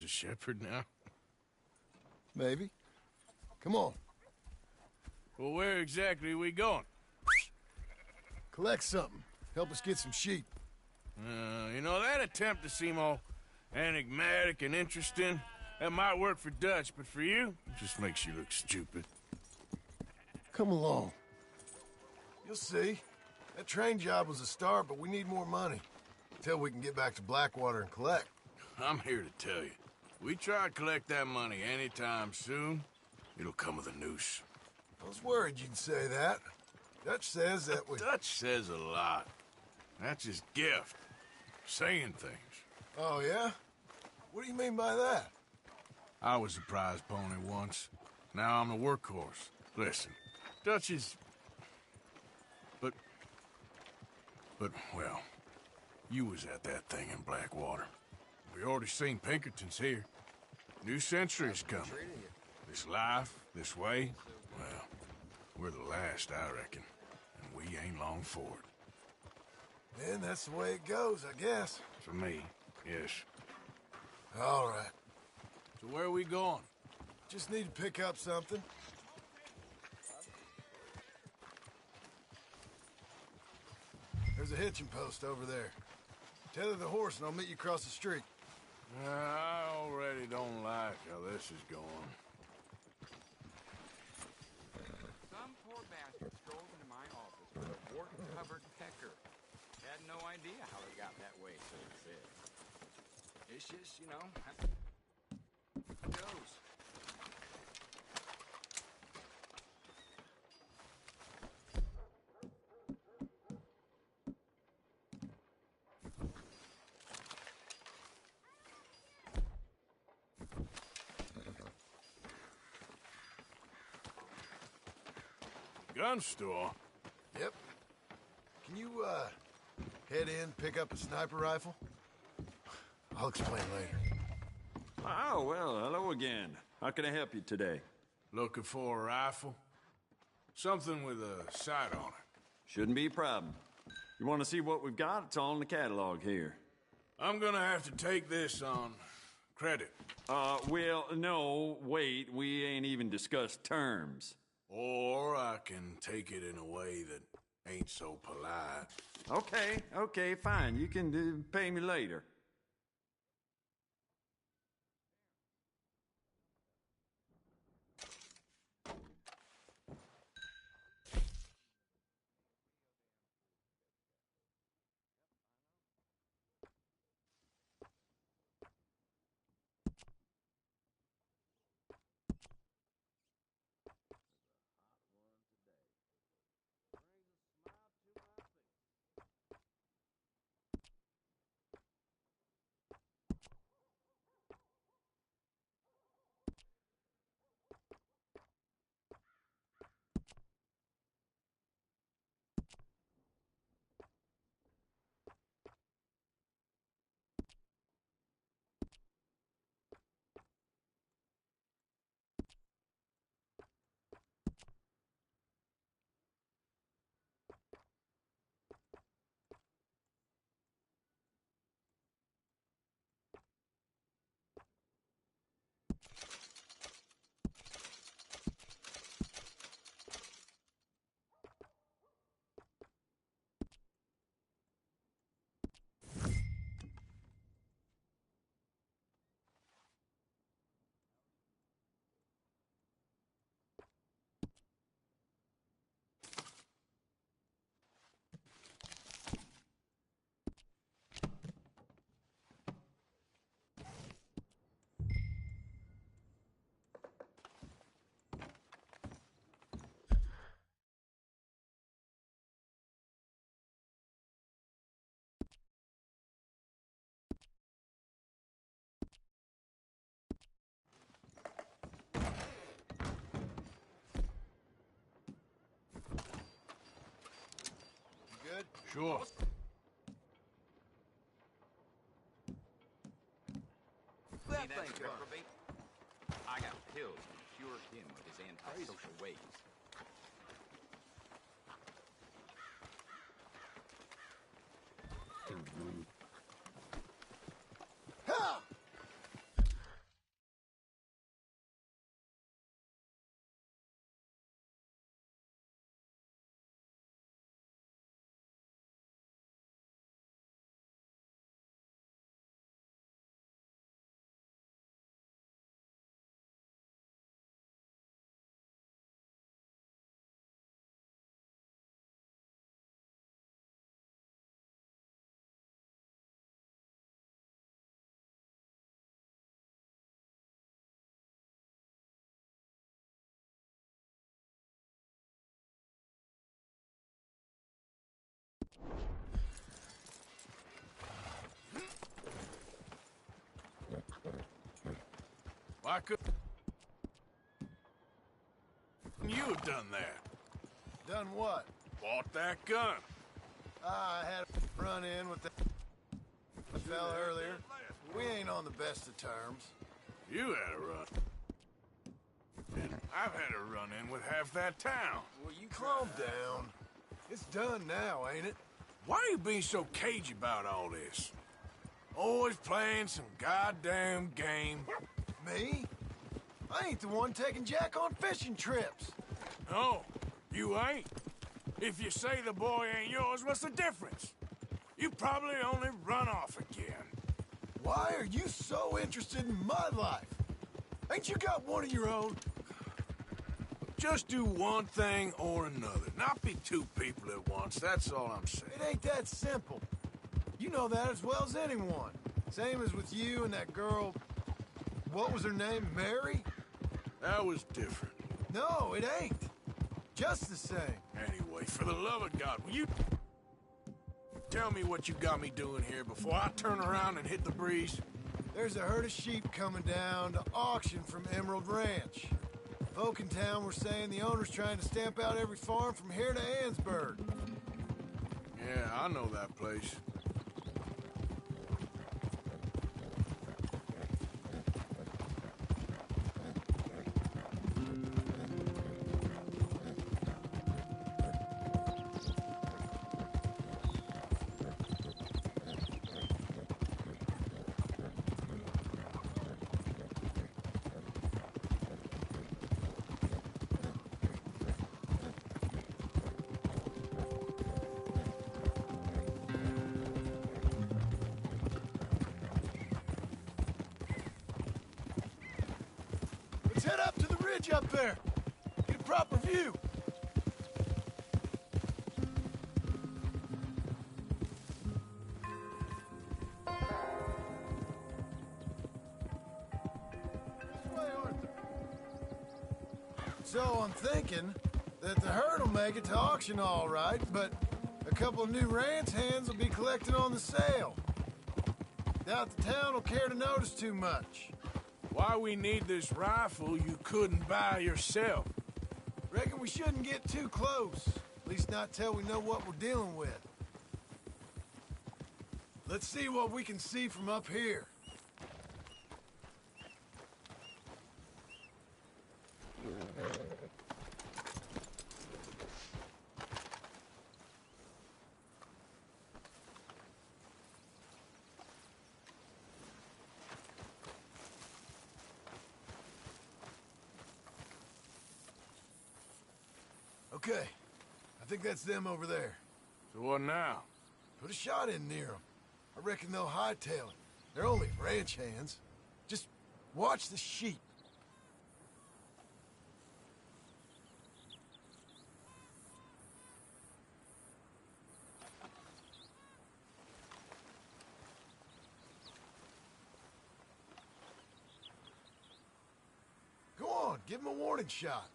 a shepherd now? Maybe. Come on. Well, where exactly are we going? Collect something. Help us get some sheep. You know, that attempt to seem all enigmatic and interesting, that might work for Dutch, but for you, it just makes you look stupid. Come along. You'll see. That train job was a start, but we need more money. Till we can get back to Blackwater and collect. I'm here to tell you. We try to collect that money anytime soon, it'll come with a noose. I was worried you'd say that. Dutch says that we... Dutch says a lot. That's his gift. Saying things. Oh, yeah? What do you mean by that? I was a prize pony once. Now I'm a workhorse. Listen, Dutch is... But, well, you was at that thing in Blackwater. We already seen Pinkertons here. New century's coming. This life, this way, well, we're the last, I reckon. And we ain't long for it. Then that's the way it goes, I guess. For me, yes. All right. So where are we going? Just need to pick up something. There's a hitching post over there. Tether the horse and I'll meet you across the street. I already don't like how this is going. Some poor bastard strolled into my office with a wart-covered pecker. Had no idea how he got that way, so he said. It's just, you know, how it goes. Gun store? Yep. Can you, head in, pick up a sniper rifle? I'll explain later. Oh, well, hello again. How can I help you today? Looking for a rifle? Something with a sight on it. Shouldn't be a problem. You want to see what we've got? It's all in the catalog here. I'm gonna have to take this on credit. Well, no, wait. We ain't even discussed terms. Or I can take it in a way that ain't so polite. Okay, fine. You can pay me later. Good? Sure. See that reprobate? I got pills to cure him of his antisocial ways. Why couldn't you have done that? Done what? Bought that gun. I had a run-in with that fella earlier. We ain't on the best of terms. You had a run. And I've had a run-in with half that town. Well, you calm down. It's done now, ain't it? Why are you being so cagey about all this? Always playing some goddamn game. Me? I ain't the one taking Jack on fishing trips. No, you ain't. If you say the boy ain't yours, what's the difference? You probably only run off again. Why are you so interested in my life? Ain't you got one of your own? Just do one thing or another. Not be two people at once, that's all I'm saying. It ain't that simple. You know that as well as anyone. Same as with you and that girl... What was her name? Mary? That was different. No, it ain't. Just the same. Anyway, for the love of God, will you tell me what you got me doing here before I turn around and hit the breeze? There's a herd of sheep coming down to auction from Emerald Ranch. Folk in town were saying the owner's trying to stamp out every farm from here to Ansburg. Yeah, I know that place. Let's head up to the ridge up there. Get a proper view. This way, Arthur. So I'm thinking that the herd will make it to auction all right, but a couple of new ranch hands will be collecting on the sale. Doubt the town will care to notice too much. Why we need this rifle you couldn't buy yourself? Reckon we shouldn't get too close. At least not till we know what we're dealing with. Let's see what we can see from up here. Okay, I think that's them over there. So what now? Put a shot in near them. I reckon they'll hightail it. They're only ranch hands. Just watch the sheep. Go on, give them a warning shot.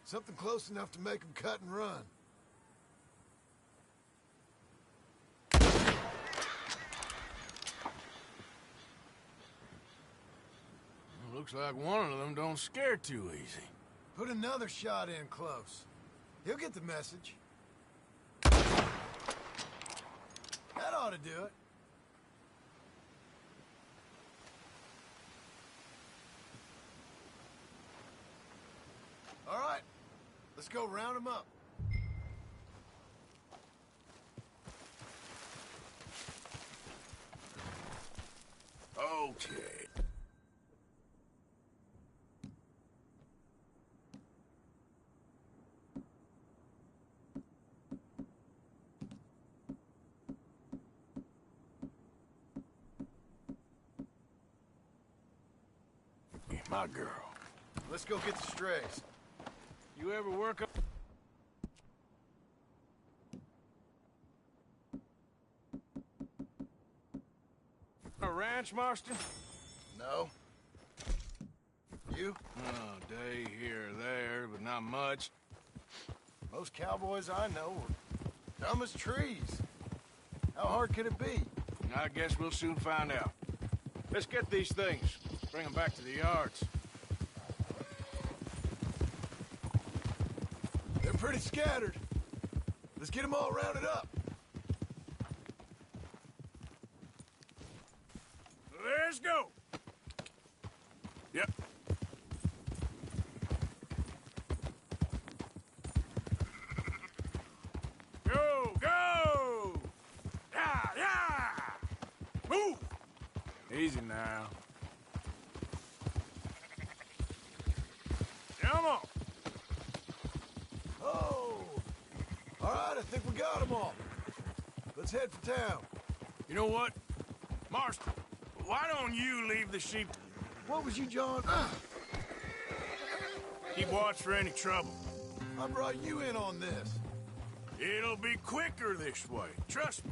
Something close enough to make them cut and run. Looks like one of them don't scare too easy. Put another shot in close. He'll get the message. That ought to do it. All right, let's go round them up. Okay. My girl. Let's go get the strays. You ever work up a ranch, Marston? No. You? Oh, day here or there, but not much. Most cowboys I know are dumb as trees. How hard could it be? I guess we'll soon find out. Let's get these things. Bring them back to the yards. pretty scattered. Let's get them all rounded up. Let's go. Yep. Go, go! Yeah, yeah! Move! Easy now. Come on. Oh! All right, I think we got them all. Let's head for town. You know what? Marston, why don't you leave the sheep? What was you, John? Keep watch for any trouble. I brought you in on this. It'll be quicker this way. Trust me.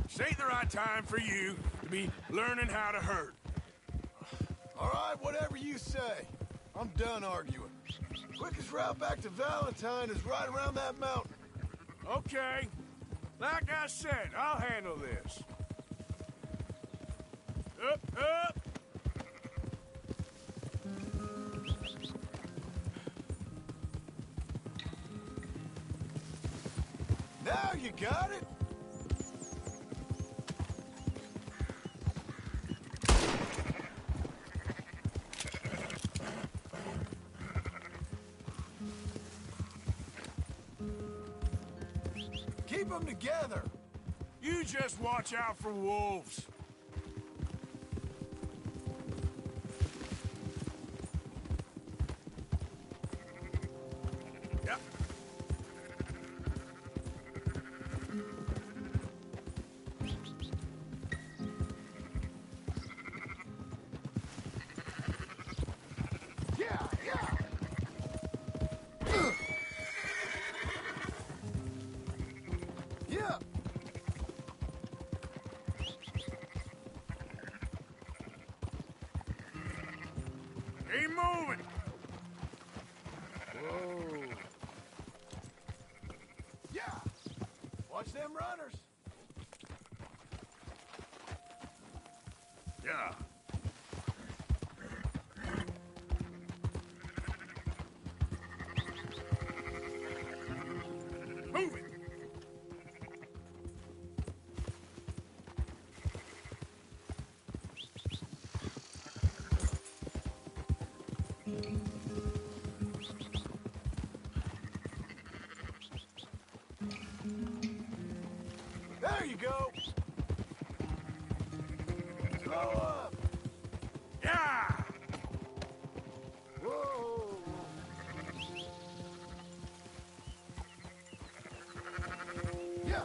This ain't the right time for you to be learning how to herd. All right, whatever you say. I'm done arguing. Quickest route back to Valentine is right around that mountain. Okay. Like I said, I'll handle this. Up, up! Now you got it? Keep them together. You just watch out for wolves. Yep. Yeah, yeah. Yeah. Keep moving. Whoa. Yeah. Watch them runners. Yeah. Move it. There you go. Slow up. Yeah. Whoa. Yeah.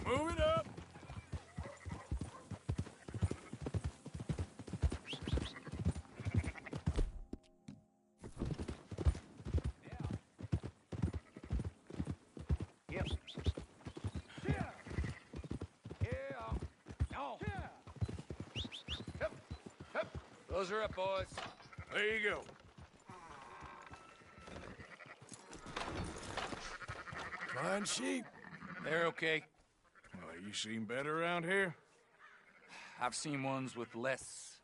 Move it up. Yep. Yeah. Yeah. No. Yep. Yep. Those are up, boys. There you go. Fine sheep. They're okay. Well, you seem better around here. I've seen ones with less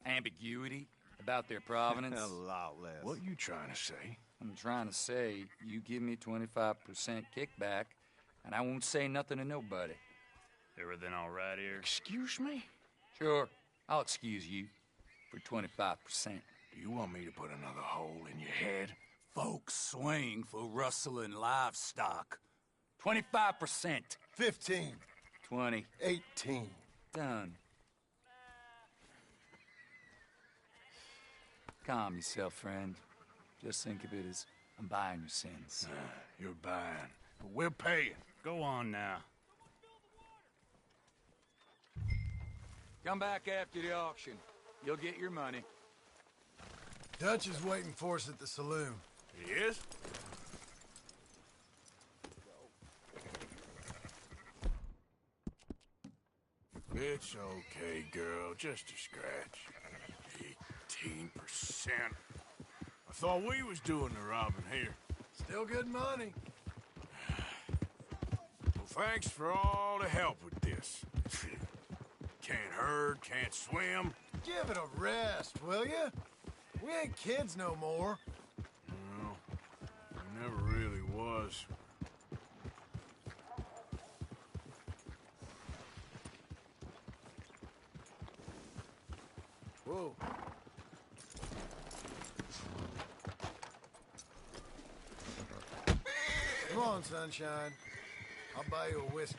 ambiguity about their provenance. A lot less. What you trying to say? I'm trying to say, you give me 25% kickback, and I won't say nothing to nobody. Everything all right here? Excuse me? Sure, I'll excuse you for 25%. Do you want me to put another hole in your head? Folks swing for rustling livestock. 25%. 15. 20. 18. Done. Calm yourself, friend. Just think of it as I'm buying your sins. You're buying, but we're paying. Go on now. Come back after the auction. You'll get your money. Dutch is waiting for us at the saloon. He is? It's okay, girl. Just a scratch. 18%. I thought we was doing the robbing here. Still good money. Well, thanks for all the help with this. Can't herd, can't swim. Give it a rest, will you? We ain't kids no more. No, it never really was. Whoa. Come on, sunshine. I'll buy you a whiskey.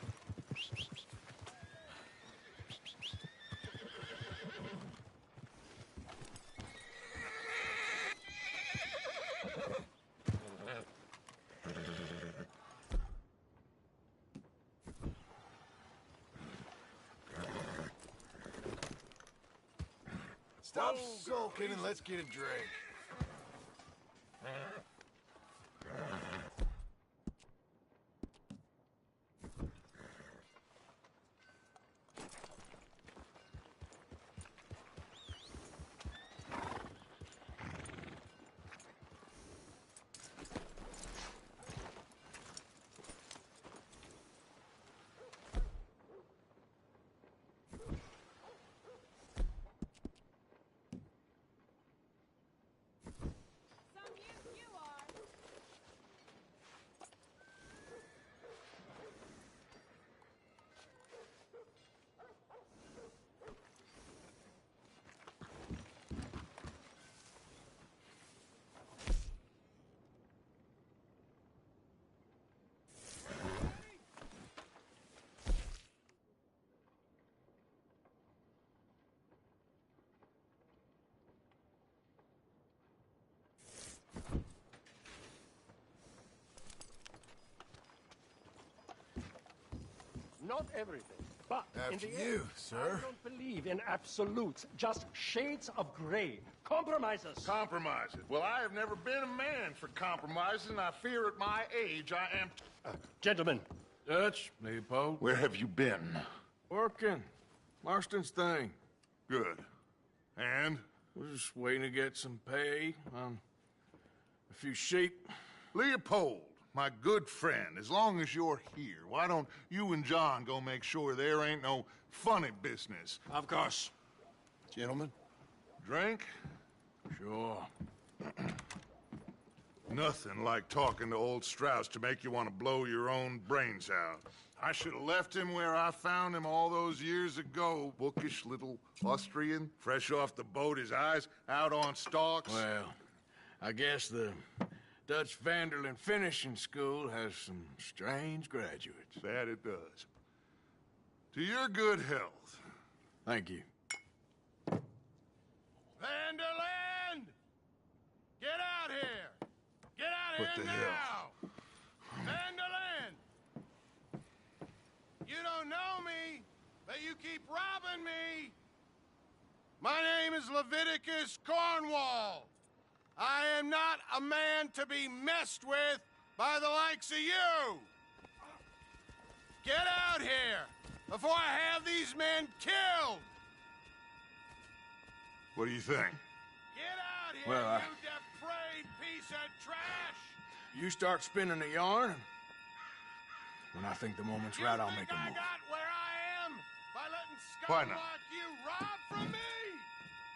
Stop sulking and let's get a drink. Not everything, but in After the you, end, sir. I don't believe in absolutes, just shades of gray. Compromises. Compromises. Well, I have never been a man for compromises, and I fear at my age I am... Gentlemen, Dutch, Leopold. Where have you been? Working. Marston's thing. Good. And? We're just waiting to get some pay on a few sheep. Leopold, my good friend, as long as you're here, why don't you and John go make sure there ain't no funny business? Of course. Gentlemen? Drink? Sure. Nothing like talking to old Strauss to make you want to blow your own brains out. I should have left him where I found him all those years ago. Bookish little Austrian, fresh off the boat, his eyes out on stalks. Well, I guess the Dutch Vanderlyn Finishing School has some strange graduates. That it does. To your good health. Thank you. Vanderland! Get out here! Get out What here the now! hell? Vanderland! You don't know me, but you keep robbing me! My name is Leviticus Cornwall. I am not a man to be messed with by the likes of you! Get out here before I have these men killed! What do you think? Get out here, Well, you depraved piece of trash! You start spinning the yarn, when I think the moment's right, I'll make a I move. got where I am by letting Why scum not? like you rob from me!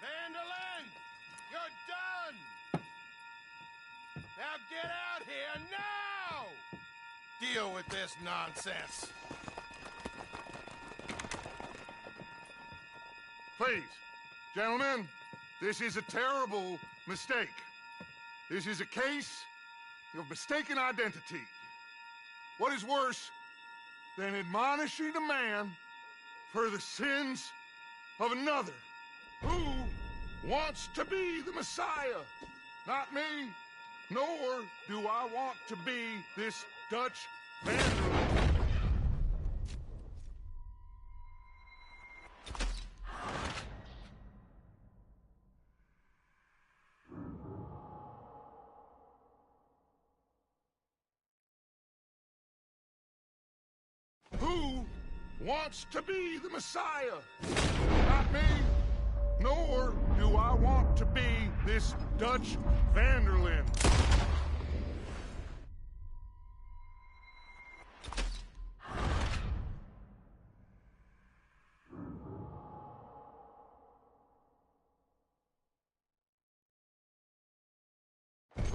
Vanderlyn, you're done! Now get out here now! Deal with this nonsense. Please, gentlemen, this is a terrible mistake. This is a case of mistaken identity. What is worse than admonishing a man for the sins of another who wants to be the Messiah? Not me, nor do I want to be this Dutch Vanderlyn. Who wants to be the Messiah? Not me, nor do I want to be this Dutch Vanderlyn.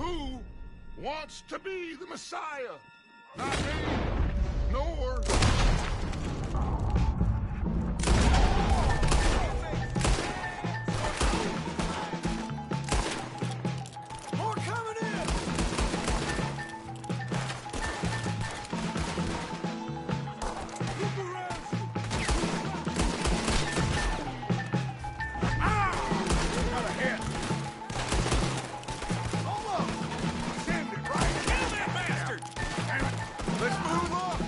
Who wants to be the Messiah? Not me, nor... More coming in! Got a hit. Send it right. Kill that bastard! Damn it. Let's move on.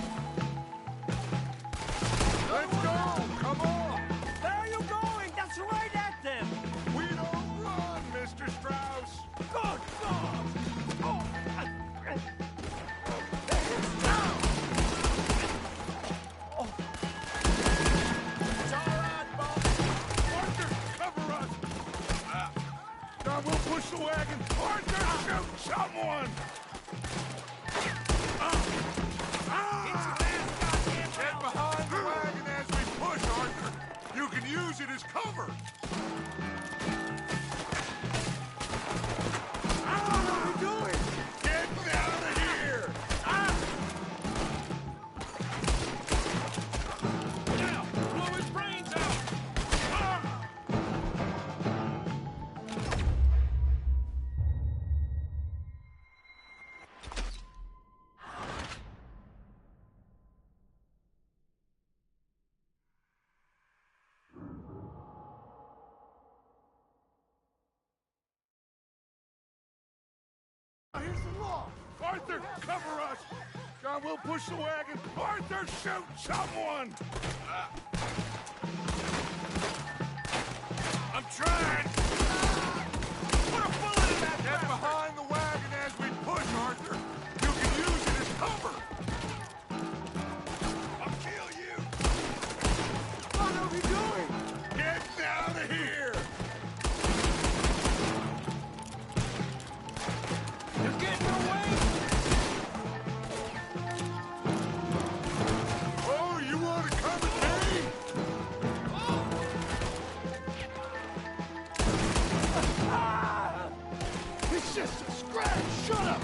Let's go. Come on. Where are you going? That's right at them! We don't run, Mr. Strauss. Good God! Oh. It's all right, boss. Arthur, cover us. Now we'll push the wagon. Arthur, shoot someone. Get behind the wagon as we push, Arthur. You can use it as cover. What are you doing? Get out of here. Now, blow his brains out! Here's the law. Arthur, cover us. John, we'll push the wagon. Arthur, shoot someone. I'm trying! Put a bullet in that. Get behind the wagon as we push, Arthur. You can use it as cover. I'll kill you. What are we doing? Get out of here. You're getting away! Oh, you want to come with me? It's just a scratch! Shut up!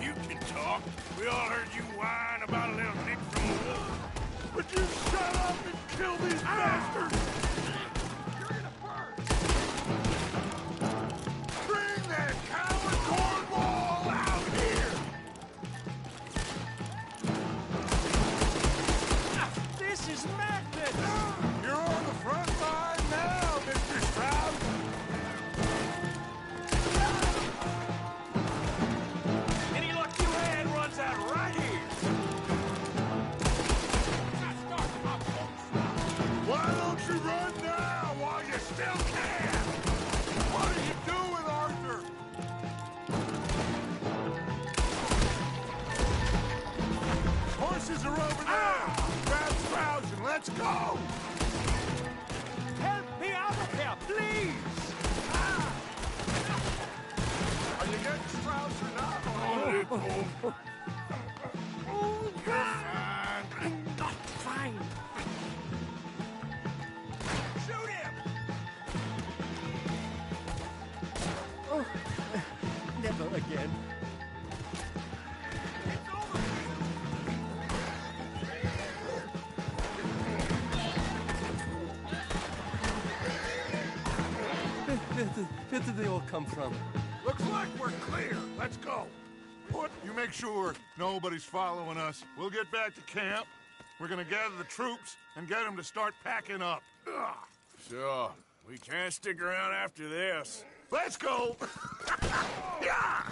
You can talk. We all heard you whine about a little nick from the woods. Would you shut up and kill these bastards? You're gonna burn! Bring that coward Cornwall out here! This is madness! You're on the front line now, Mr. Stroud. Any luck you had runs out right here! Why don't you run now while you still can? What are you doing, Arthur? Horses are over there. Grab Strauss and let's go. Help me out of here, please! Are you getting Strauss or not? I'm not fine. Shoot him! Never again. Where did they all come from? Looks like we're clear. Let's go. You make sure nobody's following us. We'll get back to camp. We're gonna gather the troops and get them to start packing up. Ugh. Sure. We can't stick around after this. Let's go. Yeah.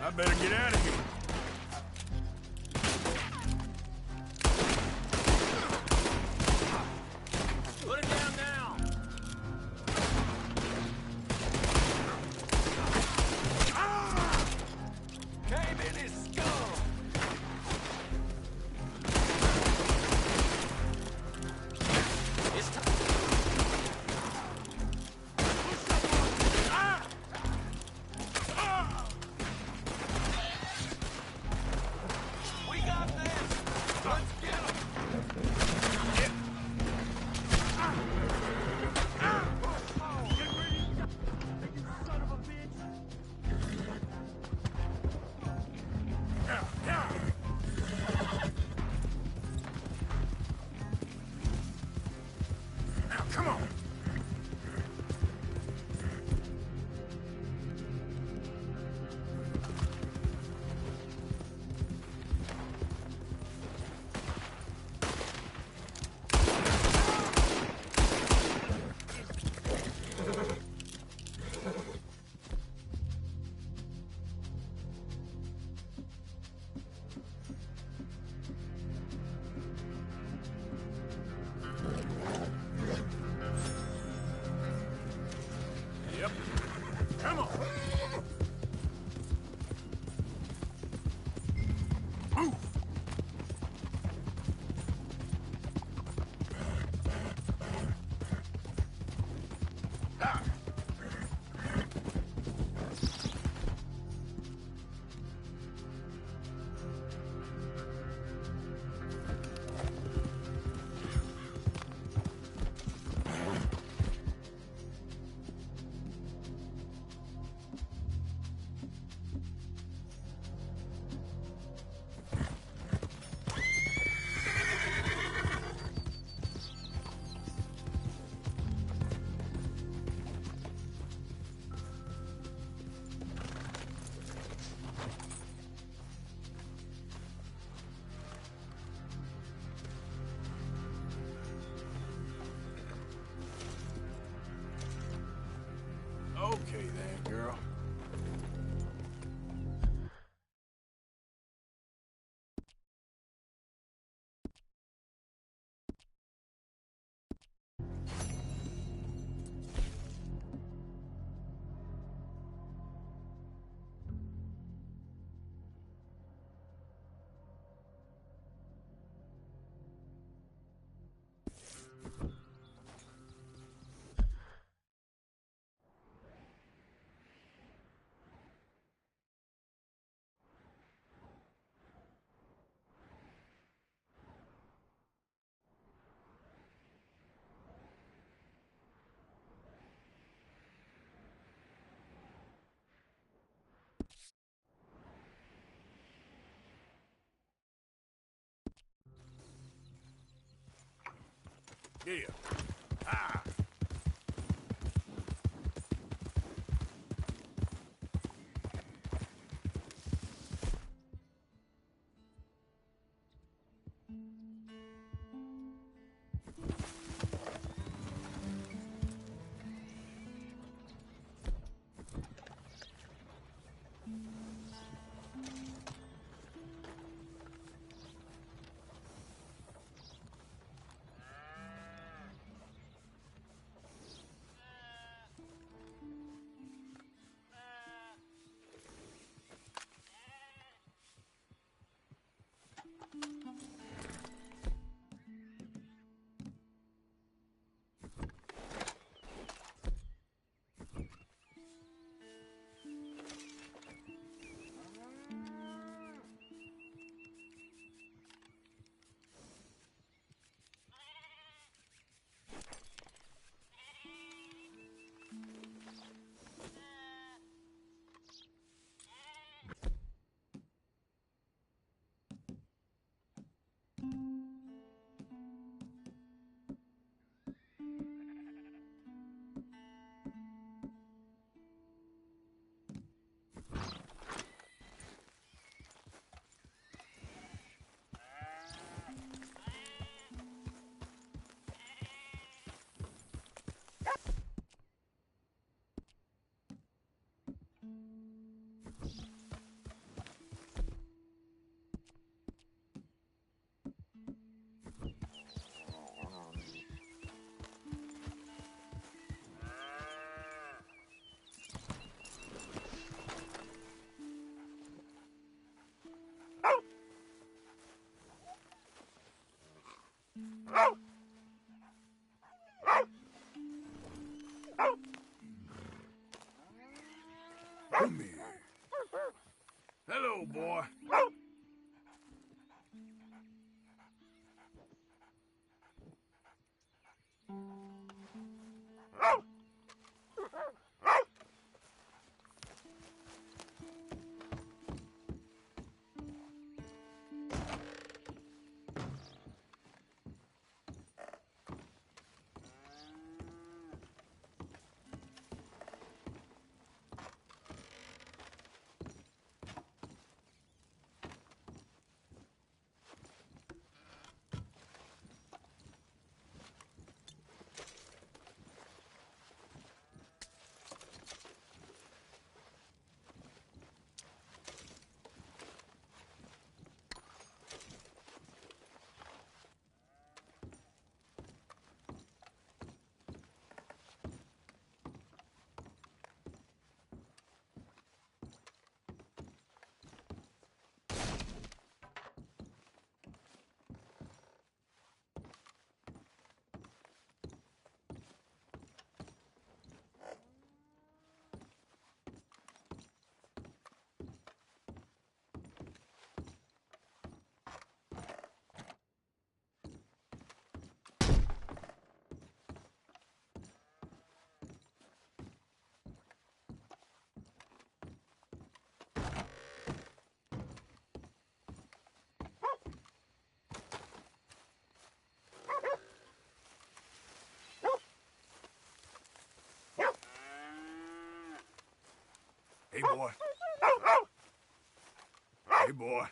I better get out of here. Put it down now! Came in his skull! It's time. on! Yep. Come on. Move! Ah. Okay then, girl. Yeah. Ah. Come here. Hello, boy. boy. Hey, boy.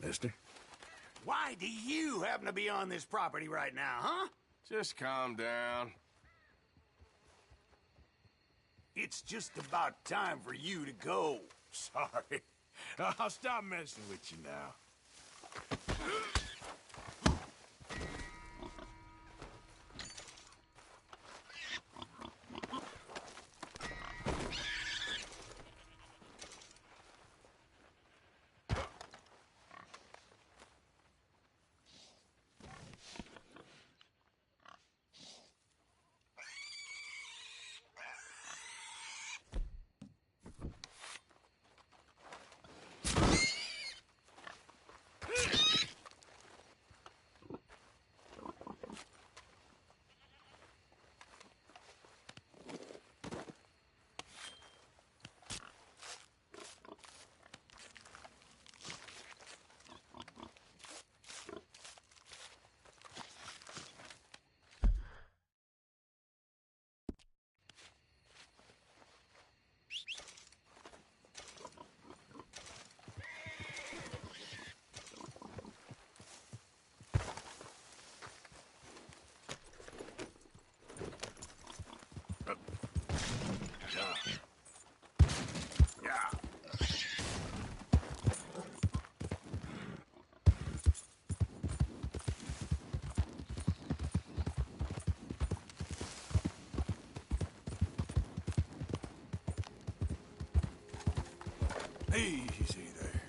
Mister? Why do you happen to be on this property right now, huh? Just calm down. It's just about time for you to go. Sorry. I'll stop messing with you now. Easy there.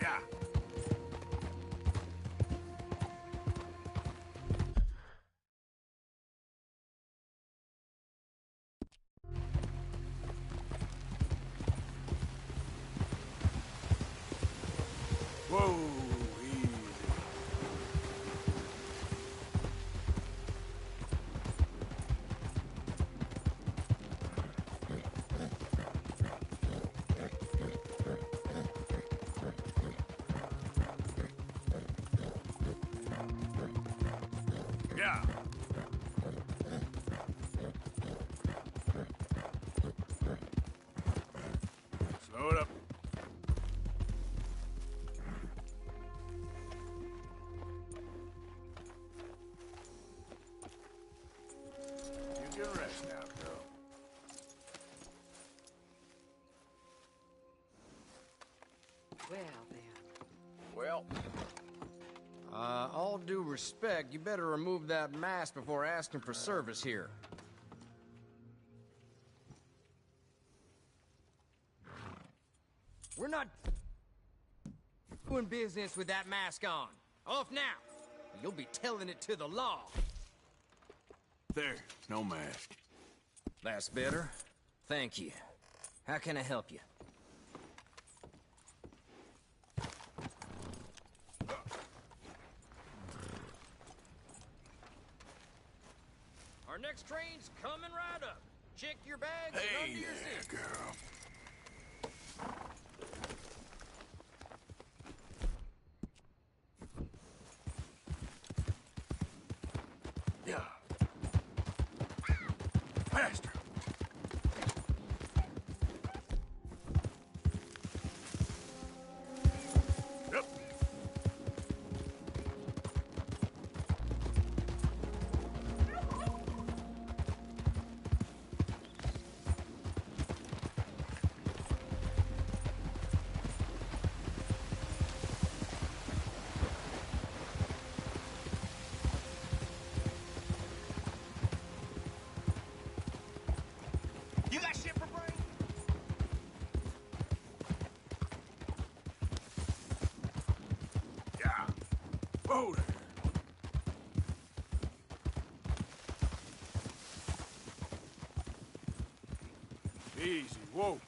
Yeah. Whoa, easy. Yeah. Slow it up. You can rest now, girl. Well, then. Well, All due respect, you better remove that mask before asking for service here. We're not doing business with that mask on. Off now. You'll be telling it to the law. There, no mask. That's better. Thank you. How can I help you? Our next train's coming right up. Check your bags and Hey under your there, seats. girl. Yeah. Faster. Easy, whoa.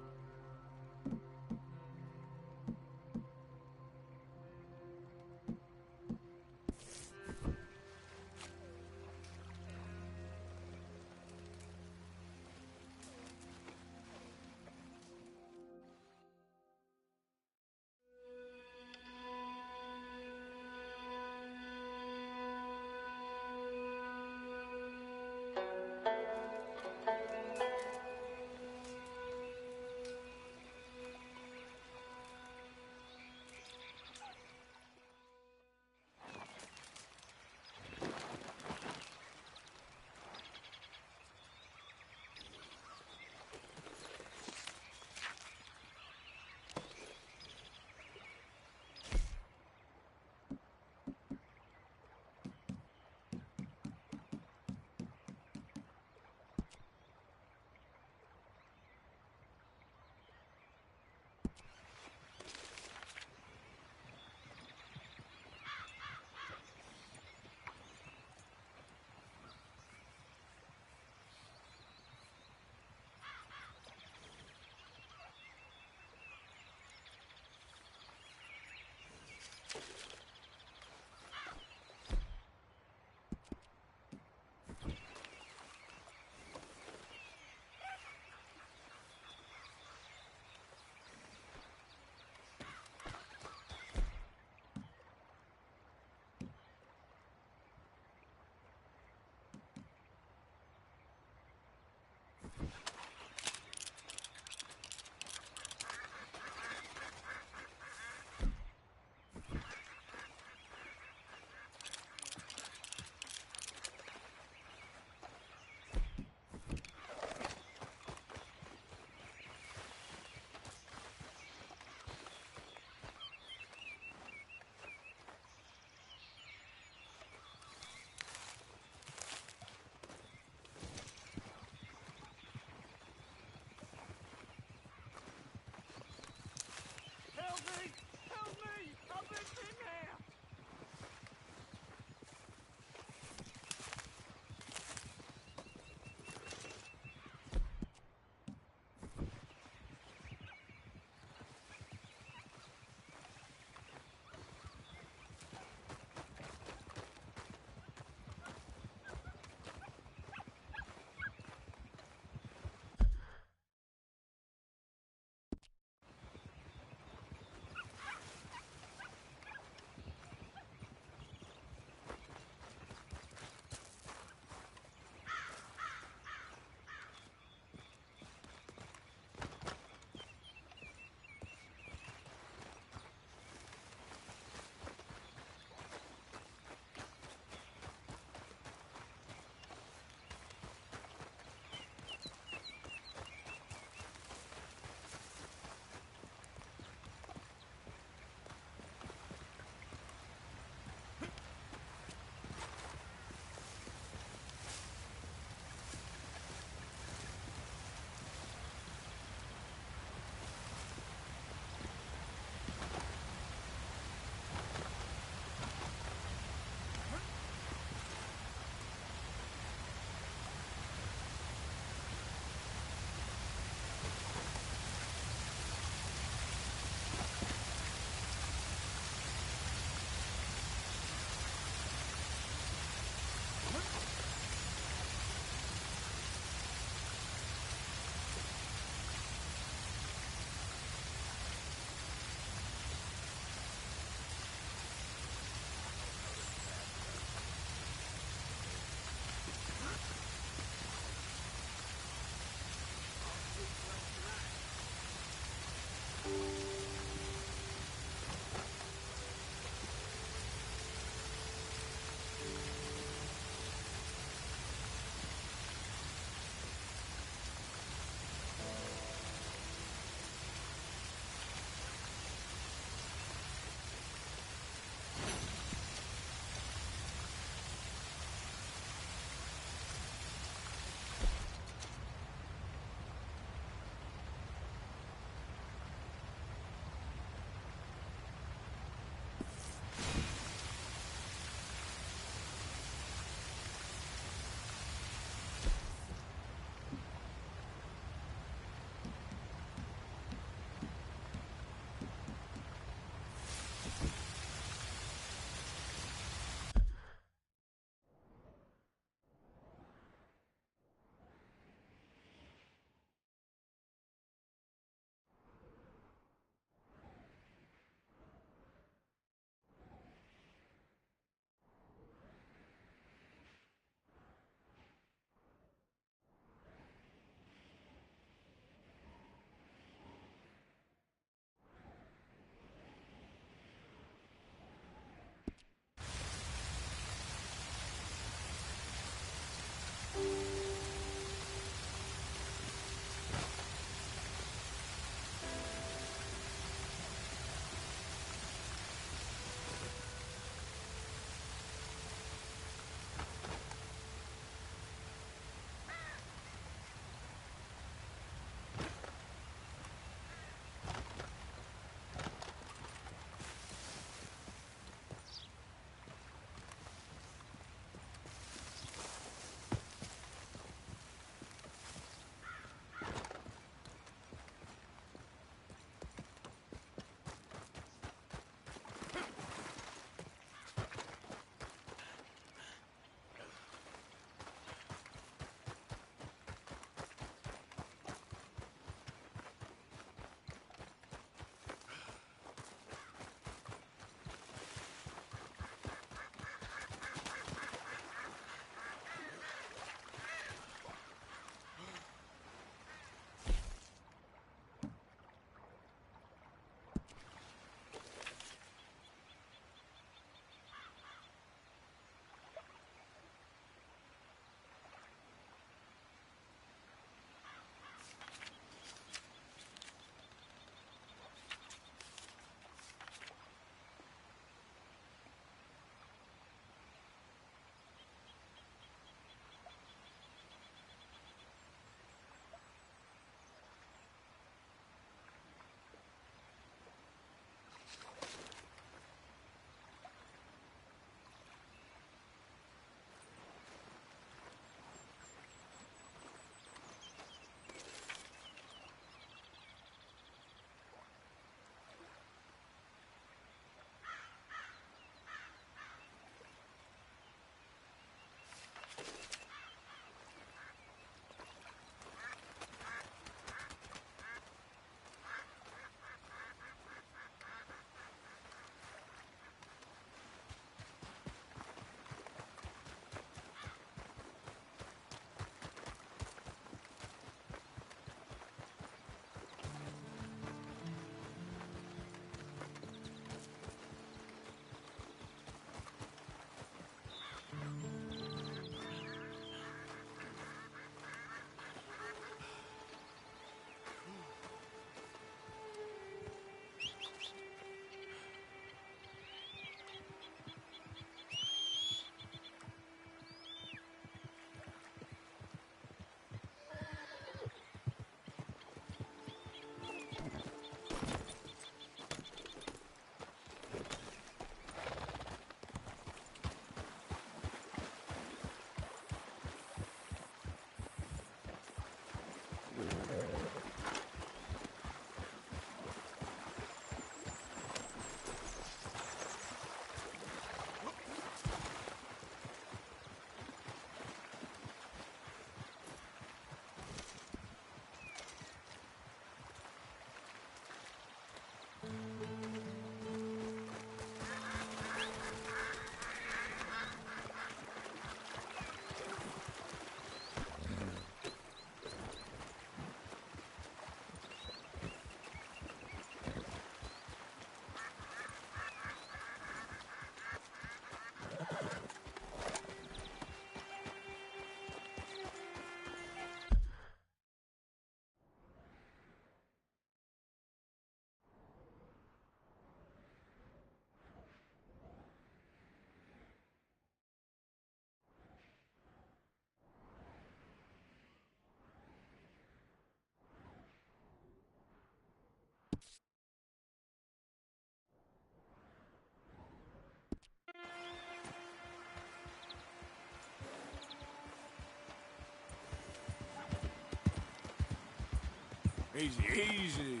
Easy, easy.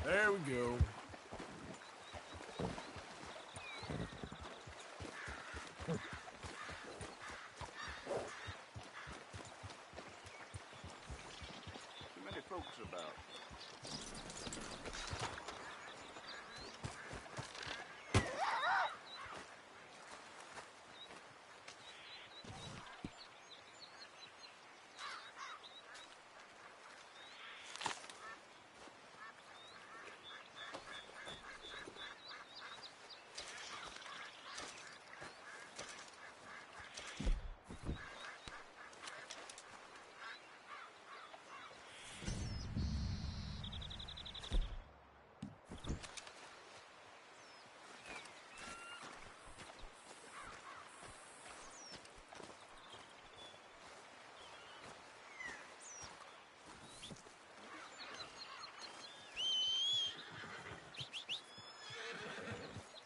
There we go. Too many folks about.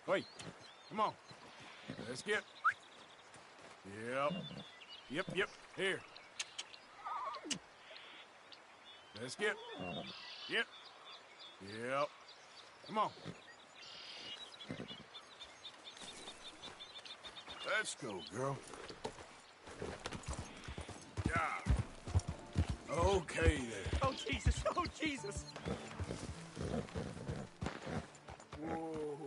Wait, come on. Let's get. Yep. Yep. Here. Let's get. Yep. Yep. Come on. Let's go, girl. Yeah. Okay then. Oh, Jesus! Oh, Jesus! Whoa.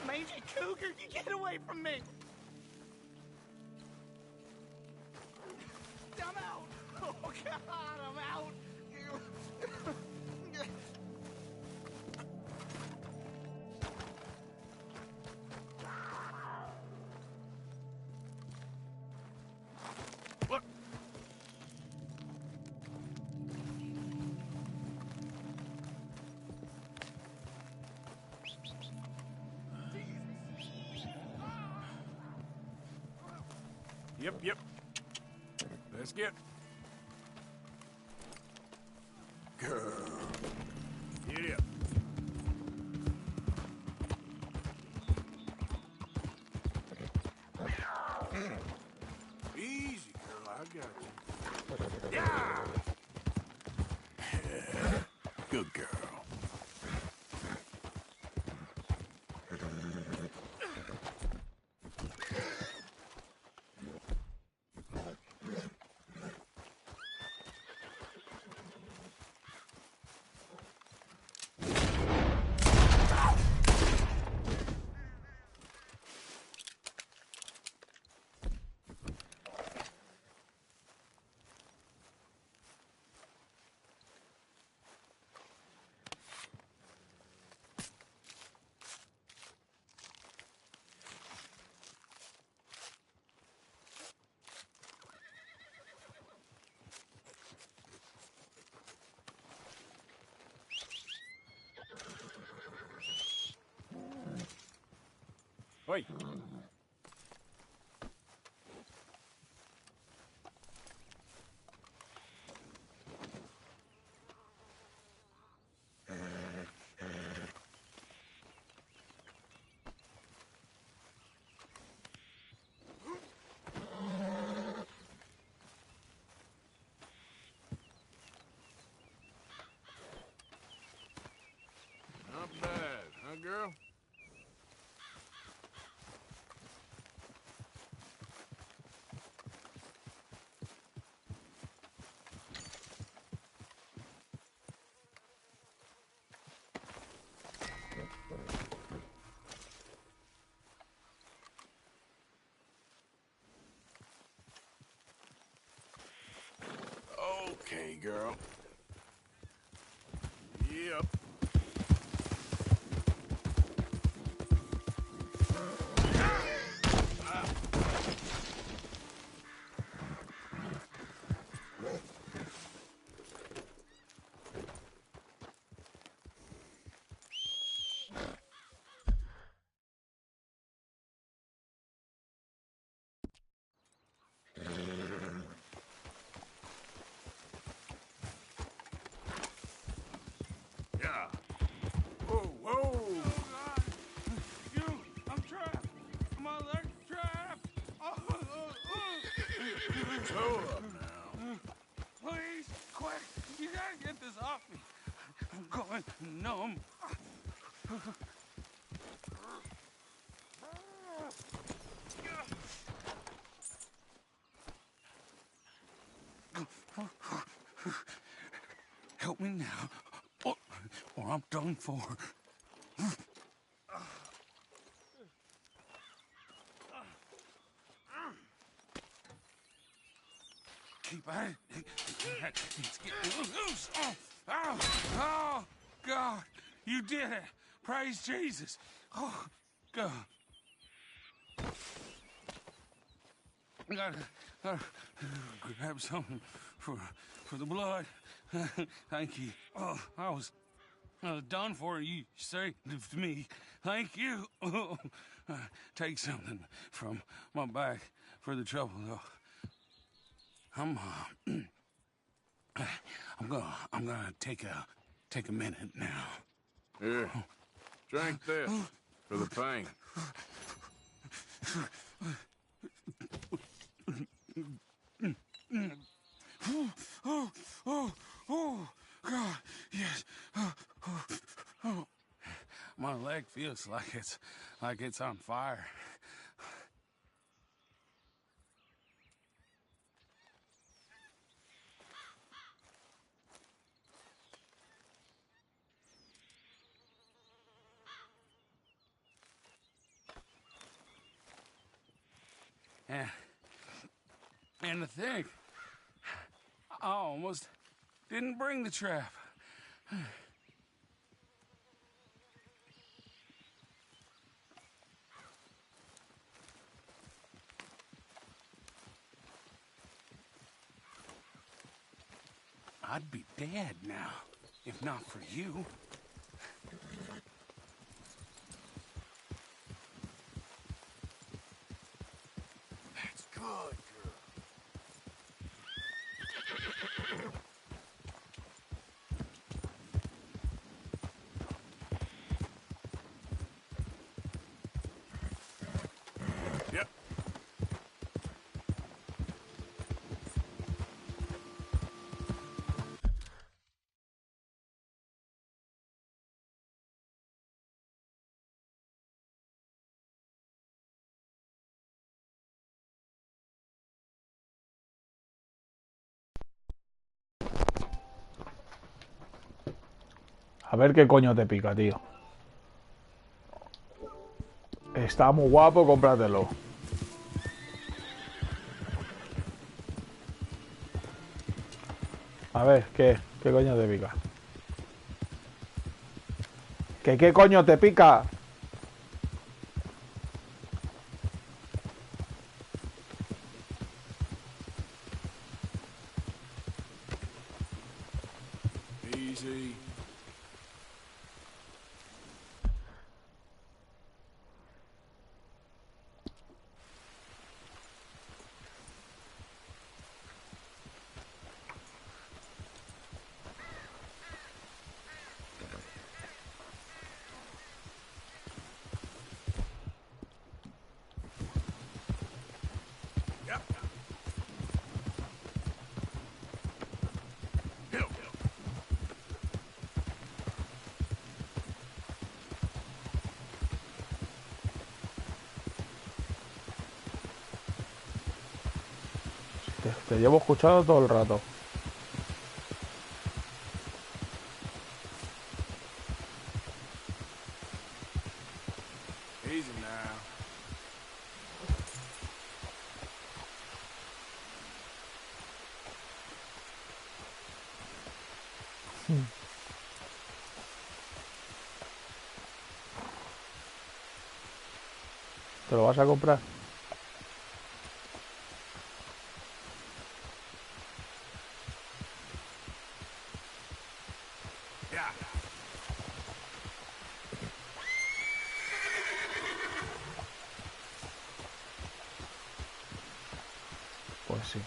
Mangy cougar, you get away from me! I'm out! Oh, God, I'm out! Look. Yep. Let's get. Girl. Get up. Easy, girl. I got you. Yeah! Good girl. Wait. Not bad, huh, girl? girl. Yep. Yeah. Whoa, whoa! You! I'm trapped! My leg's trapped! Slow up now. Please, quick! You gotta get this off me. I'm going numb. Help me now, or I'm done for. Keep at it. It's getting loose. Oh, God, you did it. Praise Jesus. Oh, God. I gotta grab something for the blood. Thank you. Oh, I was done for. You saved me. Thank you. Take something from my back for the trouble, though. I'm gonna take a minute now. Here, drink this for the pain. Oh, God, yes. My leg feels like it's on fire. And to think, I almost didn't bring the trap. I'd be dead now, if not for you. That's good, girl. Yep. A ver qué coño te pica, tío. Está muy guapo, cómpratelo. A ver, ¿qué coño te pica? ¿Qué coño te pica? Easy. Yep. Hill. Te llevo escuchando todo el rato. Easy now. ¿Te lo vas a comprar? Pues sí.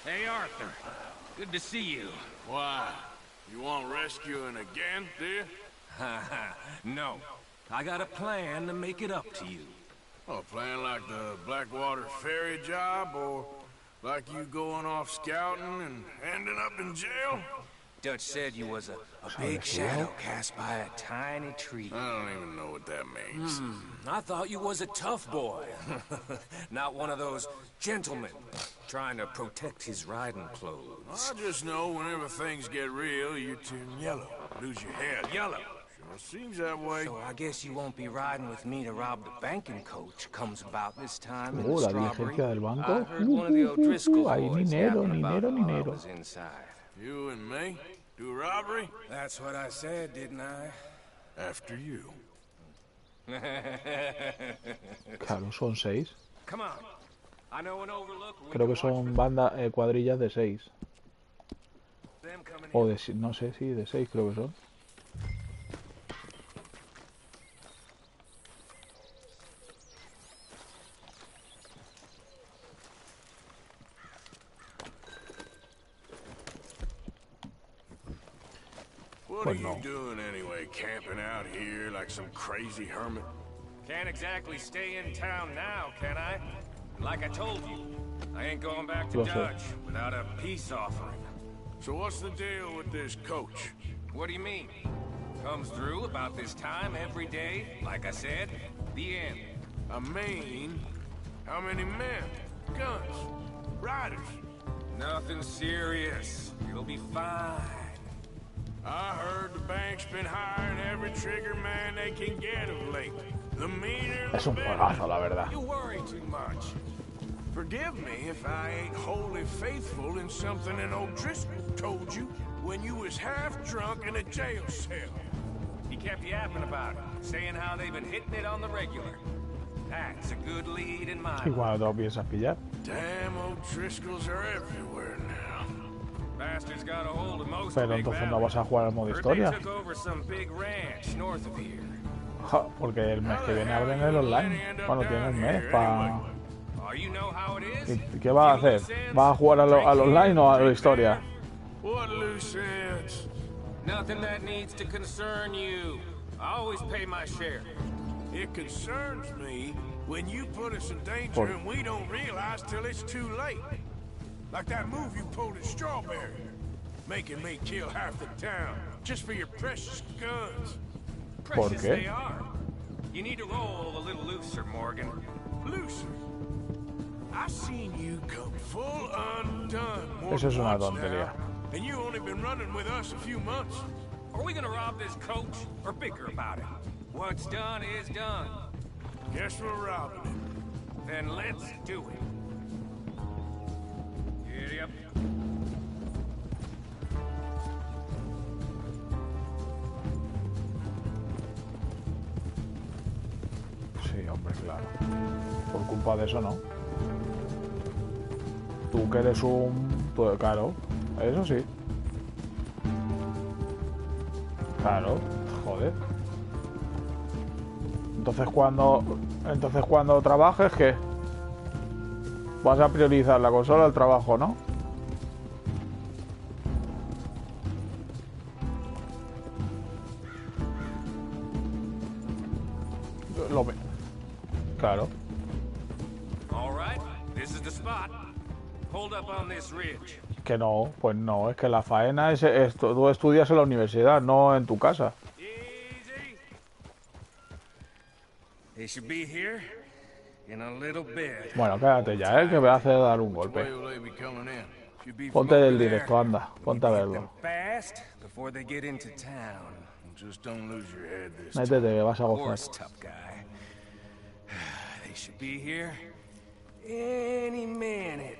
Hey, Arthur. Good to see you. Why? You want rescuing again, do you? No. I got a plan to make it up to you. Oh, playing like the Blackwater ferry job, or like you going off scouting and ending up in jail? Dutch said you was a big shadow cast by a tiny tree. I don't even know what that means. I thought you was a tough boy. Not one of those gentlemen trying to protect his riding clothes. I just know whenever things get real, you turn yellow, lose your head. Yellow. Sure seems that way. So I guess you won't be riding with me to rob the banking coach comes about this time in Oh, the la strawberry. diligencia del I banco. heard one of the O'Driscoll Hay boys dinero, yapping about dinero, it while I dinero. was inside. You and me? Do robbery? That's what I said, didn't I? After you. Claro, son 6. Come on. I know an overlook. Creo que son cuadrillas de 6. O de, no sé, sí, de 6 creo que son. What are you doing anyway, camping out here like some crazy hermit? Can't exactly stay in town now, can I? And like I told you, I ain't going back to Dutch without a peace offering. So what's the deal with this coach? What do you mean? Comes through about this time every day, like I said, the end. I mean, how many men? Guns? Riders? Nothing serious. You'll be fine. I heard the bank's been hiring every trigger man they can get of late. The meaner, Es un juegazo, la verdad. You worry too much. Forgive me if I ain't wholly faithful in something an old Driscoll told you when you was half drunk in a jail cell. He kept yapping about it, saying how they've been hitting it on the regular. That's a good lead in my Y cuando te lo piensas pillar. Damn, old Driscolls are everywhere now. Bastards got a hold of most Pero of Big entonces no Valley. vas a jugar al modo Heard historia. they took over some big ranch north of here. Ja, porque el mes que viene abren el online. Bueno, tienes un mes para... Oh, you know how it is? ¿Qué vas a hacer? ¿Vas a jugar al online o a la historia? What loose ends? Nothing that needs to concern you. I always pay my share. It concerns me when you put us in danger and we don't realize till it's too late. Like that move you pulled at Strawberry. Making me kill half the town just for your precious guns. Precious they are. You need to roll a little looser, Morgan. Looser? I seen you come full undone more Eso es than una once tontería. now, and you only been running with us a few months. Are we gonna rob this coach or bicker about it? What's done is done. Guess we're robbing it. Then let's do it. Giddy up. Sí, hombre, claro. Por culpa de eso, no. Tú que eres un... claro, eso sí. Claro, joder. Entonces cuando trabajes, ¿qué? Vas a priorizar la consola al trabajo, ¿no? Claro. All right, this is the spot. Hold up on this ridge. Que no, pues no, es que la faena es tú estudias en la universidad, no en tu casa. Easy. They should be here in a little bit. Bueno, quédate ya, que me hace dar un golpe. Ponte del directo, anda. Ponte a verlo. Fast before they get into town. Just don't lose your head this time. Métete, que vas a gozar. Tough guy. They should be here any minute.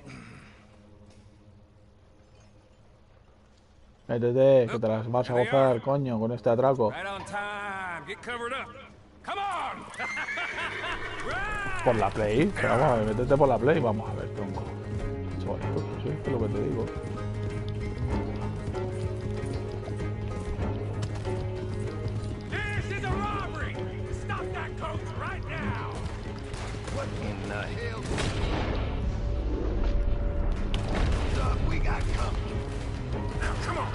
Métete, que te las vas a gozar, coño, con este atraco. Right on time. Get covered up. Come on. Por la Play, pero vamos a ver, métete por la Play, vamos a ver, tronco. Bonito, sí, es lo que te digo. This is a robbery. Stop that coach right now. What in the hell? Stuff we got coming. Now come on.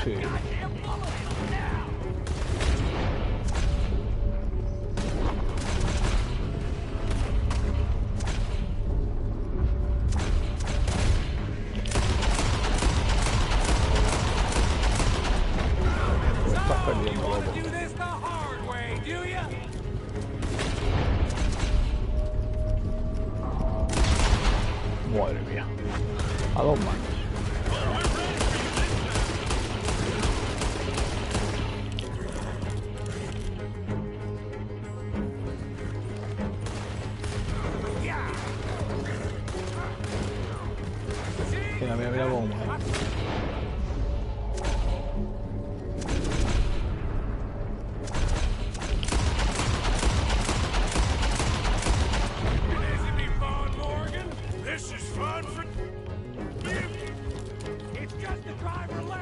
Sí. Madre mía. A dos manos. Mira, mira, mira cómo muere.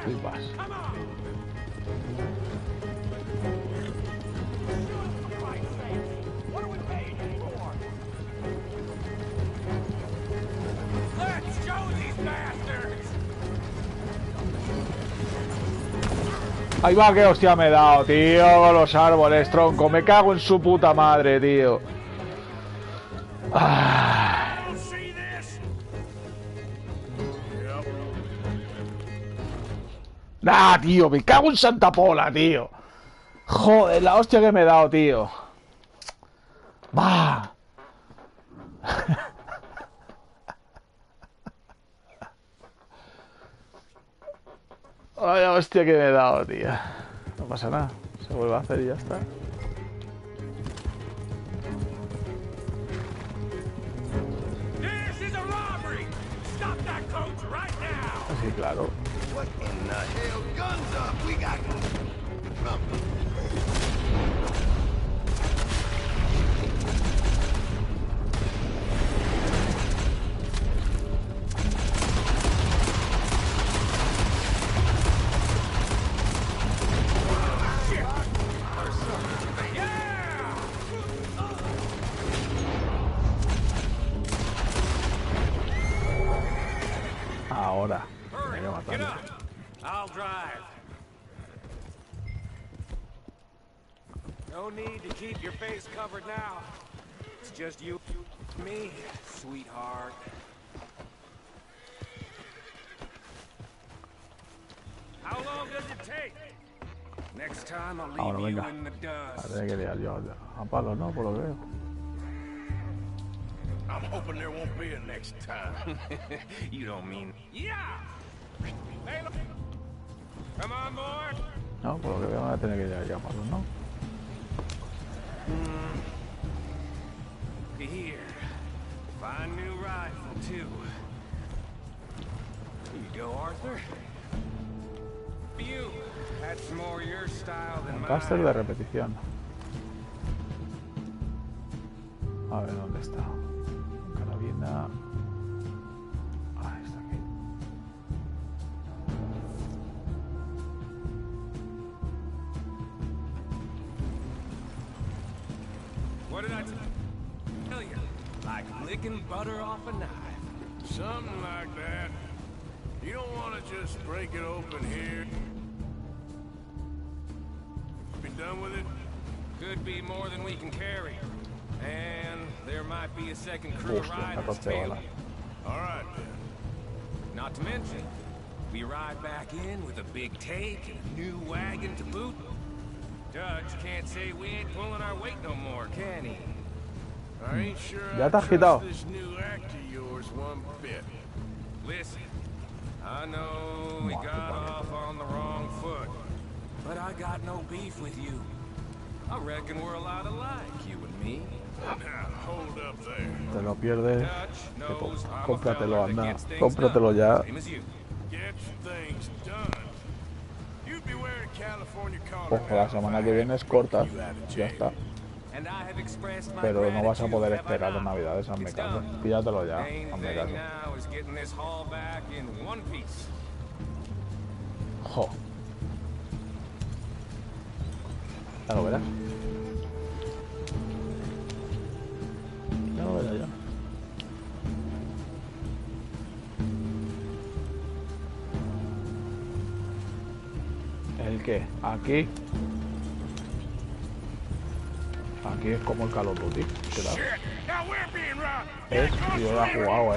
Flipas. Ahí va, que hostia me he dado, tío, con los árboles, tronco. Me cago en su puta madre, tío. Nah, tío, me cago en Santa Pola, tío. Joder, la hostia que me he dado, tío. Va. Vaya hostia que me he dado, tío. No pasa nada. Se vuelve a hacer y ya está. Sí, claro. What in the hell? Guns up! We got Ahora. Hay que matarlo. I'll drive. No need to keep your face covered now. It's just you and me, sweetheart. How long does it take? Next time I'll leave you venga. in the dust. Voy a tener que liar yo a palos, ¿no? Por lo que veo. I'm hoping there won't be a next time. You don't mean... Yeah! Hey, look. Come on, boy. No, por lo que veo voy a tener que liar yo a palos, ¿no? Here. Fine new rifle, too. Here you go, Arthur. You. That's more your style than mine. Caster de repetición. A ver, ¿dónde está? Carabina. Ah, está aquí. What did I tell you? Like licking butter off a knife. Something like that. You don't want to just break it open here. Be done with it? Could be more than we can carry. And there might be a second crew Hostia, riding tail. All right, then. Not to mention, we ride back in with a big take and a new wagon to boot. Dutch can't say we ain't pulling our weight no more, can he? I ain't sure Ya I te has quitado. trust this new act of yours one bit. Listen, I know we got off on the wrong foot, but I got no beef with you. I reckon we're a lot alike, you and me. Now, hold up there. Te lo pierdes. Dutch knows I'm a Cómpratelo, fella that anda. gets things Cómpratelo done, ya. same as you. Get things done. You'd be wearing California collar Ojo, la semana que viene es corta. Ya está. And I have expressed my Pero no vas a poder gratitude, have I esperar not? a Navidades, hazme It's caso. done. Píllatelo ya, Main hazme thing caso. now is getting this haul back in one piece. Jo. Ya lo verás. Ya lo verás ya. ¿El qué? Aquí. Aquí es como el Call of Duty. ¿Será? Es, yo ya he jugado,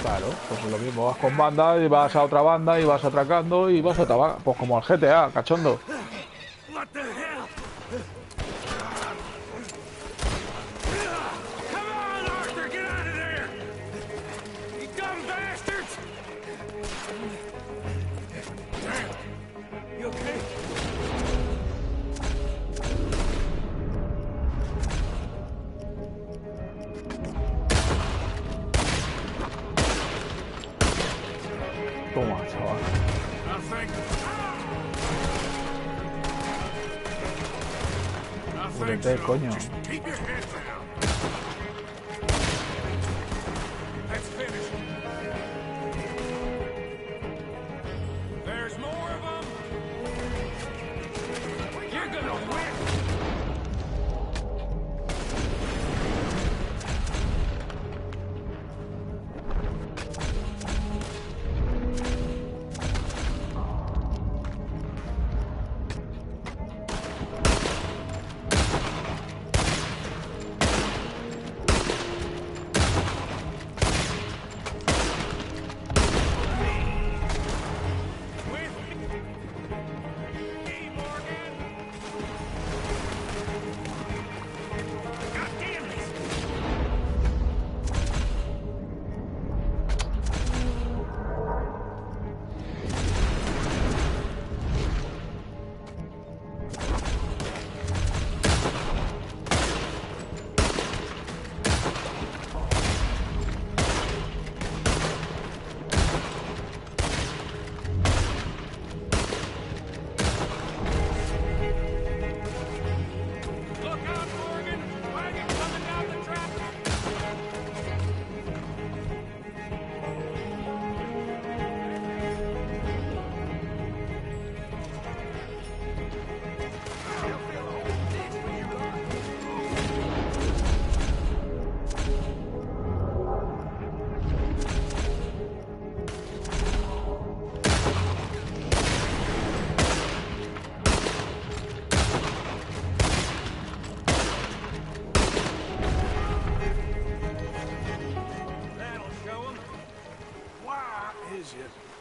Claro, pues es lo mismo, vas con banda y vas a otra banda y vas atracando y vas a otra banda. Pues como el GTA, cachondo. What the hell? Come on, Arthur, get out of there! You dumb bastards! Damn. You okay? Toma, chaval. Múrete, coño. Keep your head down. Let's finish. There's more of them. You're gonna win.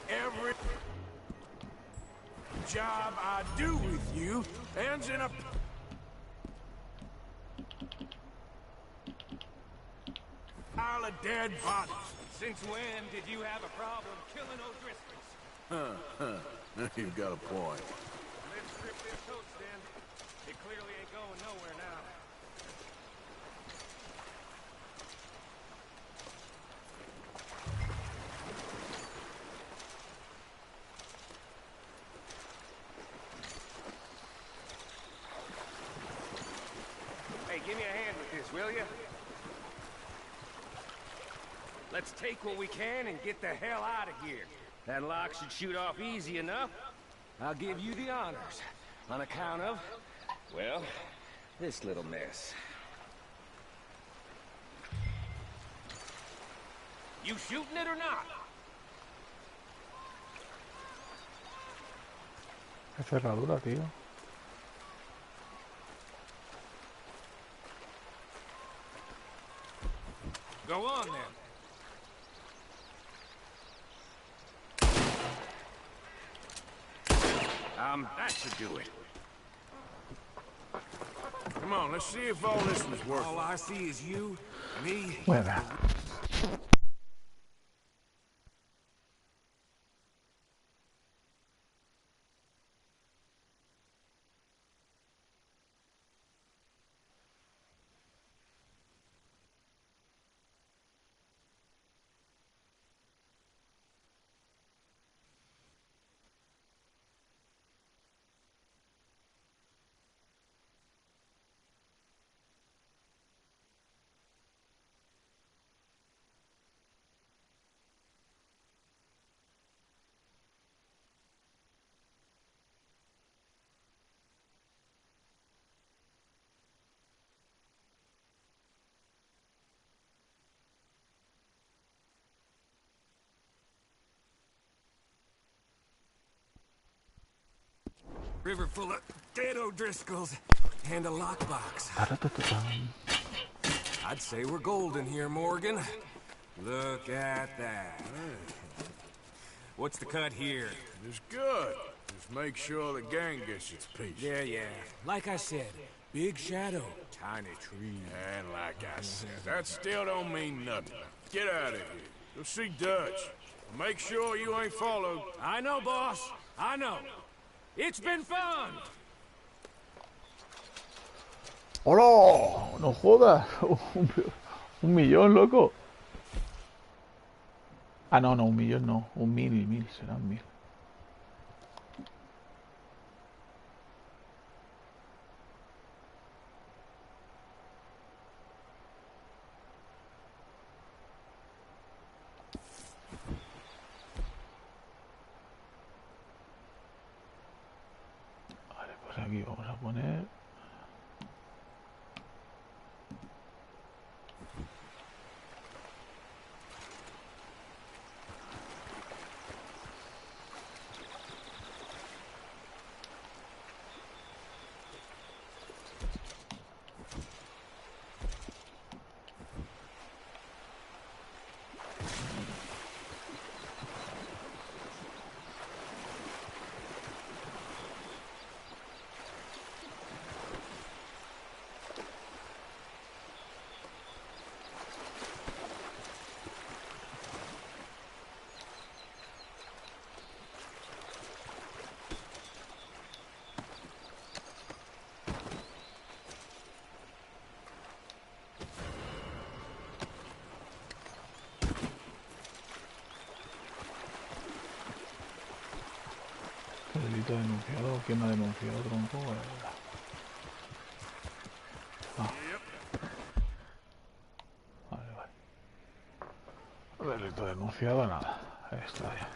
Every job I do with you ends in a pile of dead bodies. Since when did you have a problem killing O'Driscolls? You've got a point. Let's strip this coach then. It clearly ain't going nowhere now. Hey, give me a hand with this, will you? Let's take what we can and get the hell out of here. That lock should shoot off easy enough. I'll give you the honors. On account of, well, this little mess. You shooting it or not? Qué cerradura, tío. Go on then. That should do it. Come on, let's see if all this was worth All it. I see is you, me. Bueno. River full of dead O'Driscolls and a lockbox. I'd say we're golden here, Morgan. Look at that. What's the cut here? It's good. Just make sure the gang gets its piece. Yeah. Like I said, big shadow, tiny tree. And like I said, that still don't mean nothing. Get out of here. Go see Dutch. Make sure you ain't followed. I know, boss. I know. It's been fun. ¡Hola! No jodas. Un millón, loco. Ah, no, un millón no. Un mil, serán 1000. Vale, pues aquí vamos a poner... Delito denunciado. ¿Quién ha denunciado, tronco? Ah. Vale. Delito denunciado, nada. Ahí está ya.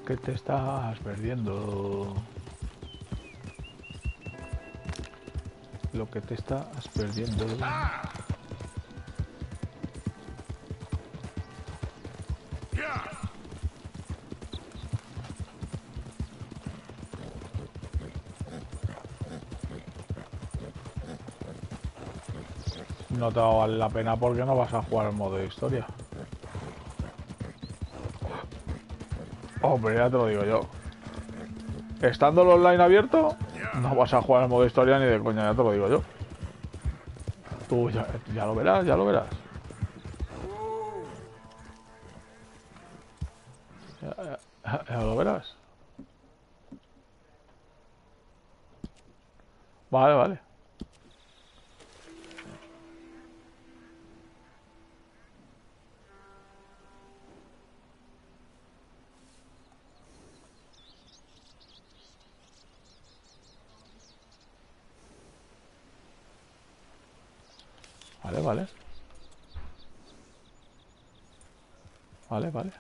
que te estás perdiendo. Lo que te estás perdiendo. No te va a valer la pena porque no vas a jugar el modo de historia. Hombre, ya te lo digo yo. Estando el online abierto, no vas a jugar el modo historia ni de coña, ya te lo digo yo. Tú ya lo verás, ya lo verás. Ya lo verás. Vale, vale. Vale, vale. Vale, vale.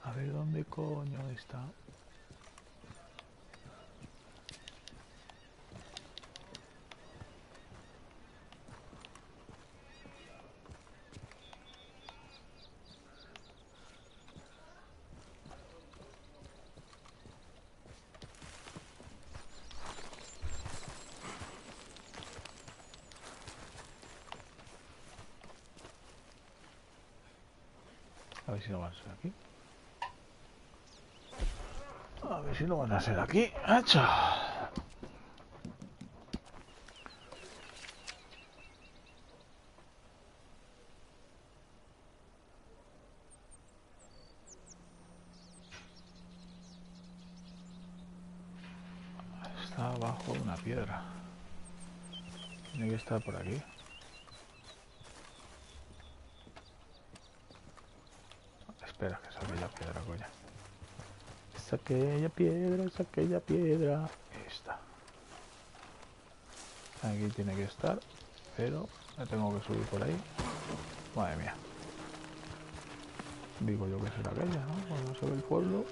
A ver dónde coño está. A ver si no van a ser aquí. A ver si no van a ser aquí. ¡Hacha! Está abajo una piedra. Tiene que estar por aquí. Espera, que saque la piedra, coña. Saque la piedra. Esta. Aquí tiene que estar, pero me tengo que subir por ahí. Madre mía. Digo yo que será aquella, ¿no? Cuando se ve el pueblo.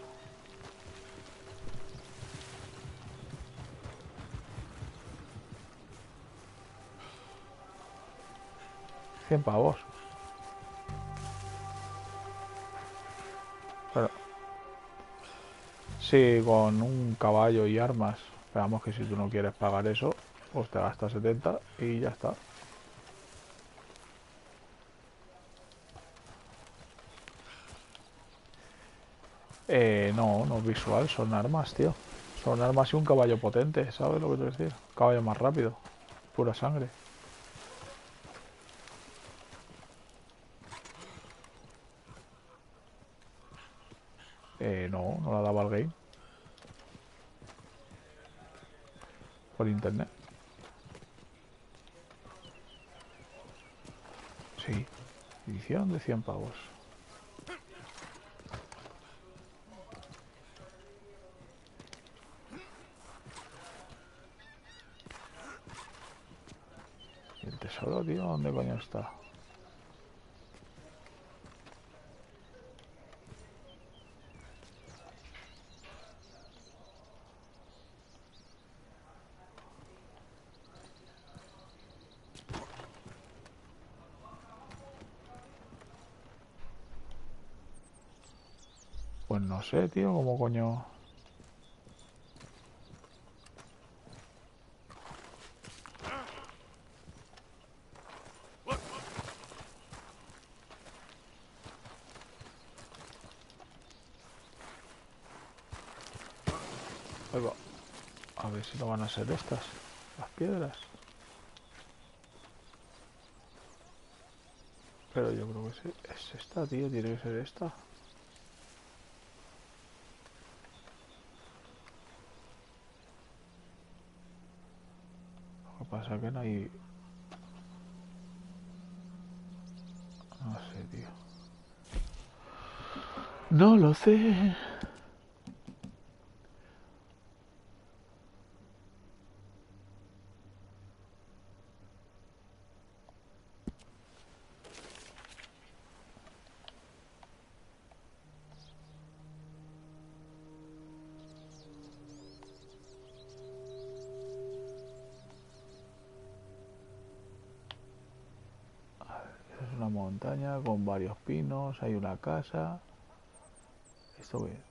$100. Pero sí, con un caballo y armas. Esperamos que si tú no quieres pagar eso, pues te gastas 70 y ya está. No es visual, son armas, tío. Son armas y un caballo potente, ¿sabes lo que te quiero decir? Caballo más rápido, pura sangre. No la daba el game. por internet. Sí, edición de 100 pavos. ¿Y el tesoro, tío? ¿Dónde coño está? Pues no sé, tío, cómo coño... Ahí va. A ver si no van a ser estas, las piedras. Pero yo creo que es esta, tío, tiene que ser esta. Lo que pasa es que no hay... No sé, tío. No lo sé. Es una montaña con varios pinos, hay una casa. ¿Esto qué es?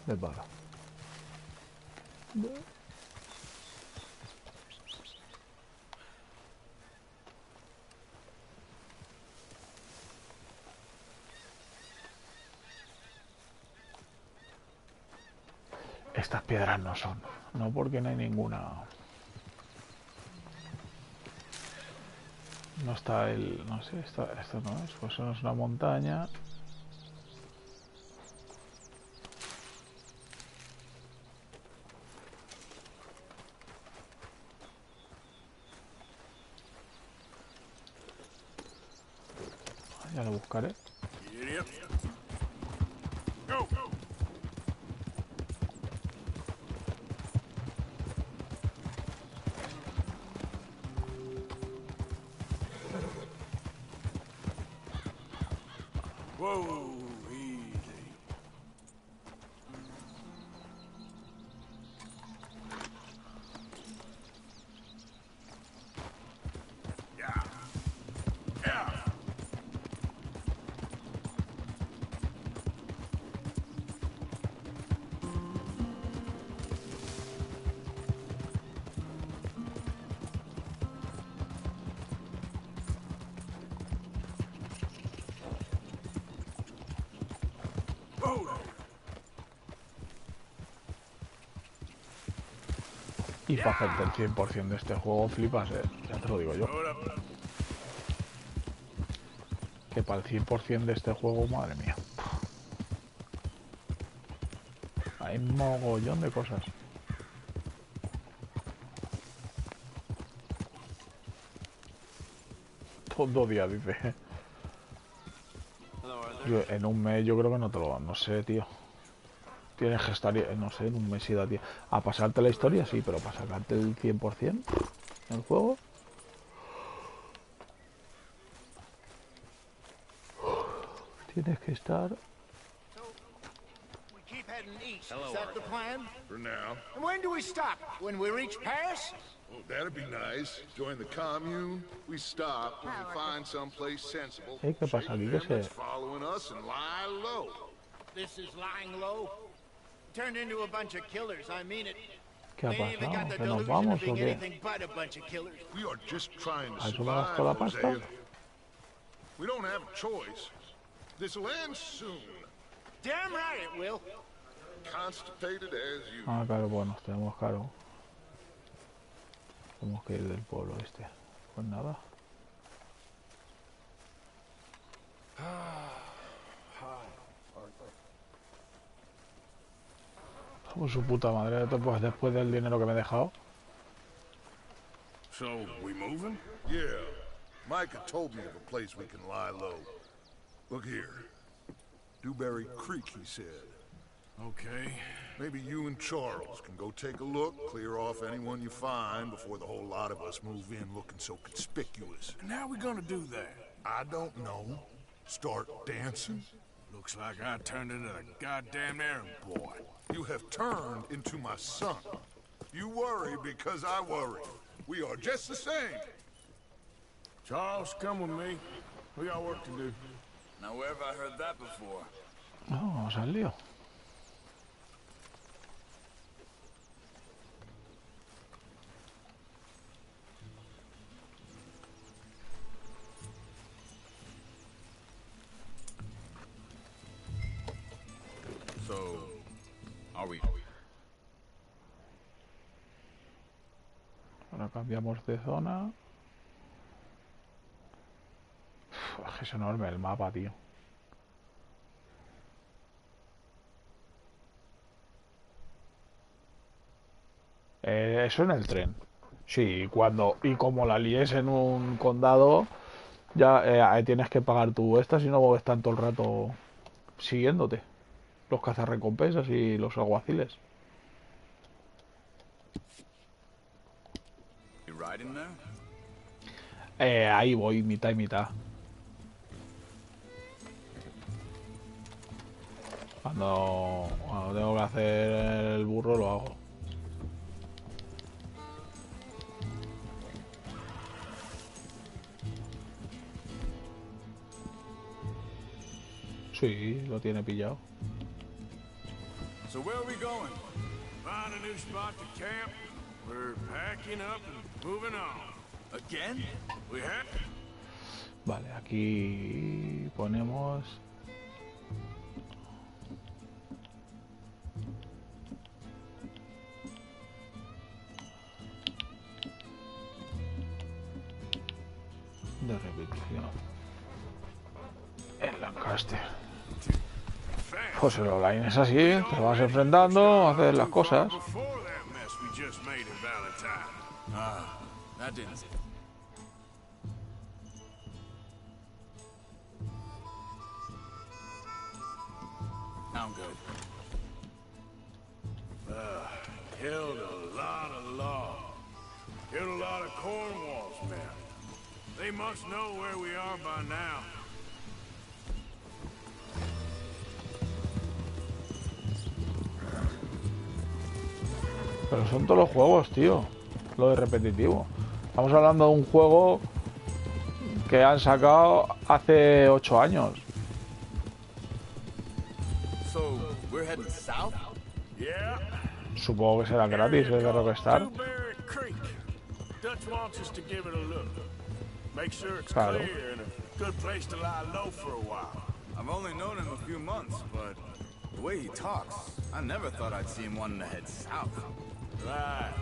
De palo. Estas piedras no son. No, porque no hay ninguna. No está el... No sé, esto no es. Pues no es una montaña. Ya lo buscaré. Whoa, easy. Yeah. Yeah. Y para hacerte el 100% de este juego flipas, ya te lo digo yo. Que para el 100% de este juego, madre mía. Hay un mogollón de cosas. Todo día, dice. Yo, en un mes yo creo que no te lo dan, no sé, tío. Tienes que estar, no sé, en un mes y da, tío. A pasarte la historia, sí, pero para sacarte el 100% en el juego. Tienes que estar... Is that the plan? For now. And when do we stop? When we reach Paris? Oh, that'd be nice. Join the commune. We stop when we find someplace sensible. ¿Qué pasa aquí? ¿Qué se...? Following us and lie low. This is lying low. Turned into a bunch of killers, I mean it. ¿Qué ha pasado? ¿Que nos vamos o qué? We are just trying to ¿A eso me gasto la survive, pasta? Hosea. We don't have a choice. This'll end soon. Damn right it will. Constipated as you. Ah, claro, bueno, tenemos claro. Tenemos que ir del pueblo este. Pues nada. Por su puta madre, pues después del dinero que me he dejado. So, we moving? Yeah. Micah told me of a place we can lie low. Look here. Dewberry Creek, he said. Okay. Maybe you and Charles can go take a look, clear off anyone you find before the whole lot of us move in looking so conspicuous. And how we gonna do that? I don't know. Start dancing? Looks like I turned into the goddamn errand boy. You have turned into my son. You worry because I worry. We are just the same. Charles, come with me. We got work to do. Now, where have I heard that before? No, vamos al lío. So, are we? Ahora cambiamos de zona. Uf, es enorme el mapa, tío. Eso en el tren. Sí, cuando y como la líes en un condado, ya tienes que pagar tú esta, si no están todo el rato siguiéndote. Los cazarrecompensas y los alguaciles. You riding there? Ahí voy, mitad y mitad. Cuando tengo que hacer el burro lo hago. Sí, lo tiene pillado. So where are we going? Find a new spot to camp. We're packing up and moving on. Again? We have. Vale, aquí ponemos. De repetición. En Lancaster. Pues el online es así, te vas enfrentando, haces las cosas. That didn't. I'm good. Killed a lot of law. Killed a lot of Cornwall's men. They must know where we are by now. Pero son todos los juegos, tío. Lo de repetitivo. Estamos hablando de un juego que han sacado hace 8 años. So, we're heading south? Yeah. Supongo que será gratis, es de Rockstar. Dewberry Creek. Dutch wants us to give it a look. Make sure it's Claro. clear and a good place to lie low for a while. I've only known him a few months, but the way he talks, I never thought I'd see him wanting to head south. Right.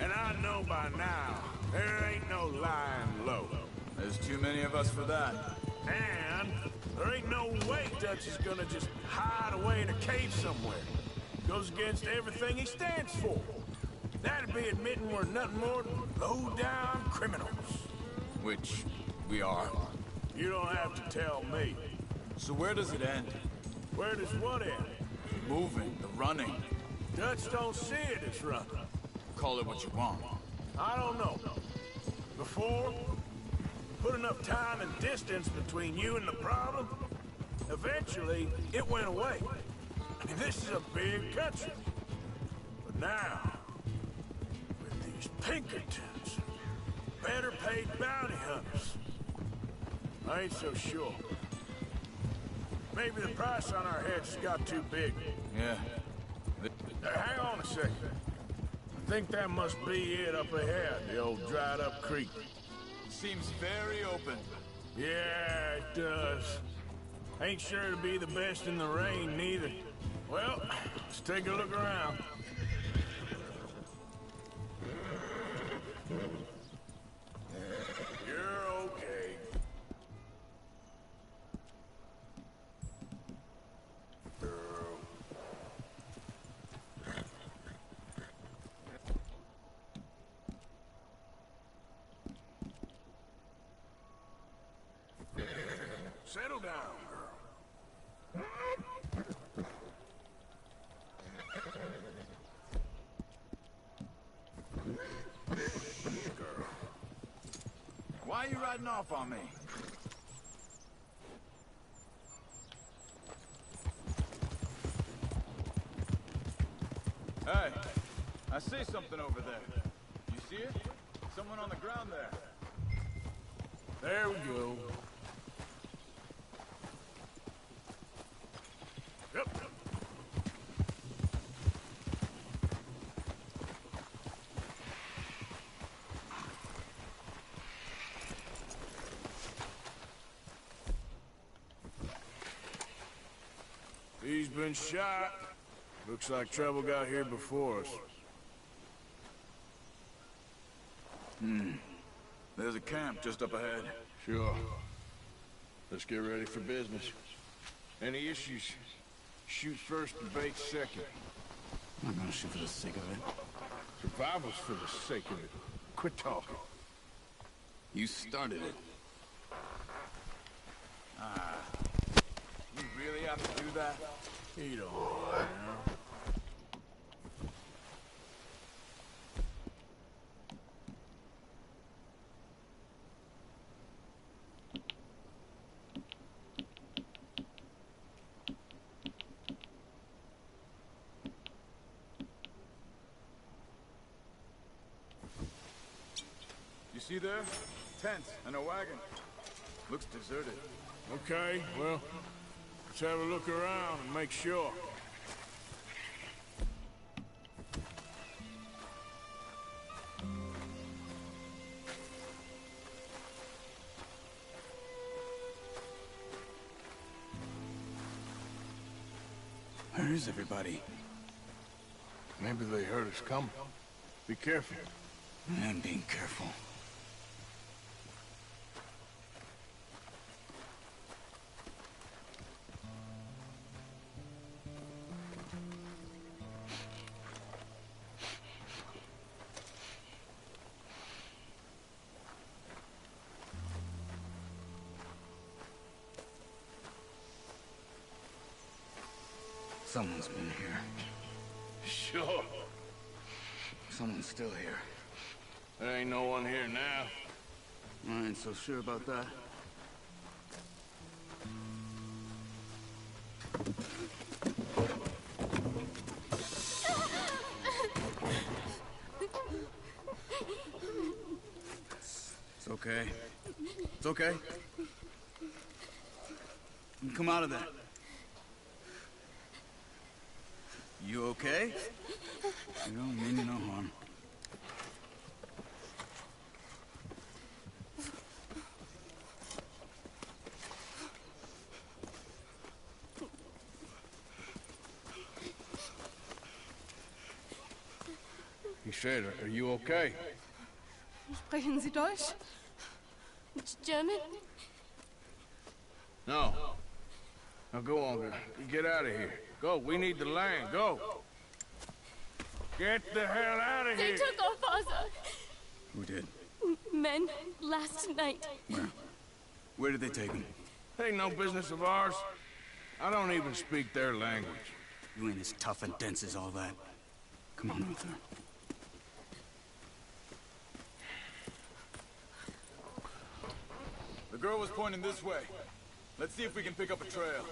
And I know by now, there ain't no lying low. There's too many of us for that. And there ain't no way Dutch is gonna just hide away in a cave somewhere. Goes against everything he stands for. That'd be admitting we're nothing more than low-down criminals. Which we are. You don't have to tell me. So where does it end? Where does what end? Moving, the running. Dutch don't see it as running. Call it what you want. I don't know. Before, put enough time and distance between you and the problem, eventually it went away. I mean, this is a big country. But now, with these Pinkertons, better paid bounty hunters, I ain't so sure. Maybe the price on our heads got too big. Yeah. Hang on a second. think that must be it up ahead, the old dried-up creek. Seems very open. Yeah, it does. Ain't sure to be the best in the rain, neither. Well, let's take a look around. You're okay. Settle down, girl. Why are you riding off on me? Hey, I see something over there. You see it? Someone on the ground there. There we go. Yep. He's been shot. Looks like trouble got here before us. There's a camp just up ahead. Sure. Let's get ready for business. Any issues? Shoot first, debate second. I'm not gonna shoot for the sake of it. Survival's for the sake of it. Quit talking. You started it. You really have to do that? You don't know. You see there? Tents and a wagon. Looks deserted. Okay, well, let's have a look around and make sure. Where is everybody? Maybe they heard us coming. Be careful. I'm being careful. Someone's been here. Sure. Someone's still here. There ain't no one here now. I ain't so sure about that. It's okay. It's okay. Come out of there. You okay? You don't mean you no harm. He said, are you okay? Sprechen Sie Deutsch? German? No. Now go on, girl. Get out of here. Go, we need the land. Go. Get the hell out of They here. took our father. Who did? Men last night. Where? Where did they take him? Ain't no business of ours. I don't even speak their language. You ain't as tough and dense as all that. Come on, Arthur. The girl was pointing this way. Let's see if we can pick up a trail.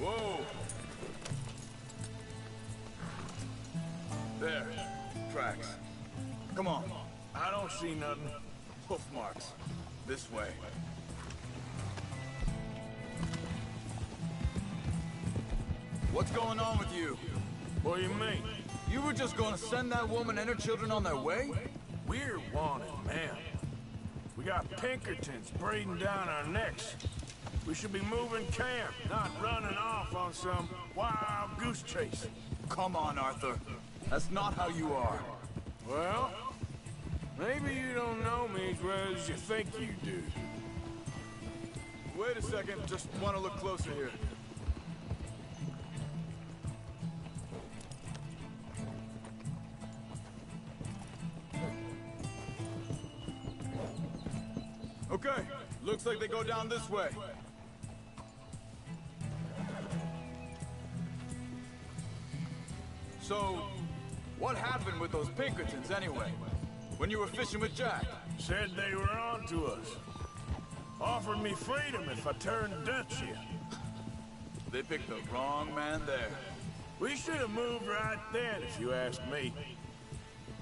Whoa! There. Tracks. Come on. I don't see nothing. Hoof marks. This way. What's going on with you? What do you mean? You were just going to send that woman and her children on their way? We're wanted, man. We got Pinkertons breathing down our necks. We should be moving camp, not running off on some wild goose chase. Come on, Arthur. That's not how you are. Well, maybe you don't know me as well as you think you do. Wait a second. Just want to look closer here. Okay, looks like they go down this way. So, what happened with those Pinkertons anyway? When you were fishing with Jack? Said they were on to us. Offered me freedom if I turned Dutch in. They picked the wrong man there. We should have moved right then, if you ask me.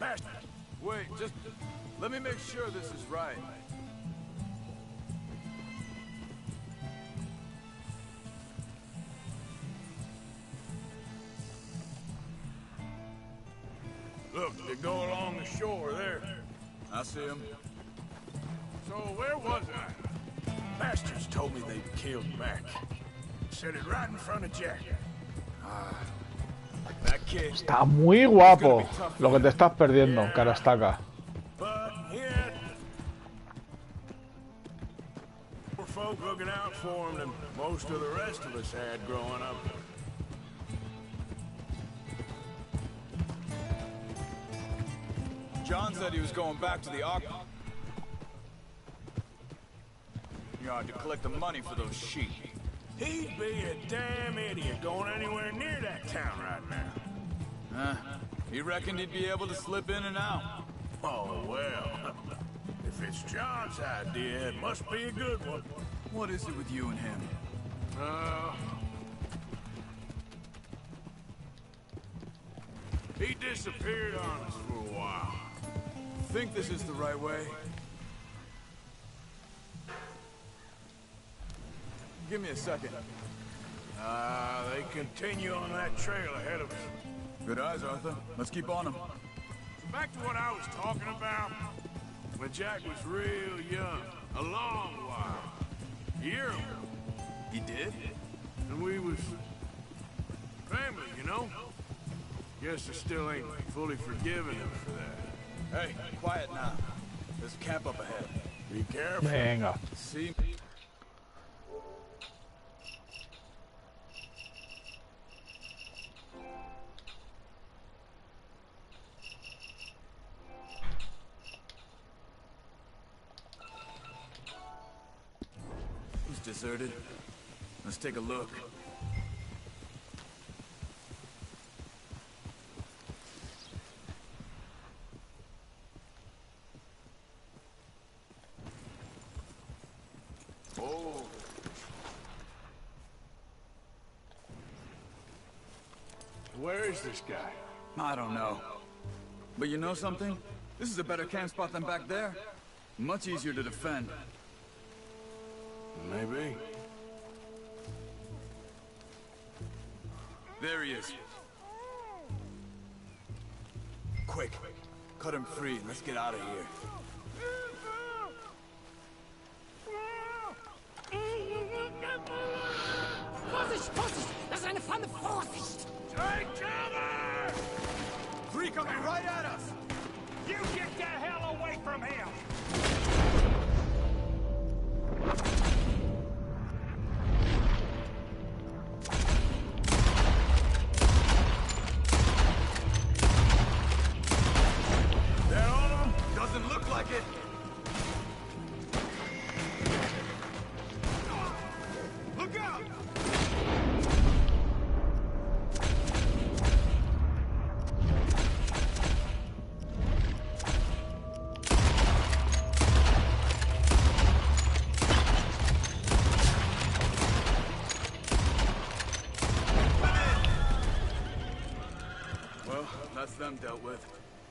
Bastard! Wait, just let me make sure this is right. Look, they go along the shore there. I see them. So where was I? Bastards told me they'd killed Mac. Said it right in front of Jack. That kid. Está muy guapo. Lo que te estás perdiendo, Carastaca. But he had more folk looking out for him than most of the rest of us had growing up. John said he was going back to the auction yard to collect the money for those sheep. He'd be a damn idiot going anywhere near that town right now. He reckoned he'd be able to slip in and out. Oh, well. If it's John's idea, it must be a good one. What is it with you and him? He disappeared on us for a while. Think this is the right way? Give me a second. They continue on that trail ahead of us. Good eyes, Arthur. Let's keep on them. Back to what I was talking about. When Jack was real young, a long while. A year ago. He did? And we was family, you know? Guess I still ain't fully forgiven him for that. Hey, quiet now. There's a camp up ahead. Be careful. Venga. See? It's deserted. Let's take a look. Oh. Where is this guy? I don't know. But you know something? This is a better camp spot than back there. Much easier to defend. Maybe. There he is. Quick. Cut him free. Let's get out of here. Vorsicht, Vorsicht! Das ist eine Pfanne! Vorsicht! Take cover! Three coming right at us! You get the hell away from him! They're on him? Doesn't look like it. Look out! That's them dealt with.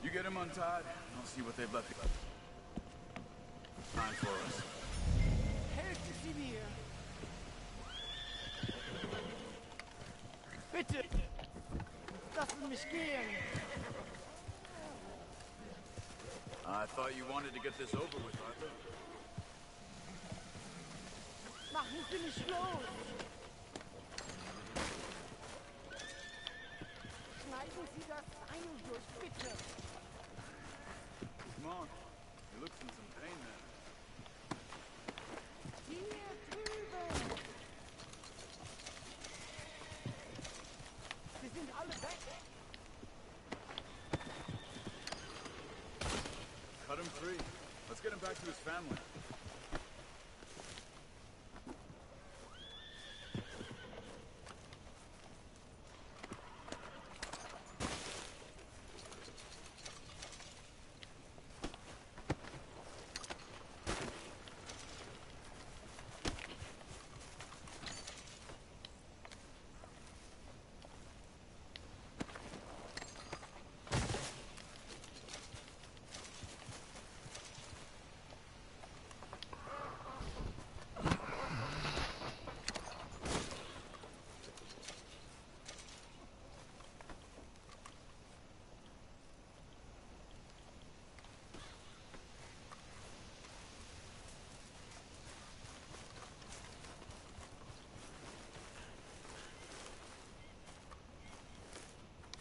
You get them untied, I'll see what they've left. Time for us. Helfen Sie mir! Bitte! Lassen mich gehen! I thought you wanted to get this over with, Arthur. Machen Sie mich los! Schneiden Sie das Seil durch, bitte! Come on. You look in some pain there. Hier drüben! Sie sind alle weg! Cut him free. Let's get him back to his family.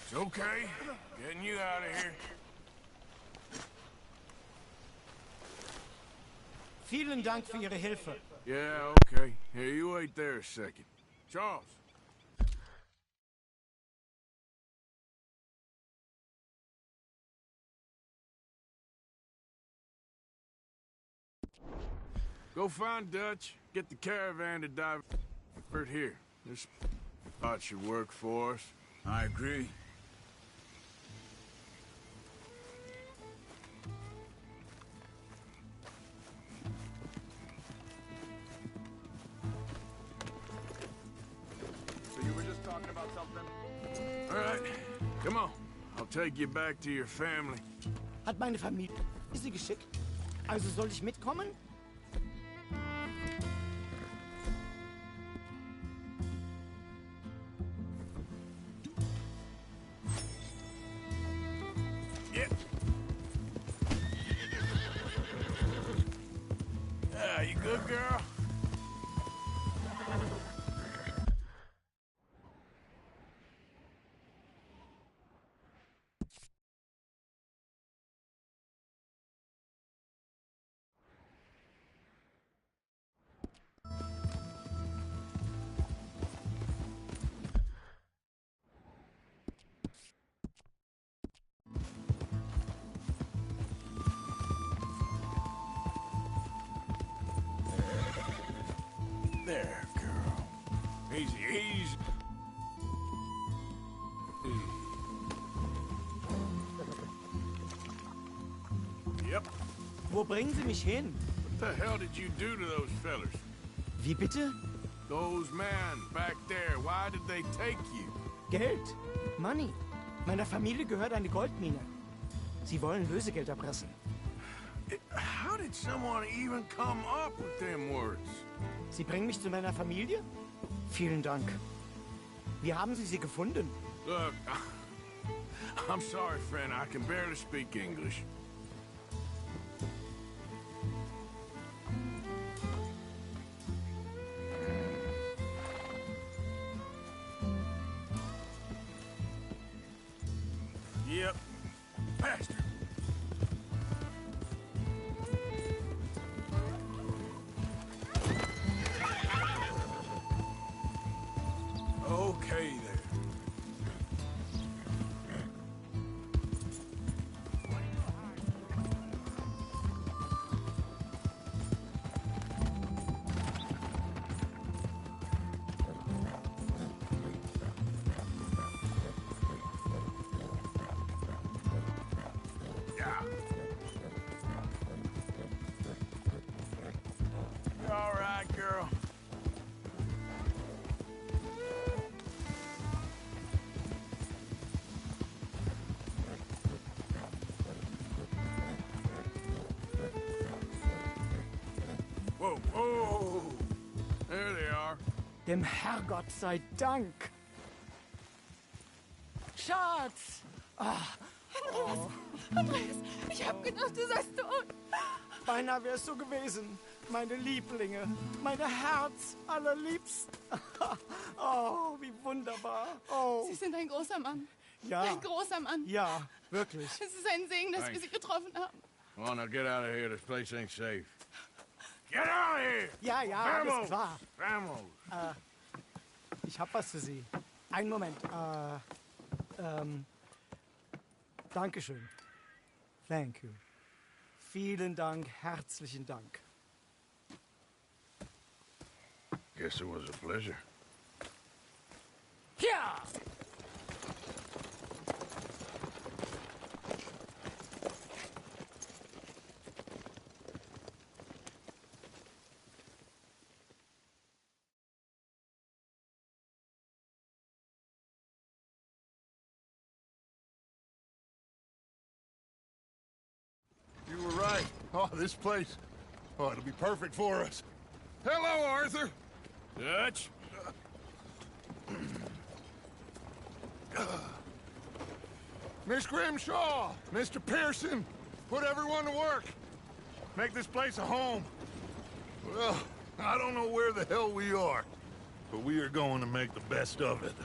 It's okay. Getting you out of here. Vielen Dank für Ihre Hilfe. Yeah, okay. Here, you wait there a second. Charles. Go find Dutch. Get the caravan to divert here. This spot should work for us. I agree. So you were just talking about something? All right, come on. I'll take you back to your family. Hat meine Familie sie geschickt? Also soll ich mitkommen? Yeah. Yeah, you good, girl? There, girl. Easy, easy. Yep. Wo bringen Sie mich hin? What the hell did you do to those fellers? Wie bitte? Those men back there, why did they take you? Geld. Money. Meiner Familie gehört eine Goldmine. Sie wollen Lösegeld erpressen. How did someone even come up with them words? Sie bringen mich zu meiner Familie? Vielen Dank. Wie haben Sie sie gefunden? Look, I'm sorry, friend. I can barely speak English. Yep. Bastard. Okay there. Dem Herrgott sei Dank. Schatz! Andreas, ich hab gedacht, du seist tot. Beinahe wär's so gewesen. Meine Lieblinge, meine Herz allerliebsten. Oh, wie wunderbar. Oh. Sie sind ein großer Mann. Ja. Ein großer Mann. Ja, wirklich. Es ist ein Segen, dass wir Sie getroffen haben. Come on, now get out of here. This place ain't safe. Get out of here! Ja, ja, Vamos! alles klar. Vamos! Ich hab was für Sie. Einen Moment. Dankeschön. Thank you. Vielen Dank, herzlichen Dank. Guess it was a pleasure. Ja! You were right. Oh, this place. Oh, it'll be perfect for us. Hello, Arthur. Dutch? Miss Grimshaw, Mr. Pearson, put everyone to work. Make this place a home. Well, I don't know where the hell we are, but we are going to make the best of it.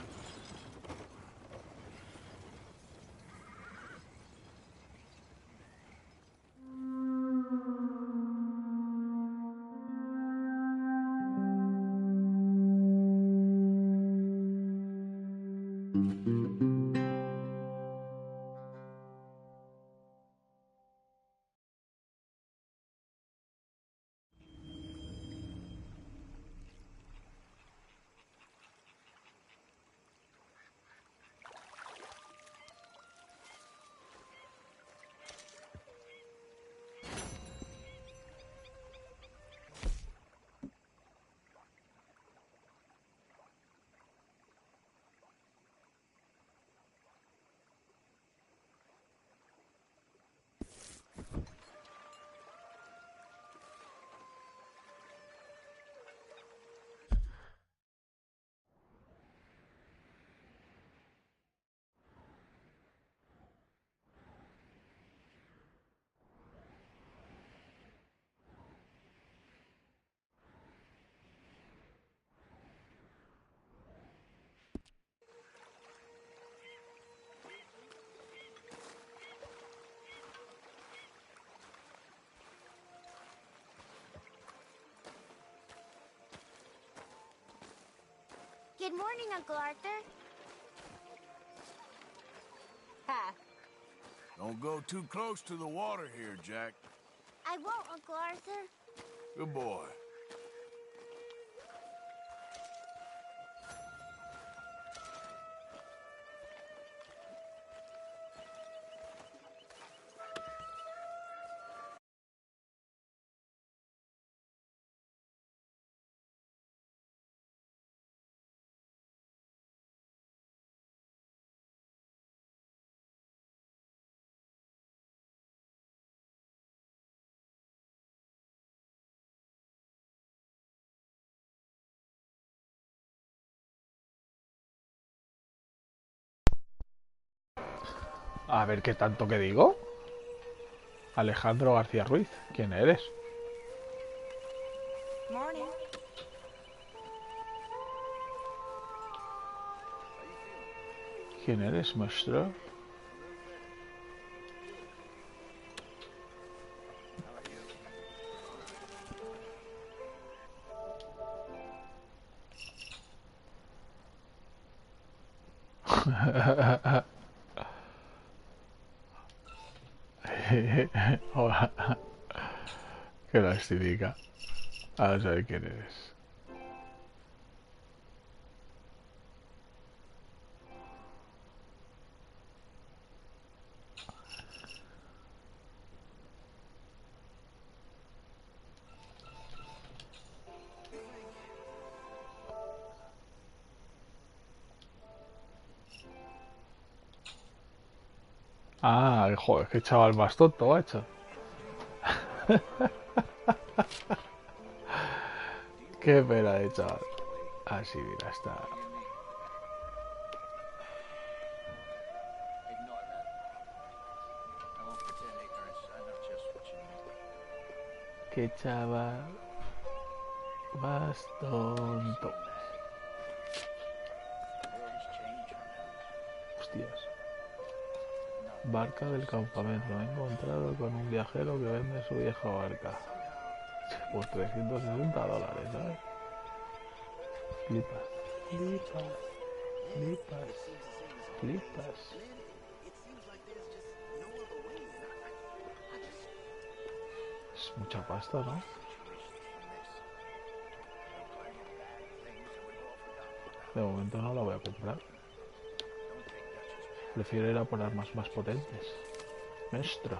Good morning, Uncle Arthur. Hi. Don't go too close to the water here, Jack. I won't, Uncle Arthur. Good boy. A ver qué tanto que digo. Alejandro García Ruiz, ¿quién eres? Morning. ¿Quién eres, maestro? Hola. Qué lástima. A saber quién eres. Ah, joder, qué chaval más tonto, macho. Qué pena de chaval. Así, mira, está. Qué chaval más tonto. Hostias. Barca del campamento. Me he encontrado con un viajero que vende su vieja barca. Pues $360, ¿sabes? Flipas. Flipas. Flipas. Flipas. Es mucha pasta, ¿no? De momento no la voy a comprar. Prefiero ir a por armas más potentes. Maestro.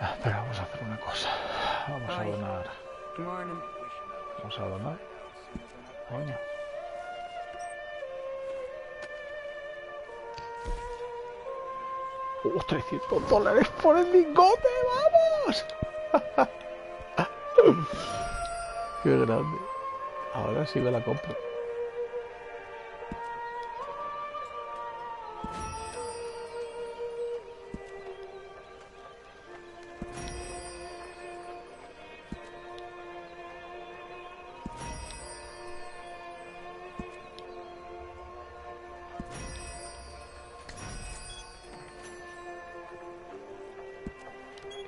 Espera, vamos a hacer una cosa. Vamos a donar. Vamos a donar. Coño. $300 por el lingote, ¡vamos! Qué grande. Ahora sí me la compro.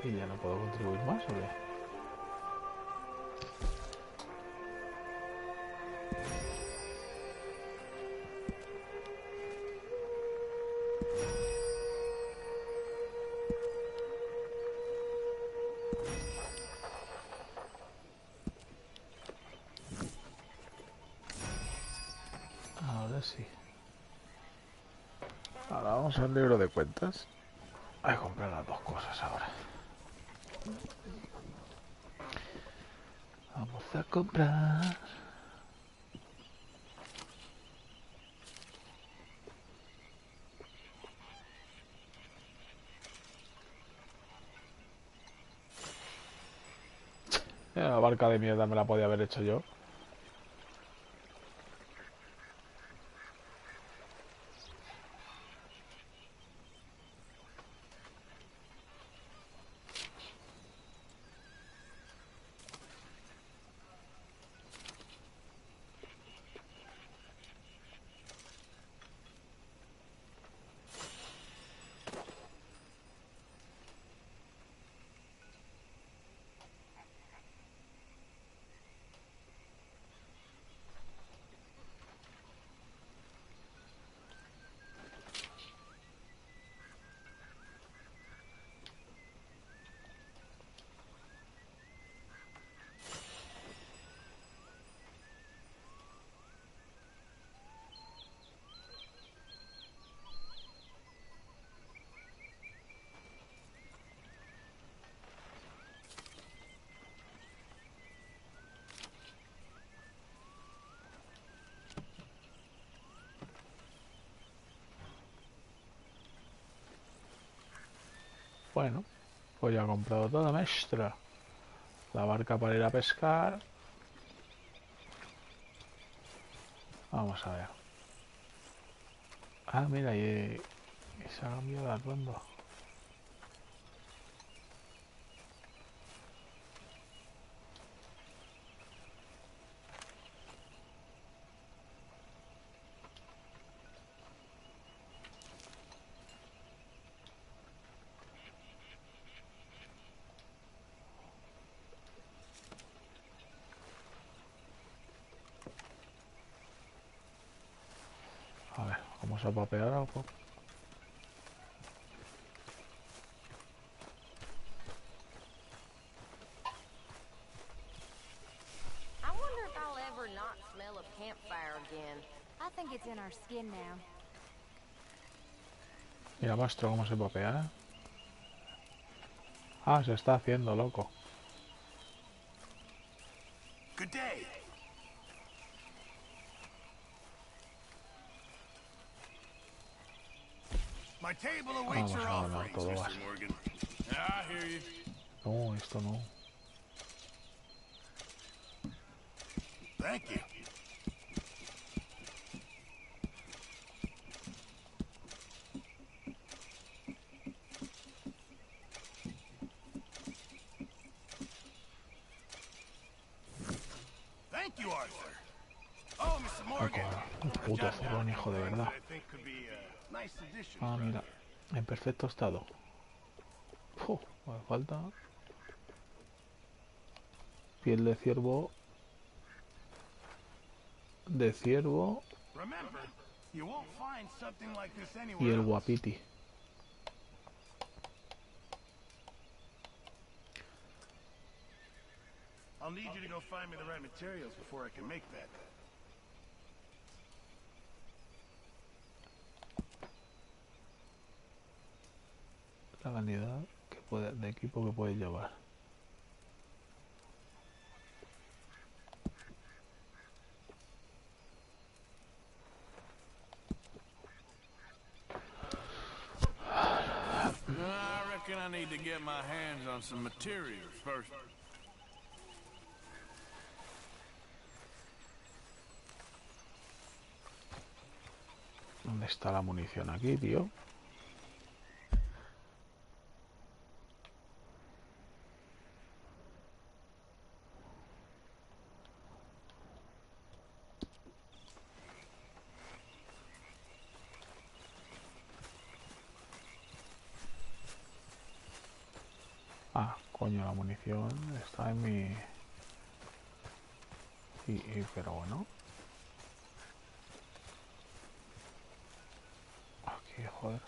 ¿Y ya no puedo contribuir más o qué? Ahora sí. Ahora vamos al libro de cuentas. Hay que comprar las dos cosas ahora. Vamos a comprar. La barca de mierda me la podía haber hecho yo. Bueno, pues ya he comprado todo, maestra. La barca para ir a pescar. Vamos a ver. Ah, mira, y se ha cambiado de atuendo. A ver, vamos a papear algo. I wonder if I'll ever not smell a campfire again. I think it's in our skin now. Mira, maestro, cómo se papea. Ah, se está haciendo, loco. Good day. Vamos a ganar todo, vas. I hear you. No, esto no. Thank you. Thank you, Arthur. Oh, Mr. Morgan. Un puto zurrón, hijo de verdad. Ah, mira. En perfecto estado. Me falta. Piel de ciervo. De ciervo. Y el guapiti. I'll need you to go find me the right materials before I can make that. La cantidad que puede, de equipo que puedes llevar. I reckon I need to get my hands on some materials first. ¿Dónde está la munición aquí, tío? Ah, coño, la munición está en mi... pero bueno. Aquí, joder.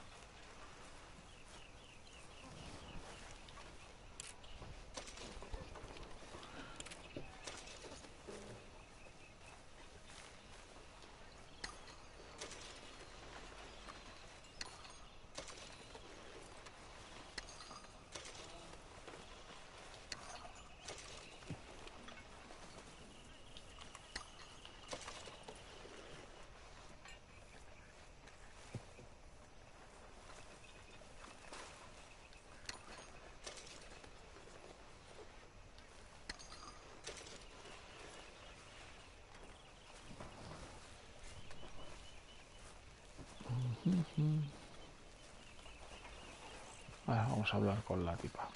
Ahora vamos a hablar con la tipa.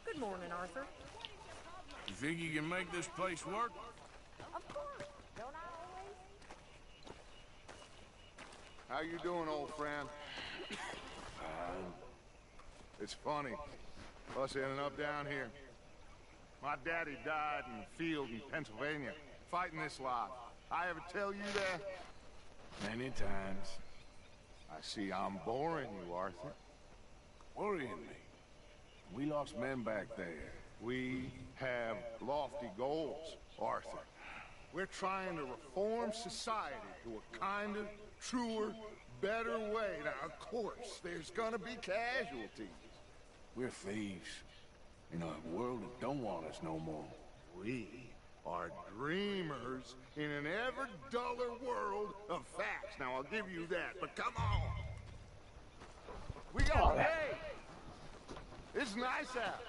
Good morning, Arthur. You think you can make this place work? Of course. Don't I always? How you doing, old friend? It's funny, us ending up down here. My daddy died in the field in Pennsylvania, fighting this life. I ever tell you that? Many times. I see I'm boring you, Arthur. Worrying me. We lost men back there. We have lofty goals, Arthur. We're trying to reform society to a kinder, truer, better way. Now, of course, there's gonna be casualties. We're thieves. In a world that don't want us no more. We are dreamers in an ever duller world of facts. Now, I'll give you that, but come on. We got hay. It's nice out.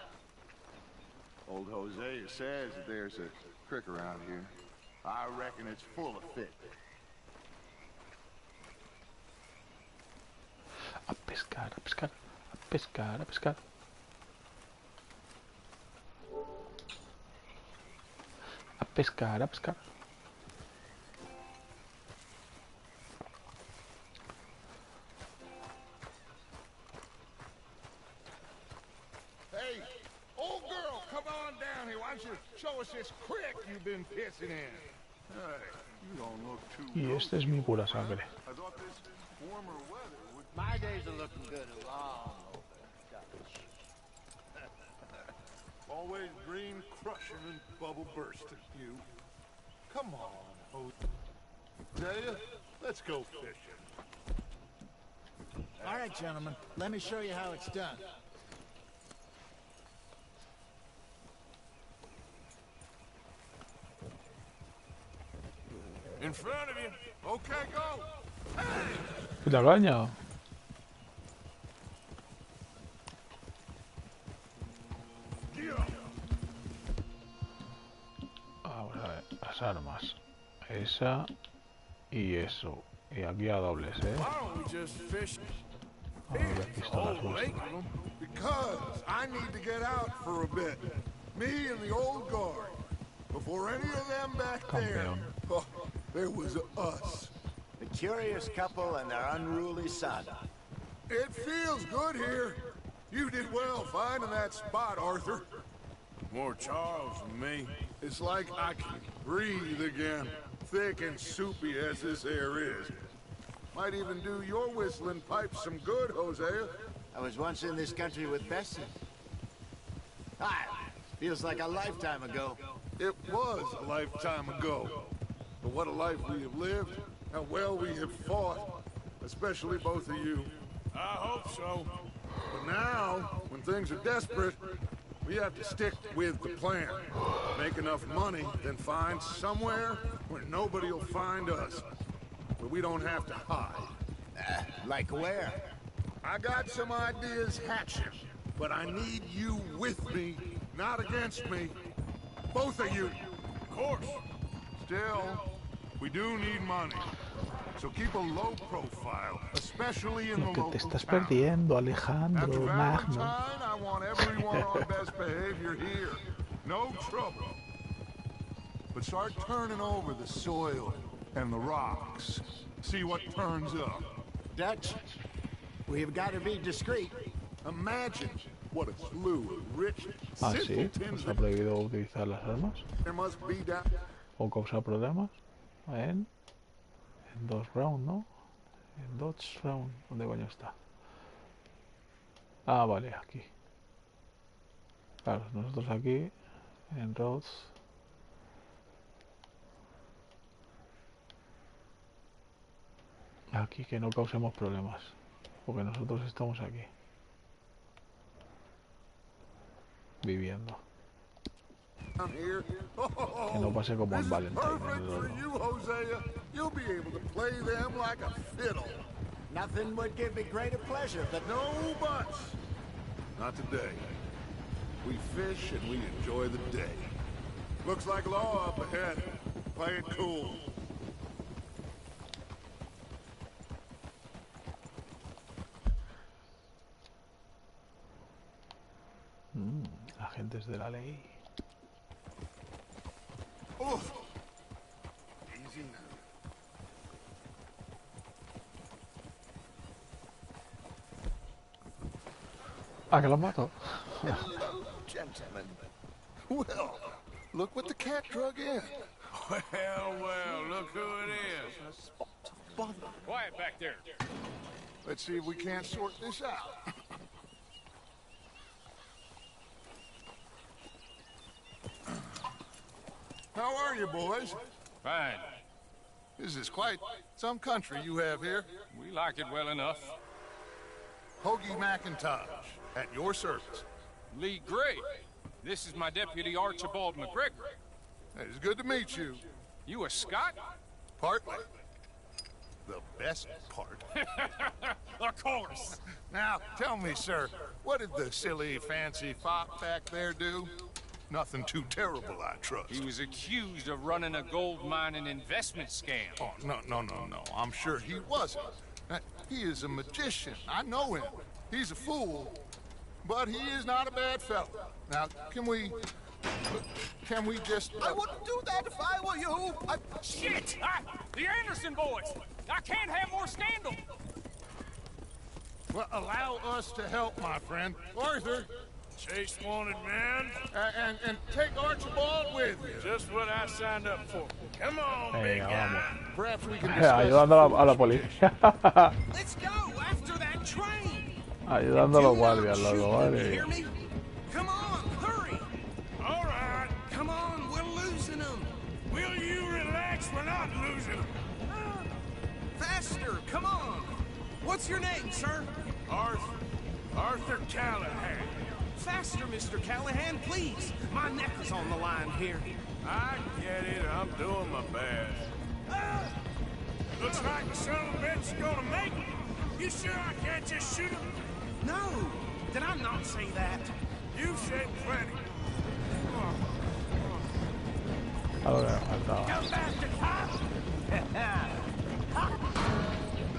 Old Hosea says that there's a creek around here. I reckon it's full of fish. A pescar, a pescar, a pescar, a pescar. A pescar, a pescar. Hey, old girl, come on down here. Why don't you show us this creek you've been pissing in? Hey, you don't look too Y este es mi pura sangre. I thought this warmer weather would... My days are looking good as long. Always green crushing and bubble bursting, you. Come on, Hosea. Let's go fishing. All right, gentlemen. Let me show you how it's done. In front of you. Okay, go. Puta caña. Vamos a ver, las armas. Esa y eso. Y aquí a dobles, ¿eh? A ver, aquí están las bolsas. Because I need to get out for a bit. Me and the old guard. Before any of them back there. Oh, there was us. The curious couple and their unruly son. It feels good here. You did well finding that spot, Arthur. More Charles than me. It's like I can breathe again. Thick and soupy as this air is. Might even do your whistling pipes some good, Hosea. I was once in this country with Bessie. Hi. Feels like a lifetime ago. It was a lifetime ago. But what a life we have lived. How well we have fought. Especially both of you. I hope so. But now, when things are desperate, we have to stick with the plan. Make enough money, then find somewhere where nobody will find us. Where we don't have to hide. Like where? I got some ideas hatching, but I need you with me, not against me. Both of you. Of course. Still, we do need money. So keep a low profile, especially in the Lo que local te estás town. perdiendo, Alejandro After Magno. Valentine, I want everyone on best behavior here. No trouble. But start turning over the soil and the rocks. See what turns up. Dutch, we've got to be discreet. Imagine what a slew of rich Ah, sí, simpletons nos ha prohibido utilizar las armas there must be down. o causar problemas en 2 rounds, ¿no? En 2 rounds, ¿dónde coño está? Ah, vale, aquí. Claro, nosotros aquí en roads. Aquí que no causemos problemas, porque nosotros estamos aquí viviendo. Que no pase como en Valentine. Perfect for you, Hosea. You'll be able to play them like a fiddle. Nothing would give me greater pleasure than No buts. Not today. We fish and we enjoy the day. Looks like law up ahead. Play it cool. Agentes de la ley. Oof. Easy now. Ah, que los mato. Hello, gentlemen. Well, look what the cat drug in. Well, look who it is. Quiet back there. Let's see if we can't sort this out. How are you, boys? Fine. This is quite some country you have here. We like it well enough. Hoagie McIntosh, at your service. Lee Gray. This is my deputy Archibald McGregor. It's good to meet you. You a Scot? Partly. The best part. Of course. Now, tell me, sir, what did the silly, fancy fop back there do? Nothing too terrible, I trust. He was accused of running a gold mining investment scam. Oh, no. I'm sure he wasn't. He is a magician. I know him. He's a fool. But he is not a bad fellow. Now, can we just... I wouldn't do that if I were you. Shit! The Anderson boys! I can't have more scandal! Well, allow us to help, my friend. Arthur! Chase wanted man. And take Archibald with you. Just what I signed up for. Come on, big Venga, guy. vamos. Perhaps we can discuss... Ayudando a la policía. Let's go after that train. Ayudando a los guardias, loco, vale. Hear me? Come on, hurry. All right. Come on, we're losing them. Will you relax? We're not losing them. Faster, come on. What's your name, sir? Arthur Callahan. Faster, Mr. Callahan, please. My neck is on the line here. I get it. I'm doing my best. Looks like the son of a bitch is gonna make it. You sure I can't just shoot him? No! Did I not say that? You said plenty. Algo que me faltaba.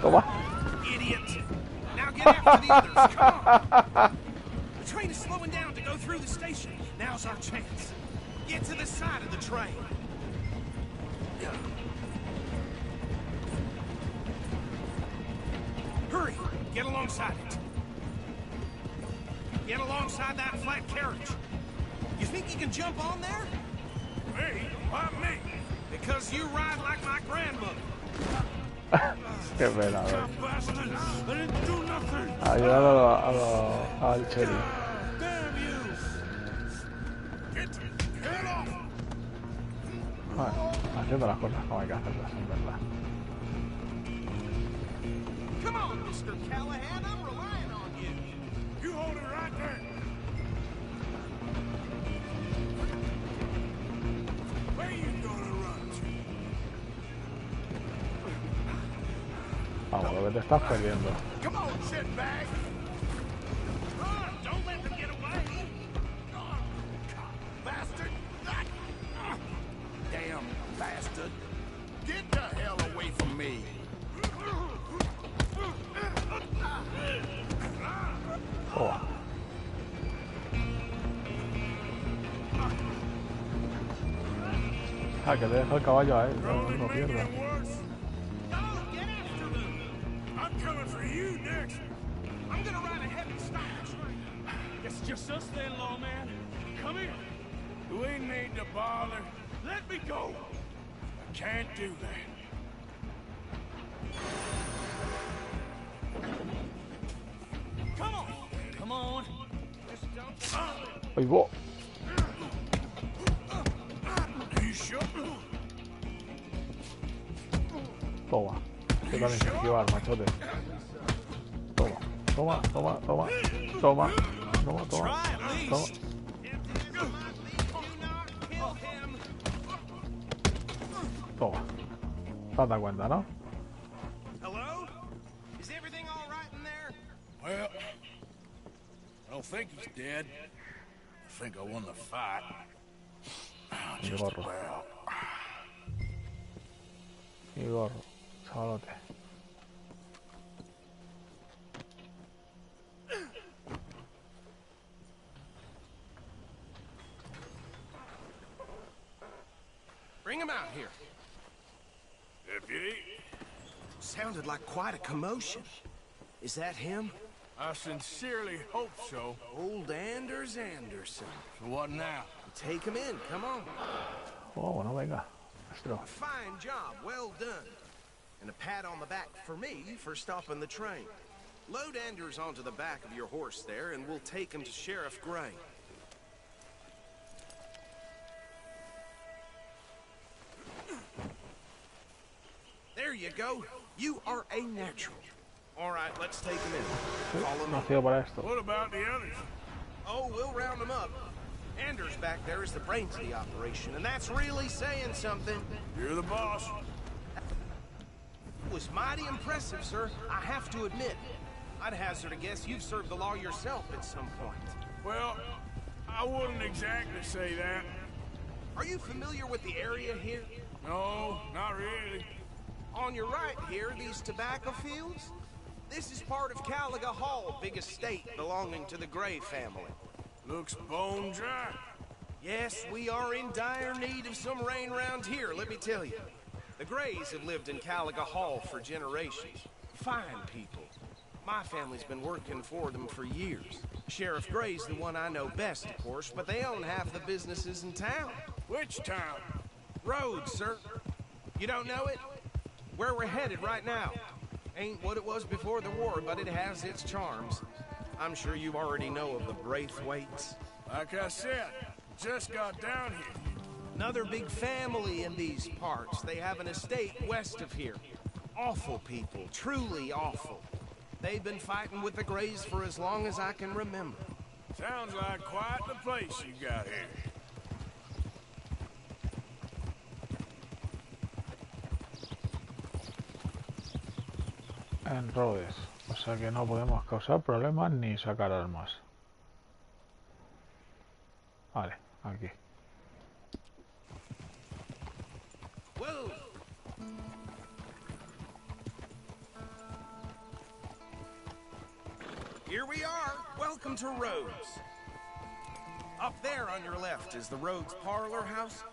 Toma. Idiot! Now get after the others, come on! The train is slowing down to go through the station. Now's our chance. Get to the side of the train. Hurry! Get alongside it. Get alongside that flat carriage. You think you can jump on there? Hey, why me? Because you ride like my grandmother. Qué pena, I didn't do nothing. Ayudar al Cherry. Damn you! Get off! Bueno, haciendo las cosas como hay que hacerlas, en verdad. Come on, Mr. Callahan, I'm relying on you. You hold it right there. Where you gonna run to? Vamos, lo que te estás perdiendo. Come on, shitbag! Don't let them get away. Bastard! Damn bastard. Get the hell away from me! Oh. Ah, que te deja el caballo ahí, no pierdas. I'm coming for you next. I'm gonna ride ahead and stop the train. It's just us then, lawman. Come here. We need to bother. Let me go. I can't do that. Come on. Come on. Just don't. Ahí va. You sure? Toma. Que también se esquivar, machote. Toma, toma, toma, toma. Toma, toma, toma. Toma. Toma. ¿Te has dado cuenta, no? Hello? Is everything all right in there? Well, I don't think he's dead. I think I won the fight. Mi Just gorro. about. Mi gorro. Chavalote. Bring him out here. Deputy? Sounded like quite a commotion. Is that him? I sincerely hope so. Old Anders Anderson. So what now? Take him in, come on. Oh, bueno, venga. Nuestro. A fine job, well done. And a pat on the back for me for stopping the train. Load Anders onto the back of your horse there, and we'll take him to Sheriff Gray. There you go. You are a natural. All right, let's take him in. Follow me. Nacido para esto. What about the others? Oh, we'll round them up. Anders back there is the brains of the operation, and that's really saying something. You're the boss. It was mighty impressive, sir. I have to admit. I'd hazard a guess you've served the law yourself at some point. Well, I wouldn't exactly say that. Are you familiar with the area here? No, not really. On your right here, these tobacco fields? This is part of Caliga Hall, big estate belonging to the Gray family. Looks bone dry. Yes, we are in dire need of some rain around here, let me tell you. The Grays have lived in Caliga Hall for generations. Fine people. My family's been working for them for years. Sheriff Gray's the one I know best, of course, but they own half the businesses in town. Which town? Rhodes, sir. You don't know it? Where we're headed right now. Ain't what it was before the war, but it has its charms. I'm sure you already know of the Braithwaites. Like I said, just got down here. Another big family in these parts. They have an estate west of here. Awful people, truly awful. They've been fighting with the Grays for as long as I can remember. Sounds like quite the place you got here. en Rhodes. O sea que no podemos causar problemas ni sacar armas. Vale, aquí. Whoa. Here we are. Welcome to Rhodes. Up there on your left is the Rhodes Parlor House.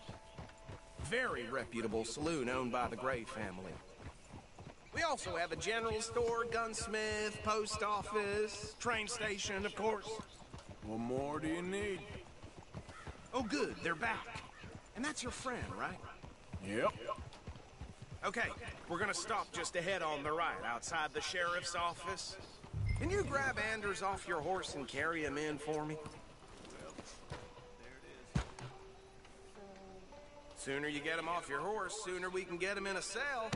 Very reputable saloon owned by the Gray family. We also have a general store, gunsmith, post office, train station, of course. What more do you need? Oh, good, they're back. And that's your friend, right? Yep. Okay, we're gonna stop just ahead on the right, outside the sheriff's office. Can you grab Anders off your horse and carry him in for me? Sooner you get him off your horse, sooner we can get him in a cell.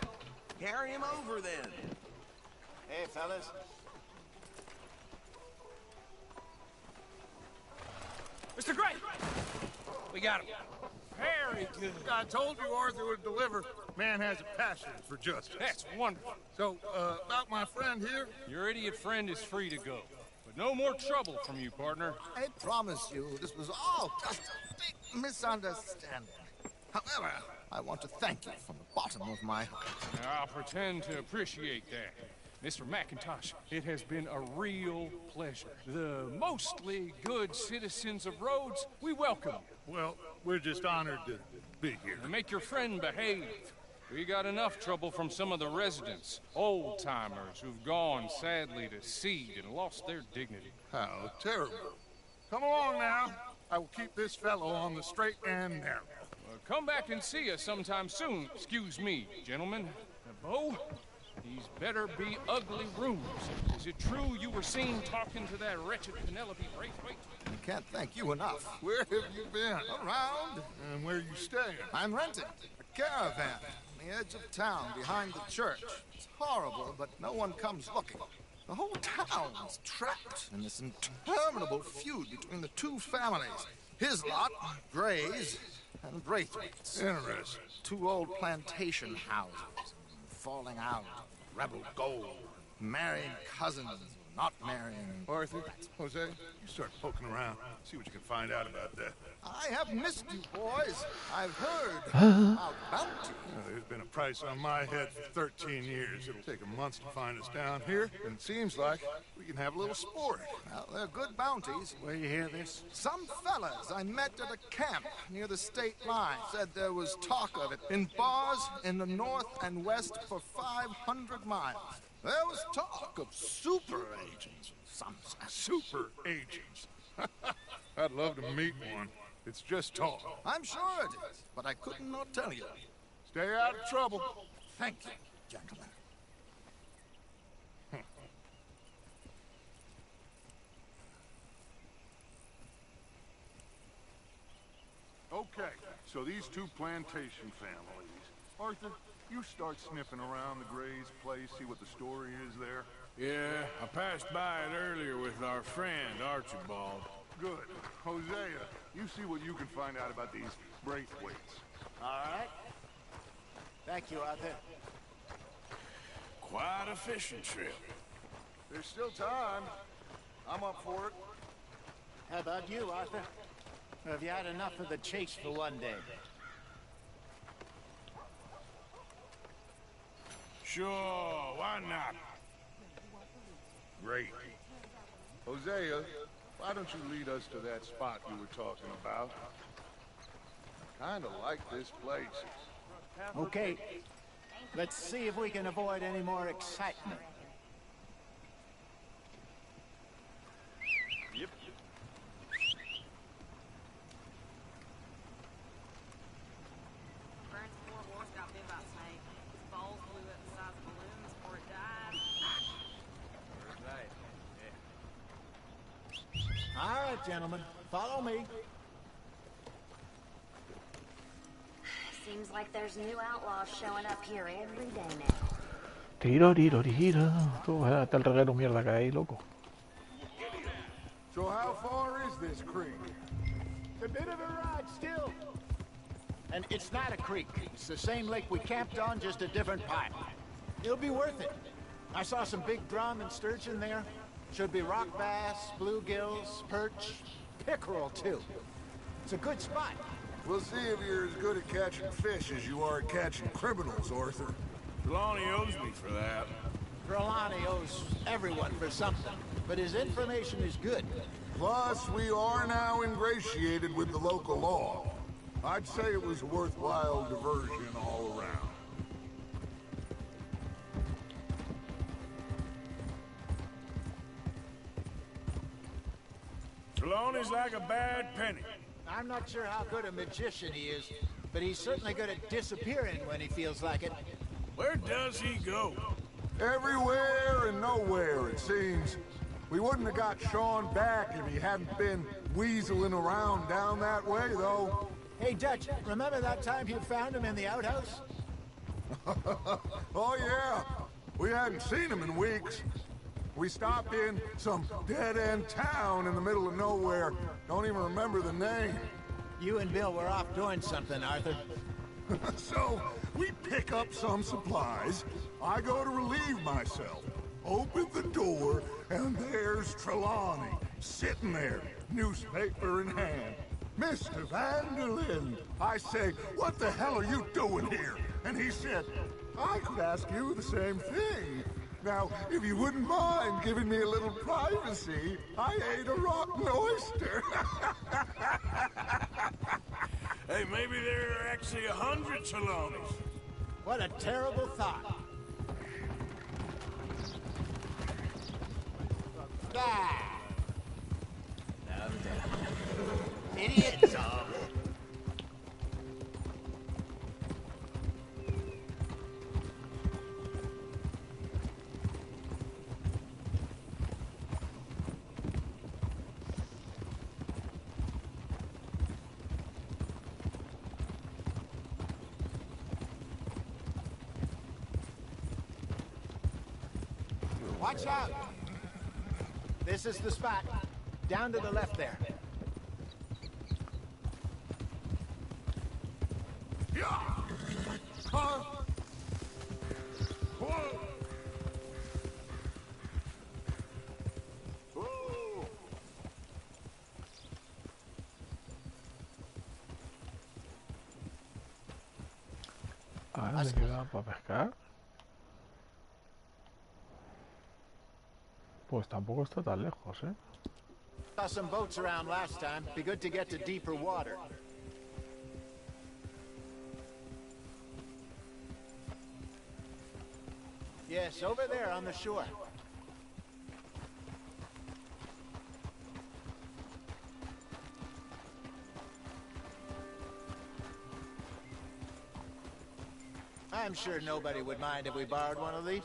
Carry him over then. Hey, fellas. Mr. Gray! We got him. Very good. I told you Arthur would deliver. Man has a passion for justice. That's wonderful. So, about my friend here? Your idiot friend is free to go. But no more trouble from you, partner. I promise you, this was all just a big misunderstanding. However, I want to thank you from the bottom of my heart. I'll pretend to appreciate that. Mr. McIntosh, it has been a real pleasure. The mostly good citizens of Rhodes, we welcome you. Well, we're just honored to be here. And make your friend behave. We got enough trouble from some of the residents, old-timers who've gone, sadly, to seed and lost their dignity. How terrible. Come along now. I will keep this fellow on the straight and narrow. Come back and see us sometime soon. Excuse me, gentlemen. Bo, these better be ugly rumors. Is it true you were seen talking to that wretched Penelope Braithwaite? I can't thank you enough. Where have you been? Around. And where are you staying? I'm renting a caravan on the edge of town behind the church. It's horrible, but no one comes looking. The whole town's trapped in this interminable feud between the two families. His lot, Gray's, and Braithwaite's. Interesting. Two old plantation houses, falling out, rebel gold, marrying cousins, not marrying. Arthur, Jose, you start poking around. See what you can find out about that. I have missed you, boys. I've heard about bounty. There's been a price on my head for 13 years. It'll take a month to find us down here, and it seems like we can have a little sport. Well, they're good bounties. Where you hear this? Some fellas I met at a camp near the state line said there was talk of it in bars in the north and west for 500 miles. There was talk of super agents. Some super agents. I'd love to meet one. It's just talk. I'm sure it is, but I could not tell you. Stay out of trouble. Thank you, gentlemen. Okay, so these two plantation families. Arthur, you start sniffing around the Gray's place, see what the story is there. Yeah, I passed by it earlier with our friend, Archibald. Good. Hosea, you see what you can find out about these Braithwaites. All right. Thank you, Arthur. Quite a fishing trip. There's still time. I'm up for it. How about you, Arthur? Or have you had enough of the chase for one day? Sure, why not? Great. Hosea, why don't you lead us to that spot you were talking about? I kinda like this place. Okay. Let's see if we can avoid any more excitement. Yep. Burns poor horse got bit by a snake. His balls blew up the size of balloons before it died. Right. All right, gentlemen. Follow me. Seems like there's new outlaws showing up here every day now. Tiro, tiro, tiro. Tú, hasta el reguero mierda que hay, loco. So how far is this creek? A bit of a ride still. And it's not a creek. It's the same lake we camped on, just a different part. It'll be worth it. I saw some big drum and sturgeon there. Should be rock bass, bluegills, perch, pickerel too. It's a good spot. We'll see if you're as good at catching fish as you are at catching criminals, Arthur. Trelawney owes me for that. Trelawney owes everyone for something, but his information is good. Plus, we are now ingratiated with the local law. I'd say it was a worthwhile diversion all around. Trelawney's like a bad penny. I'm not sure how good a magician he is, but he's certainly good at disappearing when he feels like it. Where does he go? Everywhere and nowhere, it seems. We wouldn't have got Sean back if he hadn't been weaseling around down that way, though. Hey, Dutch, remember that time you found him in the outhouse? Oh, yeah. We hadn't seen him in weeks. We stopped in some dead-end town in the middle of nowhere. Don't even remember the name. You and Bill were off doing something, Arthur. So, we pick up some supplies. I go to relieve myself. Open the door, and there's Trelawney, sitting there, newspaper in hand. Mr. Vanderlyn. I say, what the hell are you doing here? And he said, I could ask you the same thing. Now, if you wouldn't mind giving me a little privacy, I ate a rotten oyster. Hey, maybe there are actually 100 Trelawneys. What a terrible thought. Ah! Idiots! Watch out! This is the spot. Down to the left there. A ver, ¿dónde queda para pescar? Pues tampoco está tan lejos, ¿eh? Saw some boats around last time. Be good to get to deeper water. Yes, over there on the shore. I'm sure nobody would mind if we borrowed one of these.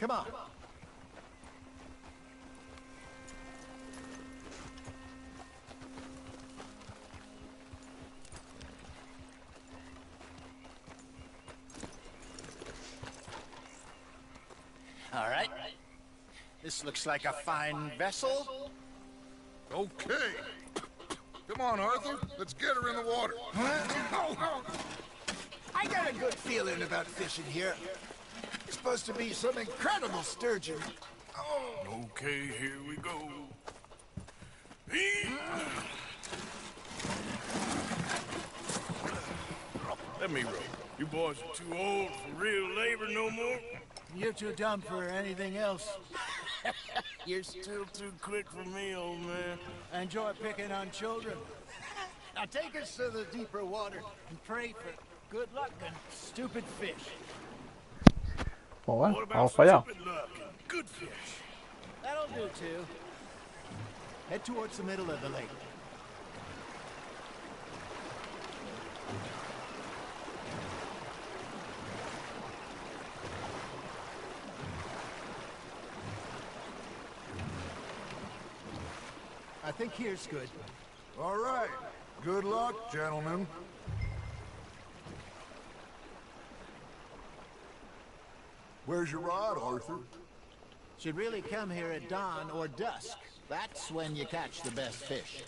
Come on. All right. This looks like a fine vessel. Okay. Come on, Arthur. Let's get her in the water. I got a good feeling about fishing here. It's supposed to be some incredible sturgeon. Okay, here we go. Let me row. You boys are too old for real labor no more. You're too dumb for anything else. You're still too quick for me, old man. I enjoy picking on children. Now take us to the deeper water and pray for good luck and stupid fish. Pues bueno, vamos para allá. Stupid luck and good fish. That'll do too. Head towards the middle of the lake. I think here's good. All right. Good luck, gentlemen. Where's your rod, Arthur? Should really come here at dawn or dusk. That's when you catch the best fish.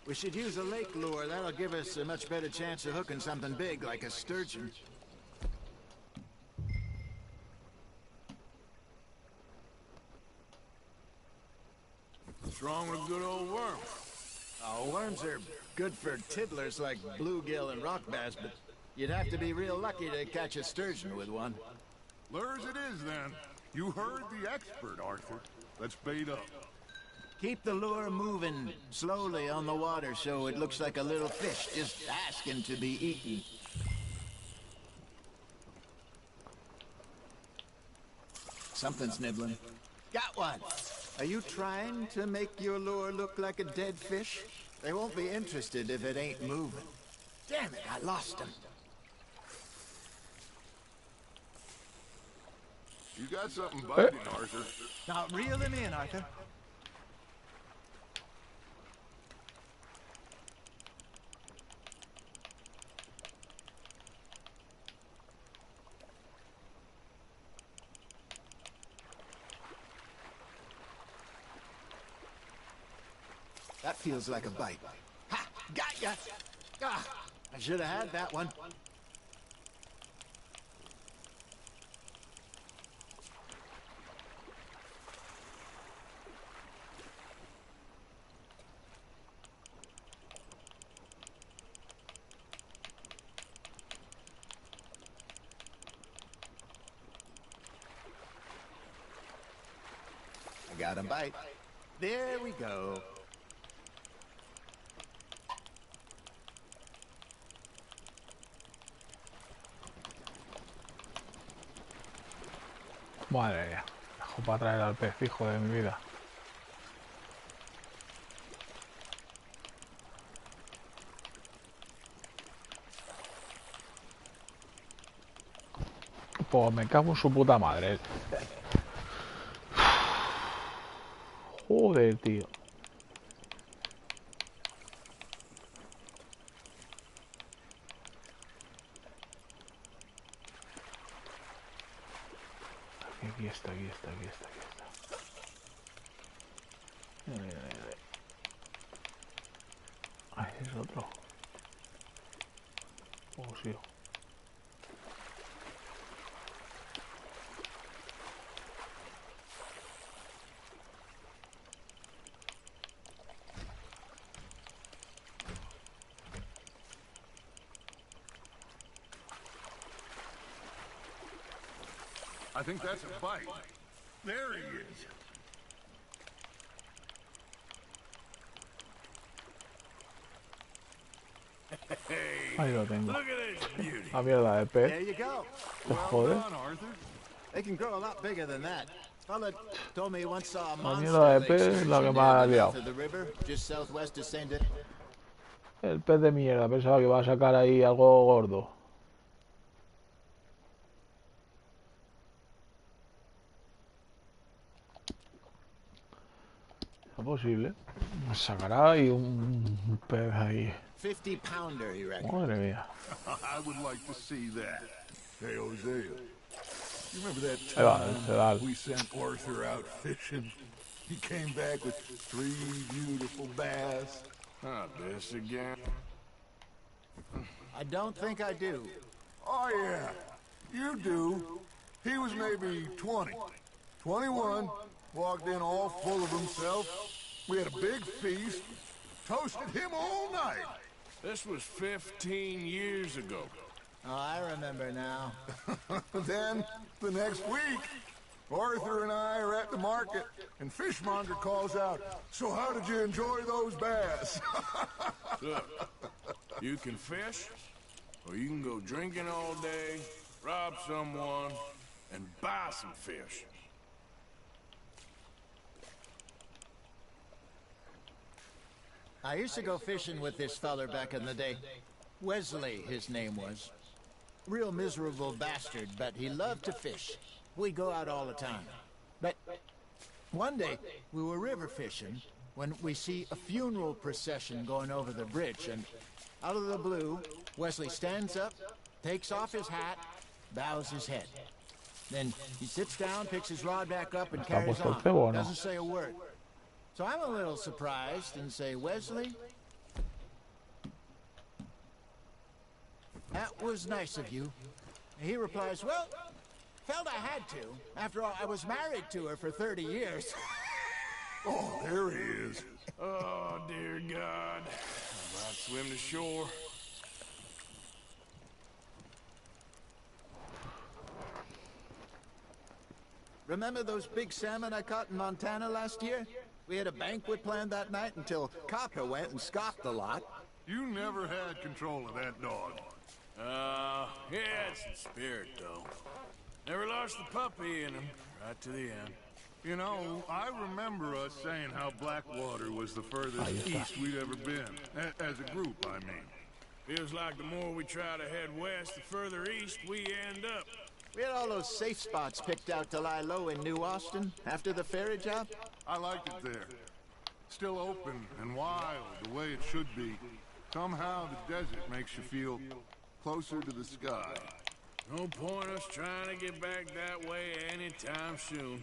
We should use a lake lure. That'll give us a much better chance of hooking something big like a sturgeon. wrong with a good old worm? Oh, worms are good for tiddlers like bluegill and rock bass, but you'd have to be real lucky to catch a sturgeon with one. Lures it is, then. You heard the expert, Arthur. Let's bait up. Keep the lure moving slowly on the water so it looks like a little fish just asking to be eaten. Something's nibbling. Got one! Are you trying to make your lure look like a dead fish? They won't be interested if it ain't moving. Damn it, I lost him. You got something biting, Arthur. Now reel him in, Arthur. That feels like a bite. Ha! Got ya! Ah, I should have had that one. I got a bite. There we go. Madre mía, dejo para traer al pez hijo de mi vida. Pues me cago en su puta madre. Joder, tío. Aquí está. Ah, ese es otro. Oh, sí. I think that's a bite. There he is. Ahí lo tengo. Look at this beauty. La mierda de pez. There you go. Joder. They can grow a lot bigger than that. Fella told me he once saw a La monster mierda de lake pez es la que me near ha the liado. mouth of the river, just southwest of St. El pez de mierda, pensaba que iba a sacar ahí algo gordo. Es posible. Me sacará ahí un pez ahí. 50 pounder, he reckons. Madre mía. I would like to see that. Hey, Hosea. You remember that Ahí va, time we sent Arthur out fishing? He came back with 3 beautiful bass. Not this again. I don't think I do. Oh, yeah. You do. He was maybe 20. 21. Walked in all full of himself. We had a big feast. Toasted him all night. This was 15 years ago. Oh, I remember now. Then, the next week, Arthur and I are at the market, and Fishmonger calls out, "So how did you enjoy those bass?" Look, you can fish, or you can go drinking all day, rob someone, and buy some fish. I used to go fishing with this feller back in the day. Wesley, his name was. Real miserable bastard, but he loved to fish. We'd go out all the time. But one day, we were river fishing when we see a funeral procession going over the bridge, and out of the blue, Wesley stands up, takes off his hat, bows his head. Then he sits down, picks his rod back up, and carries on. Doesn't say a word. So I'm a little surprised and say, "Wesley, that was nice of you." And he replies, "Well, felt I had to. After all, I was married to her for 30 years. Oh, there he is. Oh, dear God. I'm about to swim to shore. Remember those big salmon I caught in Montana last year? We had a banquet planned that night until Copper went and scoffed the lot. You never had control of that dog. He had some spirit, though. Never lost the puppy in him, right to the end. You know, I remember us saying how Blackwater was the furthest east we'd ever been. As a group, I mean. Feels like the more we try to head west, the further east we end up. We had all those safe spots picked out to lie low in New Austin after the ferry job. I liked it there. Still open and wild, the way it should be. Somehow the desert makes you feel closer to the sky. No point us trying to get back that way anytime soon.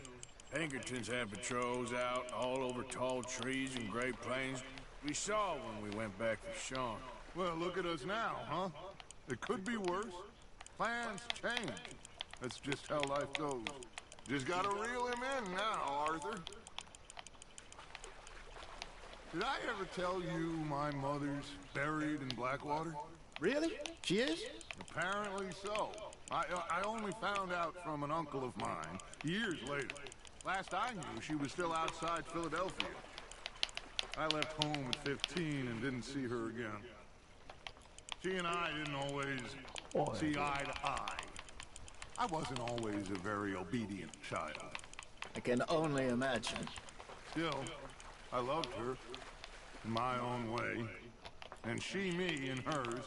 Pinkertons have patrols out all over tall trees and Great Plains. We saw when we went back to Sean. Well, look at us now, huh? It could be worse. Plans change. That's just how life goes. Just gotta reel him in now, Arthur. Did I ever tell you my mother's buried in Blackwater? Really? She is? Apparently so. I only found out from an uncle of mine years later. Last I knew, she was still outside Philadelphia. I left home at 15 and didn't see her again. She and I didn't always see eye to eye. I wasn't always a very obedient child. I can only imagine. Still, I loved her in my own way, and she me in hers.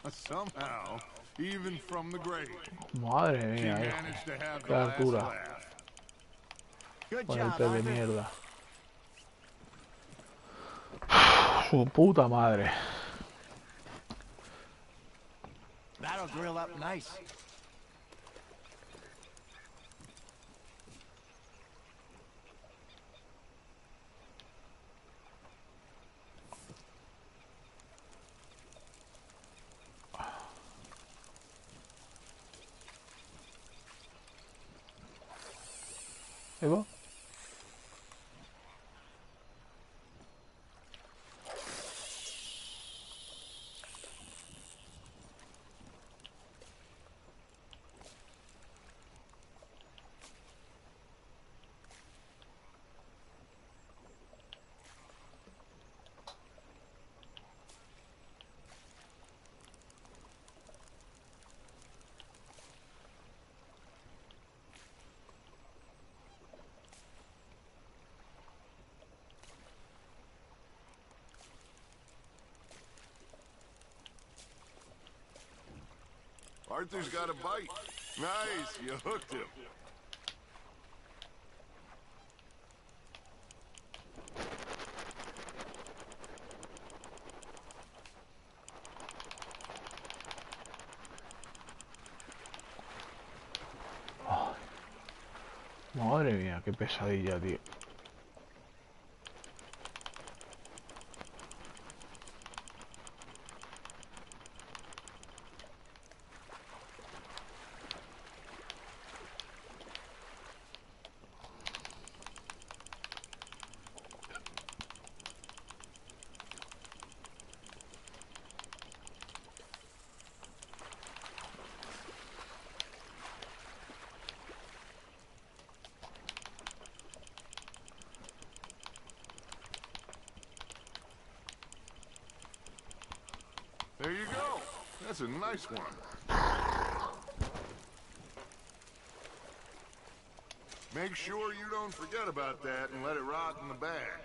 Somehow, even from the grave, Madre she mía, managed to have the qué last altura. laugh. Good Con el job, pez de Arthur. mierda. Su puta madre. That'll grill up nice. Ahí va. Arthur's got a bite. Nice, you hooked him. Madre mía, qué pesadilla, tío. There you go. That's a nice one. Make sure you don't forget about that and let it rot in the bag.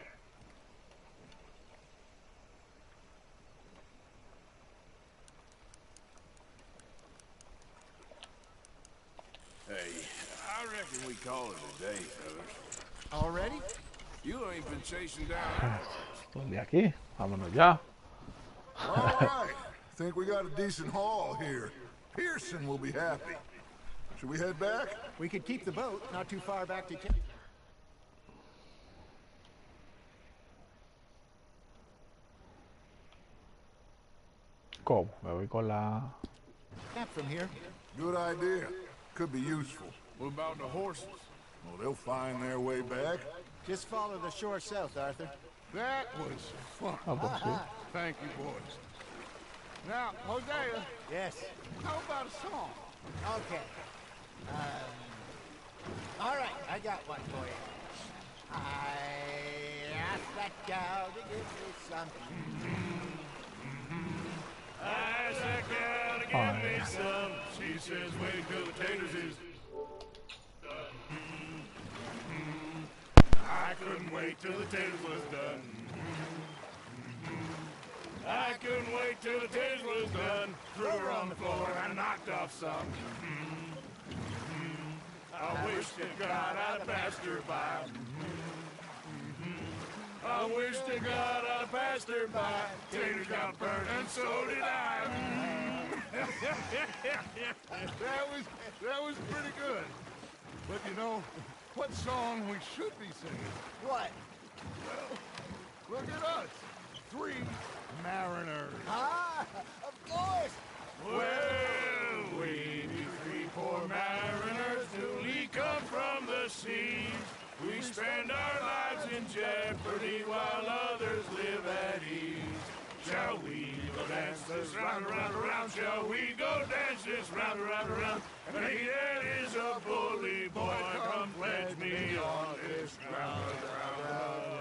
Hey, I reckon we call it a day, fellas. Already? You ain't been chasing down. Pues de aquí, vámonos ya. All right. Think we got a decent haul here. Pearson will be happy. Should we head back? We could keep the boat not too far back to ¿Cómo? Me voy con la... camp from here. Good idea. Could be useful. What about the horses? Well, they'll find their way back. Just follow the shore south, Arthur. That was fun. Ah, pues sí. Thank you, boys. Now, Hosea. Yes. How about a song? Okay. All right, I got one for you. I asked that gal to give me something. I asked that gal to give me some. She says, wait till the taters is. I couldn't wait till the taters was done. I couldn't wait till the taters was done. Threw her on the floor and knocked off some. I wish to God I'd passed her by. I wish to God I'd passed her by. Taters got burned and so did I. That was pretty good. But you know, what song we should be singing? What? Well, look at us. 3 mariners. Ah, of course. Well, we be 3 poor mariners newly come from the seas. We spend our lives in jeopardy while others live at ease. Shall we go dance this round, around, around? Shall we go dance this round, around, around? And he that is a bully boy, come pledge me on this ground, round, round.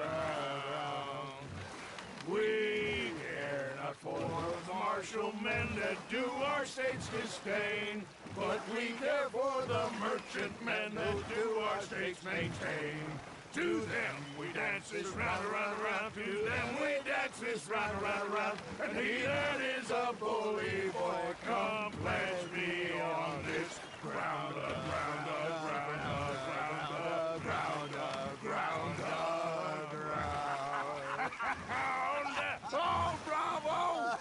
We care not for the martial men that do our state's disdain, but we care for the merchantmen that do our state's maintain. To them we dance this round, around, around. To them we dance this round, around, around. And he that is a bully boy, come pledge me on this ground, ground, ground, ground, ground, ground, ground. Oh, bravo!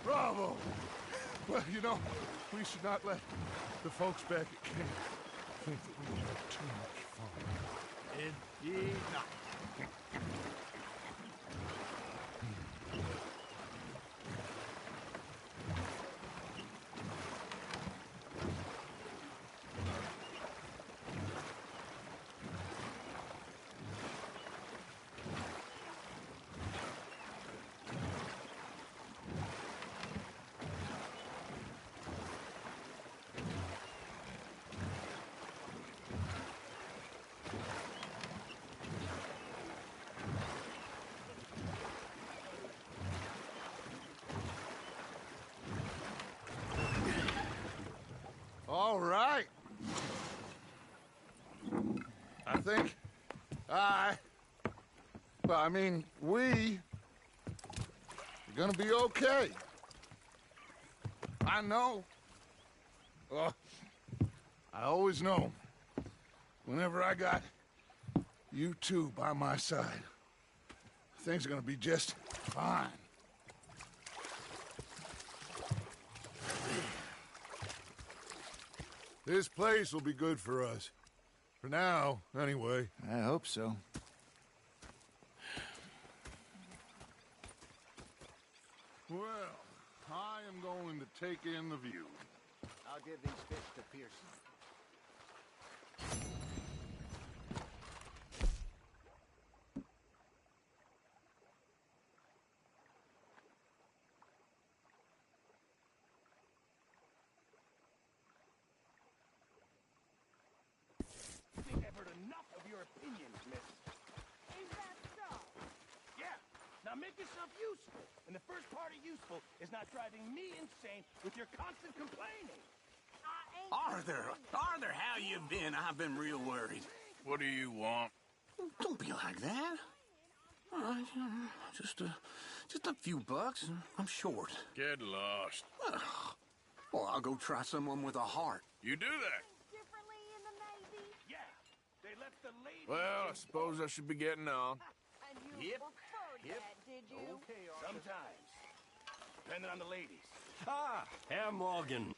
Bravo! Well, you know, we should not let the folks back at camp think that we have too much fun. Indeed not. All right. I think we are gonna be okay. I know. I always know. Whenever I got you two by my side, things are gonna be just fine. This place will be good for us. For now, anyway. I hope so. Well, I am going to take in the view. I'll give these fish to Pearson. I've heard enough of your opinions, miss. Is that so? Yeah. Now make yourself useful. And the first part of useful is not driving me insane with your constant complaining. Arthur, how you been? I've been real worried. What do you want? Don't be like that. All right, just a few bucks, and I'm short. Get lost. Well, I'll go try someone with a heart. You do that? Differently in the Navy? Yeah, they left the lady. Well, I suppose I should be getting on. And you preferred that, did you? Okay, Arthur. Sometimes. Depending on the ladies. Ah, Herr Morgan.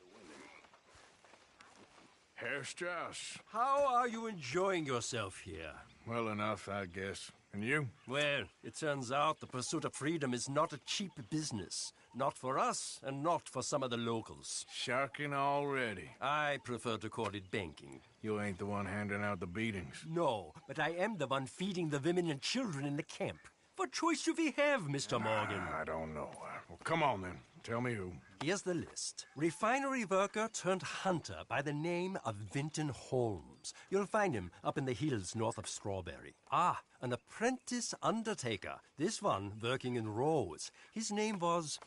Herr Strauss. How are you enjoying yourself here? Well enough, I guess. And you? Well, it turns out the pursuit of freedom is not a cheap business. Not for us, and not for some of the locals. Sharking already. I prefer to call it banking. You ain't the one handing out the beatings. No, but I am the one feeding the women and children in the camp. What choice do we have, Mr. Morgan? I don't know. Well, come on then. Tell me who. Here's the list. Refinery worker turned hunter by the name of Vinton Holmes. You'll find him up in the hills north of Strawberry. Ah, an apprentice undertaker. This one working in Rose. His name was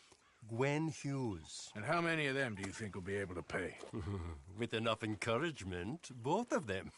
Gwen Hughes. And how many of them do you think will be able to pay? With enough encouragement, both of them.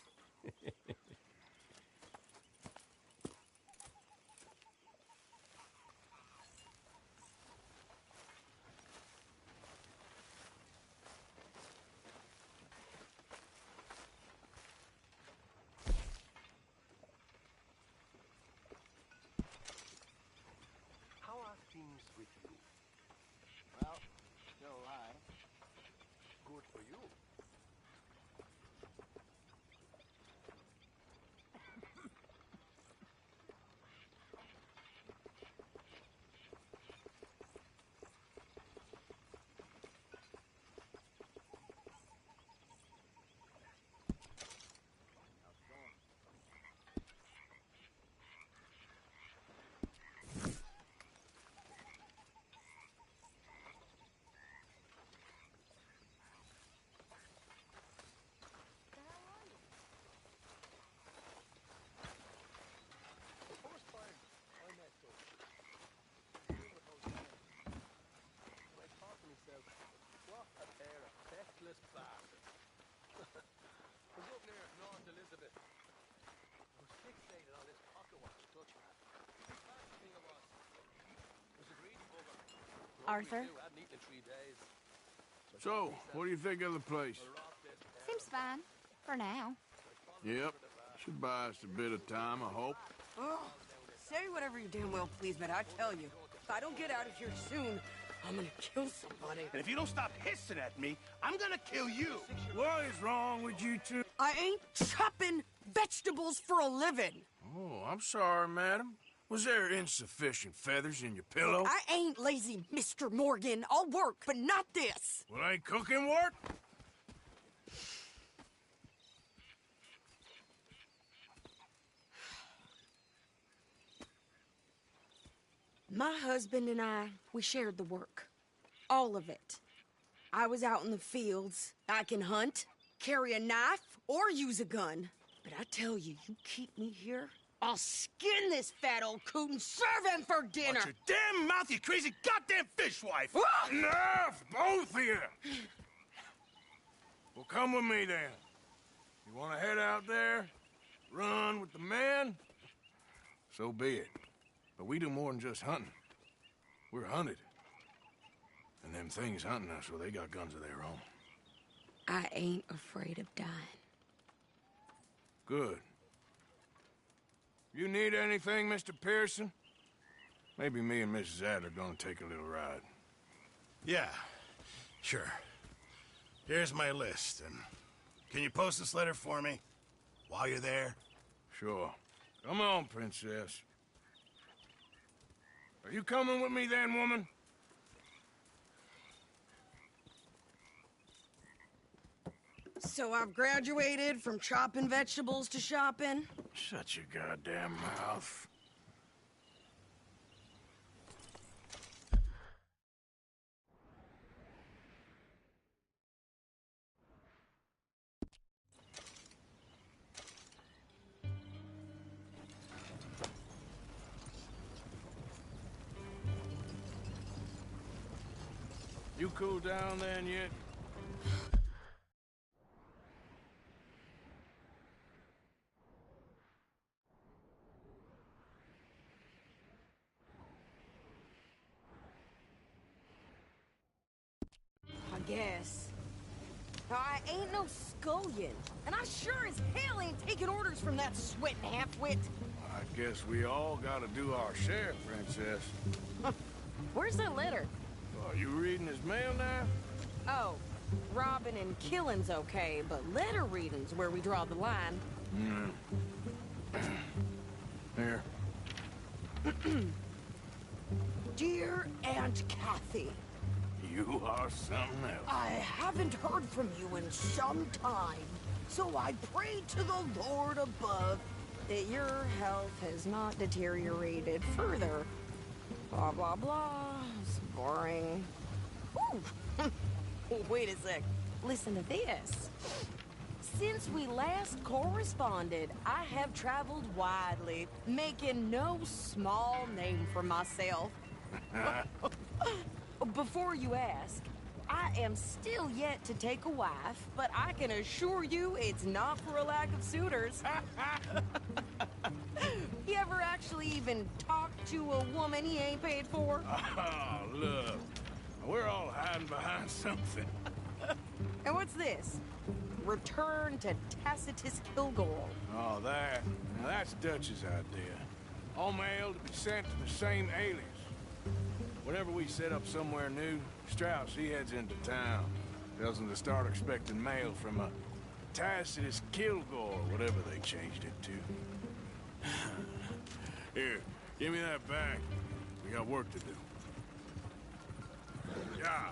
Arthur? So, what do you think of the place? Seems fine. For now. Yep. Should buy us a bit of time, I hope. Oh, say whatever you damn well please, but I tell you, if I don't get out of here soon, I'm gonna kill somebody. And if you don't stop hissing at me, I'm gonna kill you. What is wrong with you two? I ain't chopping vegetables for a living. Oh, I'm sorry, madam. Was there insufficient feathers in your pillow? I ain't lazy, Mr. Morgan. I'll work, but not this. Well, ain't cooking work? My husband and I, we shared the work. All of it. I was out in the fields. I can hunt, carry a knife, or use a gun. But I tell you, you keep me here, I'll skin this fat old coot and serve him for dinner. Watch your damn mouth, you crazy goddamn fishwife! Enough, both of you! Well, come with me then. You want to head out there, run with the men? So be it. But we do more than just hunting. We're hunted. And them things hunting us, well, they got guns of their own. I ain't afraid of dying. Good. You need anything, Mr. Pearson? Maybe me and Mrs. Adler gonna take a little ride. Yeah, sure. Here's my list, and can you post this letter for me while you're there? Sure. Come on, Princess. Are you coming with me then, woman? So I've graduated from chopping vegetables to shopping? Shut your goddamn mouth. You cool down then yet? I guess. I ain't no scullion, and I sure as hell ain't taking orders from that sweating half-wit. I guess we all gotta do our share, Princess. Where's that letter? Are you reading his mail now? Oh, robbing and killing's okay, but letter reading's where we draw the line. Here. Dear Aunt Kathy, You are something else. I haven't heard from you in some time, so I pray to the Lord above that your health has not deteriorated further. Blah, blah, blah. It's boring. Ooh. Wait a sec. Listen to this. Since we last corresponded, I have traveled widely, making no small name for myself. Before you ask, I am still yet to take a wife, but I can assure you it's not for a lack of suitors. You ever actually even talked to a woman he ain't paid for? Oh, look. We're all hiding behind something. And what's this? Return to Tacitus Kilgore. Oh, that. Now, that's Dutch's idea. All mail to be sent to the same alias. Whenever we set up somewhere new, Strauss, he heads into town. Tells them to start expecting mail from a Tacitus Kilgore, whatever they changed it to. Here, give me that back. We got work to do. Yeah.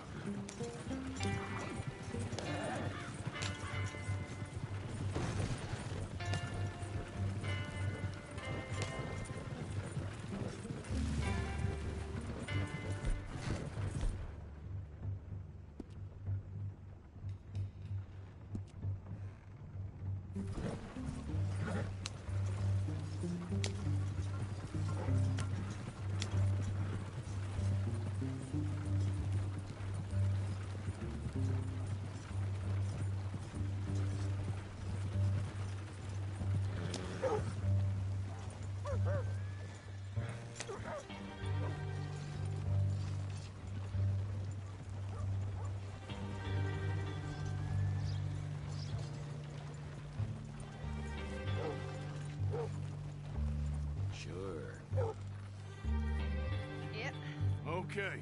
Okay,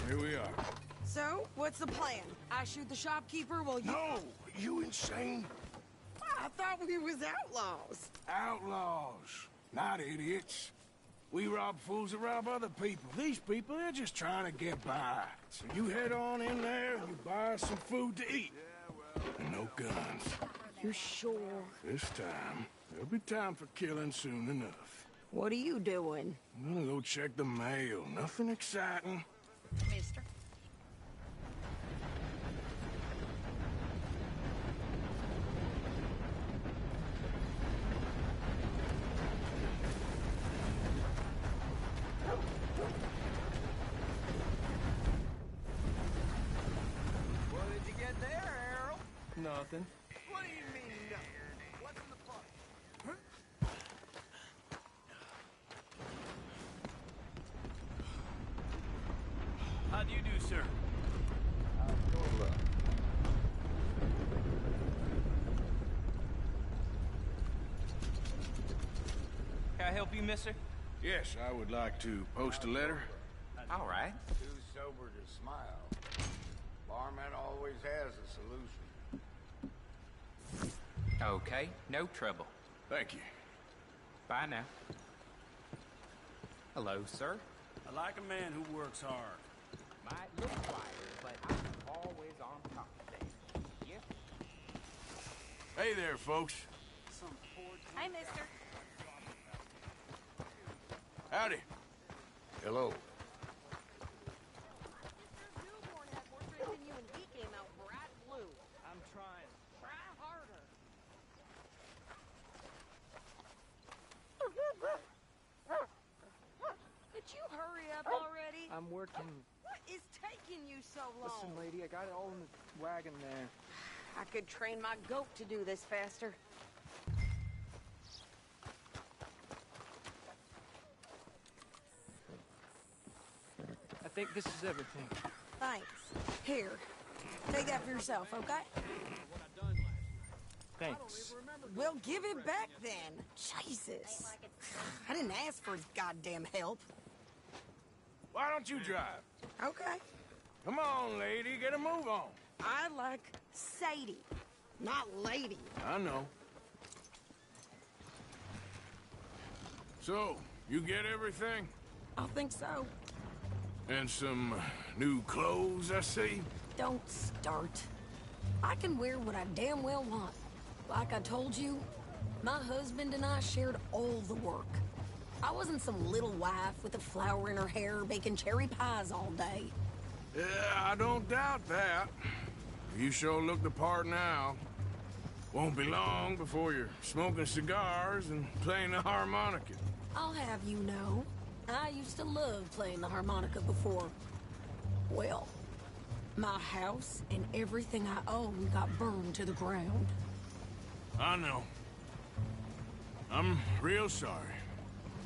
here we are. So, what's the plan? I shoot the shopkeeper while you... No! You insane? I thought we was outlaws. Outlaws, not idiots. We rob fools that rob other people. These people, they're just trying to get by. So you head on in there and you buy some food to eat. And no guns. You're sure? This time, there'll be time for killing soon enough. What are you doing? I'm gonna go check the mail. Nothing exciting. Mister. What did you get there, Harold? Nothing. What do you mean, nothing? What's in the pot? How do you do, sir? Can I help you, mister? Yes, I would like to post a letter. All right. Too sober to smile. Barman always has a solution. Okay, no trouble. Thank you. Bye now. Hello, sir. I like a man who works hard. Might look quiet, but I'm always on top of things. Yep. Hey there, folks. Hi, mister. Howdy. Hello. I'm trying. Try harder. Could you hurry up already? I'm working. What is taking you so long? Listen, lady, I got it all in the wagon there. I could train my goat to do this faster. I think this is everything. Thanks. Here, take that for yourself, okay? Thanks. Well, give it back then. Jesus. I didn't ask for his goddamn help. Why don't you drive? Okay. Come on, lady, get a move on. I like Sadie, not lady. I know. So, you get everything? I think so. And some new clothes, I see? Don't start. I can wear what I damn well want. Like I told you, my husband and I shared all the work. I wasn't some little wife with a flower in her hair baking cherry pies all day. Yeah, I don't doubt that. You sure look the part now. Won't be long before you're smoking cigars and playing the harmonica. I'll have you know, I used to love playing the harmonica before. Well, my house and everything I own got burned to the ground. I know. I'm real sorry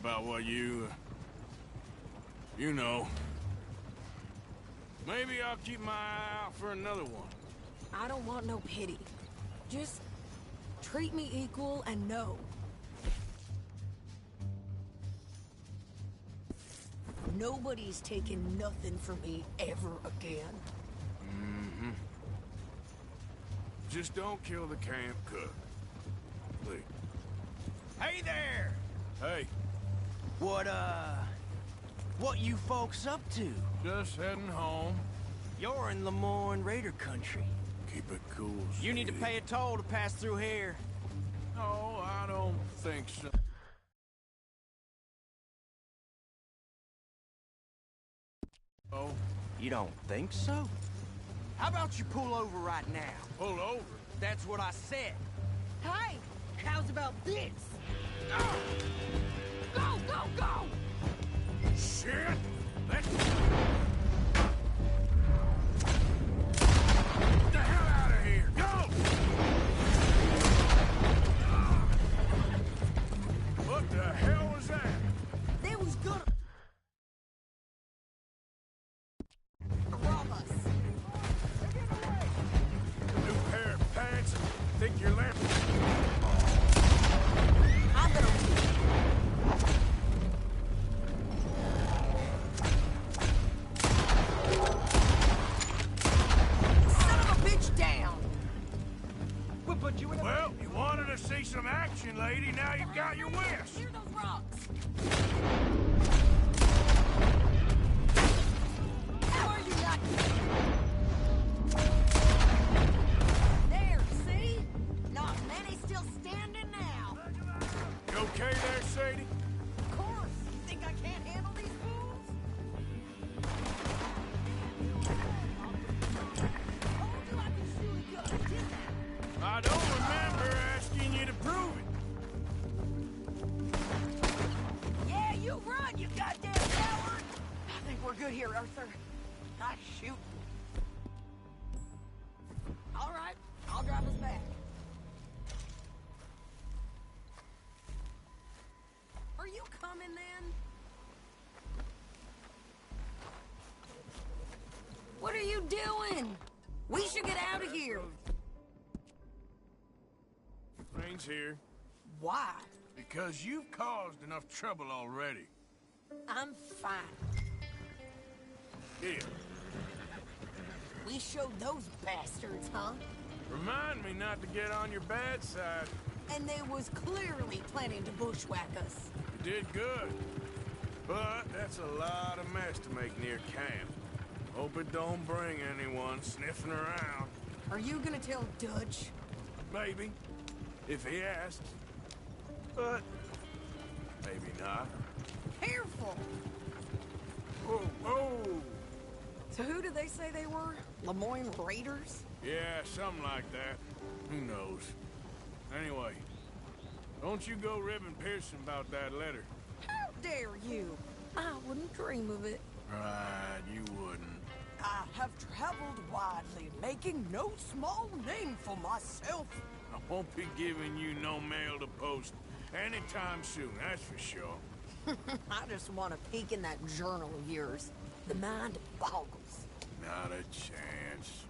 about what you know. Maybe I'll keep my eye out for another one. I don't want no pity. Just treat me equal and know. Nobody's taking nothing from me ever again. Mm-hmm. Just don't kill the camp cook. Please. Hey there! Hey. What you folks up to? Just heading home. You're in Lemoyne Raider country. Keep it cool, You need to pay a toll to pass through here. No, I don't think so. Oh. You don't think so? How about you pull over right now? Pull over? That's what I said. Hey, how's about this? Go, go, go! Shit! Let's... Get the hell out of here! Go! What the hell was that? They was gonna rob us. New pair of pants? Think you're left? I'm gonna... Son of a bitch down! But you in Well, you wanted to see some action, lady. Now you've got your wish. Clear those rocks! How are you not... There, see? Not many still standing now. You okay there, Sadie? Of course. You think I can't handle these fools? Told you I could shoot a gun, didn't I? I don't remember asking you to prove it. Yeah, you run, you goddamn coward! I think we're good here, Arthur. Not shooting. All right, I'll drive us back. Are you coming then? What are you doing? We should get out of here. Rain's here. Why? Because you've caused enough trouble already. I'm fine. Here, We showed those bastards, huh? remind me not to get on your bad side. And they was clearly planning to bushwhack us. You did good. But that's a lot of mess to make near camp. Hope it don't bring anyone sniffing around. Are you gonna tell Dutch? Maybe, if he asks. But maybe not. Careful! Whoa, whoa! So who did they say they were? Lemoyne Raiders? Yeah, something like that. Who knows? Anyway, don't you go ribbing Pearson about that letter. How dare you? I wouldn't dream of it. Right, you wouldn't. I have traveled widely, making no small name for myself. I won't be giving you no mail to post anytime soon, that's for sure. I just want to peek in that journal of yours. The mind boggles. Not a chance.